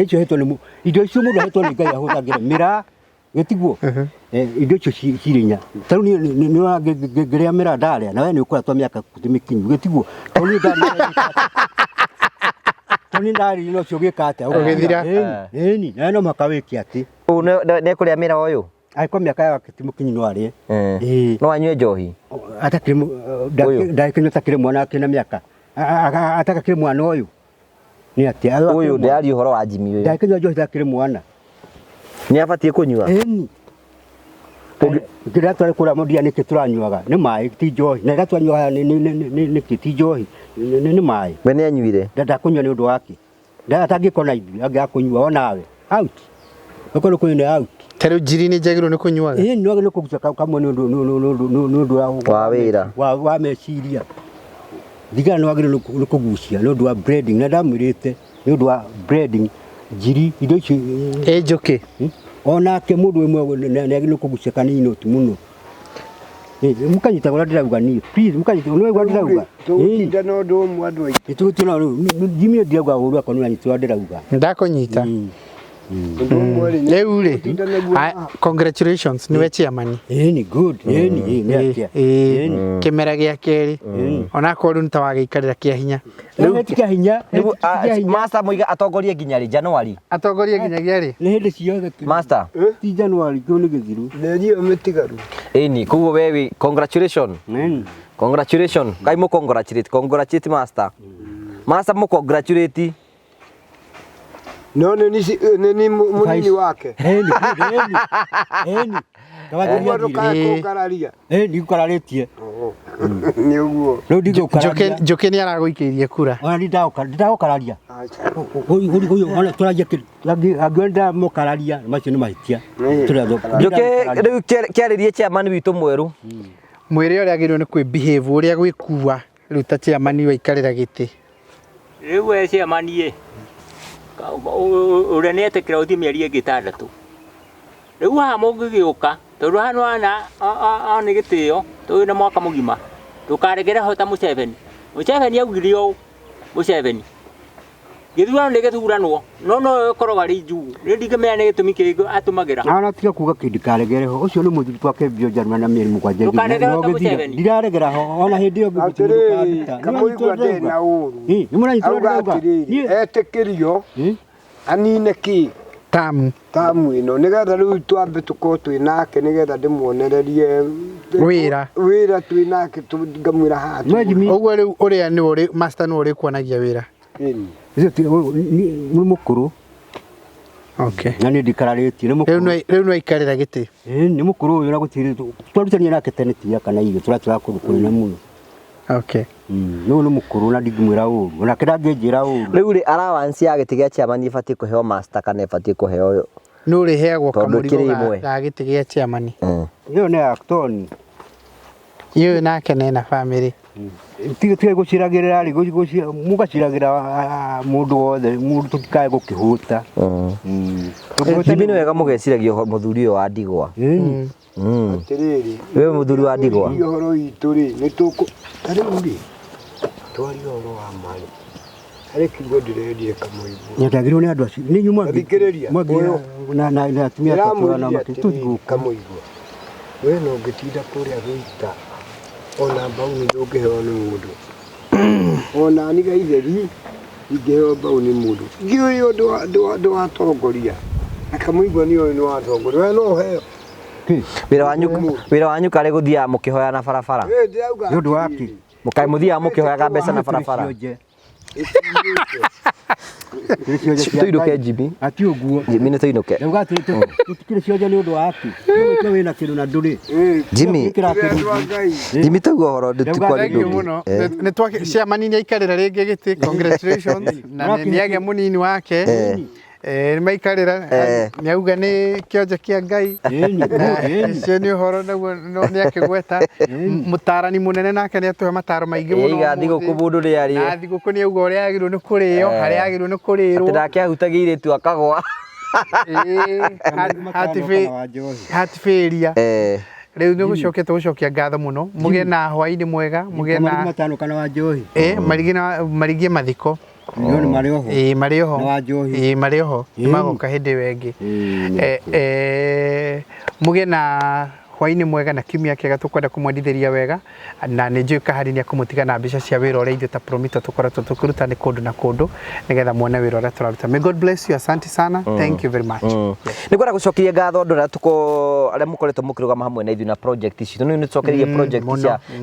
icio hetwo nä indo icio må ndå hetwo nä Ngai ahå thagä ra mä ra gä tiguo indo icio cirä nya tarä u ngä rä a mä ra ndarä a nawe nä å koratwo mä aka tä mä kinyu gä tiguo tondå nä ndarä no cio gä ka atä ni nawe no maka wä ke atä nä ekå rä a mä ra å yå agä mä aka yake tä må kinyu no arä no anyue njohi ndarä kä nyota kä rä mwana akä na mä aka atagakä rä mwana å yå nä atä å yå ndä aria å horo wa Jimmy ndarä kä nyua njohi takä rä mwana nä abatiä kå nyua ngä rä a twarä kå ra må ndia nä kä tå ranyuaga nä maä ti njohi na rä a twanyua nä kä ti njohi nä maä we nä anyuire ndakå nyua nä å ndå wake atangä korwo na ithuä angä akå nyua onawe okorwo kå nä out tarä u njiri nä njagä rwo nä kå nyuaga nä wagä nä kå gucia kamwe nä å ndå wa wä ra wa meciria thigara nä wagä rwo nä kå gucia nä å ndå wa na ndamwä rä te nä å ndå wa njiri indo icio ä njå kä onake må ndå ä mwe nä agä nä kå gucia kanini å tu må no må kanyita gå rä a ndä rauga nä må kanyita nä ndä rauga tåtinda na å ndå å mwe andå aingä nä tå tä na Jimmy ndirauga å ru akonå nyita ndä rauga ndakå nyita å ndå å mwe rä u rä congratulations nä we chairman ni good nä atä kä mera gä a kerä onakorwo rä u nä ta wagä ikarä ra kä a hinya kä hinya master moiga atongorie nginya rä Januari atongorie nginyagia rä nä hä ndä ciothe master ti Januari kä u nä gä thiru nderi ä yo mä tigaru ĩni koguo we congratulations congratulations ngai må congratulate master master må congratulate No ni munini wake. Eni. Ũguo ndũkakũngararia. Ni kũkararĩtie. Nĩ ũguo. Rĩu ndigũkararia. Njoke nĩ aragũikĩirie kura. Ona ndagũkararia. Ũyũ ona tũranjia angĩenda mũkararia macio nĩ mahĩtia. Njoke rĩu kĩarĩrie chairman witũ mwerũ. Mwĩre ũrĩa agĩrĩirwo nĩ kwĩbehave ũrĩa gwĩkua rĩu ta chairman waikarĩra gĩtĩ. Rĩu chairman ũrĩa nĩ etĩkĩra ũthiĩ mĩeri ĩngĩ 6. Rĩu haha mũngĩgĩũka tondũ hano wana nĩ gĩtĩo tũrĩ na mwaka mũgima ndũkaregere ho ta Museveni augire ũũ Museveni gĩthurano nĩ gĩthuranwo no ĩkoragwo arĩ njuu nĩ ndingĩmenya nĩ gĩtũmi kĩrĩkũ atũmagĩra ana tiga kuga kĩndũ karegere ho ũcio nĩ mũthuri twake Biojarman na mĩeri 7 ndiraregera ho ona hĩndĩ ĩyo ngĩtuĩka kamũigua ndĩna ũru nĩ mũranyitwo etĩkĩrio anine kĩ tamu ĩno nĩgetha rĩu twambe tũkorwo twĩ nake nĩgetha ndĩmuonererie wĩra twĩ nake ngamwĩra haha ũguo rĩu ũrĩa nĩ ũrĩ master nĩ ũrĩ kuonagia wĩra nĩ mũkũrũ okay na nĩ ndikararĩtie nĩ mũkũrũ rĩu nĩ aikarĩra gĩtĩ nĩ mũkũrũ ũyũ na gũtirĩ twarutania nake tene tiga kana iyo tũrakũrũ na mũno okay no nĩ mũkũrũ na ndingĩmwĩra ũru ona kĩrangĩnjĩra ũru rĩu rĩ allowance ya gĩtĩ gĩa chairman ĩbatiĩ kũheo master kana ĩbatiĩ kũheo nĩ ũrĩheagwo kamũrigo ga gĩtĩ gĩa chairman ĩyo nĩ actoni iyo nake nĩ family tiga gũciragĩrĩra rĩ mũgaciragĩra mũndũ wothe mũndũ tũtikae gũkĩhũta Jimmy nĩ wega mũgeciragia mũthuri ũyũ wa ndigwa atĩrĩrĩ wewe mũthuri wa ndigwa ũhoro witũ rĩ nĩ tarĩu rĩ twari ũhoro wa marĩ harĩ kiugo ndĩrendire kamũigua nyendagĩrwo nĩ andũ acio nĩ nyuma thikĩrĩria na atumia tũtũrana matũthiĩ kamũigua we no ngĩtinda kũrĩa gũita ona mbau nĩ ndũngĩheo nĩ mũndũ ona niga itheri ingĩheo mbau nĩ mũndũ ngĩũĩ ũndũ wa tongoria na kamũigua nĩ ũyũ nĩ wa tongoria we no ũheo wĩra wanyu karĩ gũthiaga mũkĩhoya na barabara nĩ ũndũ wake mũkaĩ mũthiaga mũkĩhoyaga mbeca na barabara tuinũke Jimmy ati ũguo Jimmy nĩ tuinũke rĩu gatĩrĩ tũtikĩrĩ cionje nĩ ũndũ waku nĩ wĩna kĩndũ na ndũrĩ Jimmy tauga ũhoro ndĩtukwarĩ mũno nĩ twake chairman nĩ aikarĩra rĩngĩ gĩtĩ congratulations na nĩ age mũnini wake nĩ maikarĩra nĩ auga nĩ kĩonje kĩa Ngai ũcio nĩ ũhoro nĩ akĩgweta mũtarani mũnene nake nĩ atũhe mataro maingĩ mũno iga thigũkũ mũndũ rĩarĩ na thigũkũ nĩ auga ũrĩa agĩrĩirwo nĩ kũrĩo harĩa agĩrĩirwo nĩ kũrĩrwo atĩ ndakĩahutagia irĩtu akagwa hatibĩria rĩu nĩ gũcokia ngatho mũno mũgĩe na hwaĩ-inĩ mwega mũgĩe na matano kana wa njohi marigie mathiko nĩ marĩ oho marĩ oho na wa njohi marĩ oho magoka hĩndĩ ĩyo ĩngĩ mũgĩe na hwaĩ-inĩ mwega na kiumia kĩega tũkwenda kũmwendithĩria wega na nĩ njũĩ Kahari nĩ akũmũtiga na mbeca cia wĩra ũrĩa ithuĩ ta Promito tũkoretwo tũkĩruta nĩ kũndũ na kũndũ nĩgetha muone wĩra ũrĩa tũraruta. May God bless you, asante sana, thank you very much. Nĩ kwenda gũcokeria ngatho andũ arĩa mũkoretwo mũkĩrũgama hamwe na ithuĩ na project ici tondũ nĩ tũcokerie project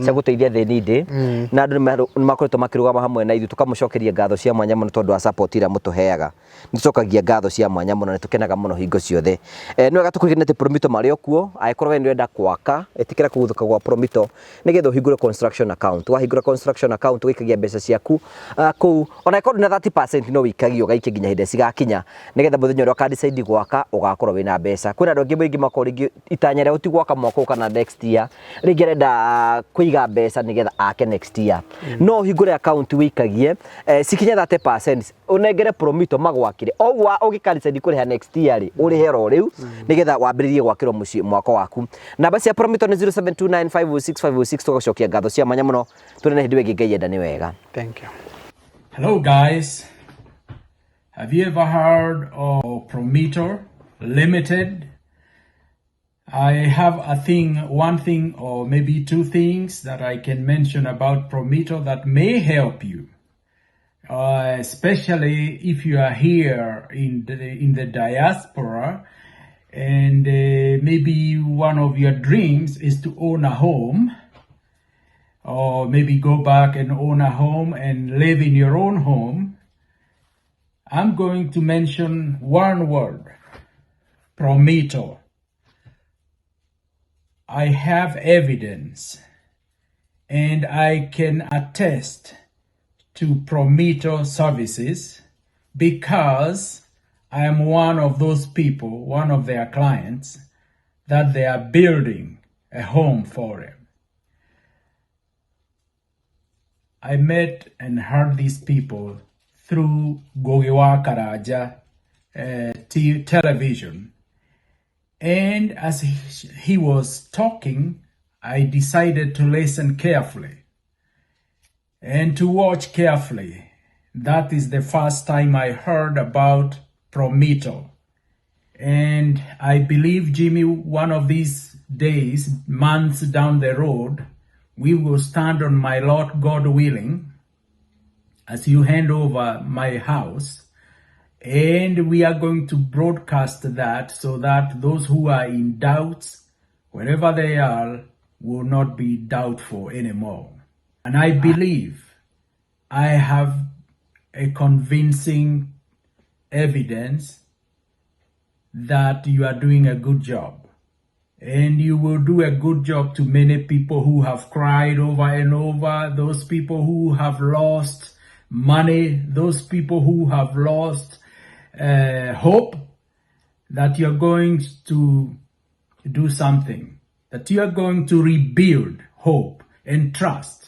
cia gũteithia thĩ nĩndĩ na andũ nĩ makoretwo makĩrũgama hamwe na ithuĩ tũkamũcokeria ngatho cia mwanya mũno tondũ wa support ĩrĩa mũtũheaga nĩ tũcokagia ngatho cia mwanya mũno nĩ tũkenaga mũno hingo ciothe. Nĩ wega tũkũririkane atĩ Promito marĩ o kuo angĩkorwo we nĩ ũrenda gwaka ĩtĩkĩra kũguthũka gwa Promito nĩgetha ũhingũre construction account. Wahingũra construction account ũgaikagia mbeca ciaku kũu ona ĩkorwo na 30% no wĩikagie ũgaikia nginya hĩndĩ cigakinya nĩgetha mũthenya ũrĩa ũkadecide gwaka ũgakorwo wĩna mbeca. Kwĩna andũ angĩ maingĩ makorwo rĩngĩ itanya rĩao ti gwaka mwaka ũyũ kana next year rĩngĩ arenda kũiga mbeca nĩgetha ake next year no ũhingũre account wĩikagie cikinya 30% ũnengere Promito magwakire oguo ũgĩkadecide kũrĩha next year rĩ ũrĩhe ro rĩu nĩgetha wambĩrĩrie gwakĩrwo mũciĩ mwaka waku. Namba cia Promito nĩ 0729506506 tũgacokia ngatho cia mwanya mũno tũrĩ hĩndĩ ĩngĩ Ngai enda nĩ wega. Thank you. Hello guys, have you ever heard of Promito Limited? I have one thing or maybe two things that I can mention about Promito that may help you, especially if you are here in the diaspora and maybe one of your dreams is to own a home or maybe go back and own a home and live in your own home. I'm going to mention one word, Prometo. I have evidence and I can attest to Prometo services because I am one of those people, one of their clients, that they are building a home for him. I met and heard these people through Gogiwa Karaja television. And as he was talking, I decided to listen carefully and to watch carefully. That is the first time I heard about Prometo. And I believe, Jimmy, one of these days, months down the road, we will stand on my lot, God willing, as you hand over my house. And we are going to broadcast that so that those who are in doubts, wherever they are, will not be doubtful anymore. And I believe I have a convincing evidence that you are doing a good job. And you will do a good job to many people who have cried over and over, those people who have lost money, those people who have lost hope, that you're going to do something, that you're going to rebuild hope and trust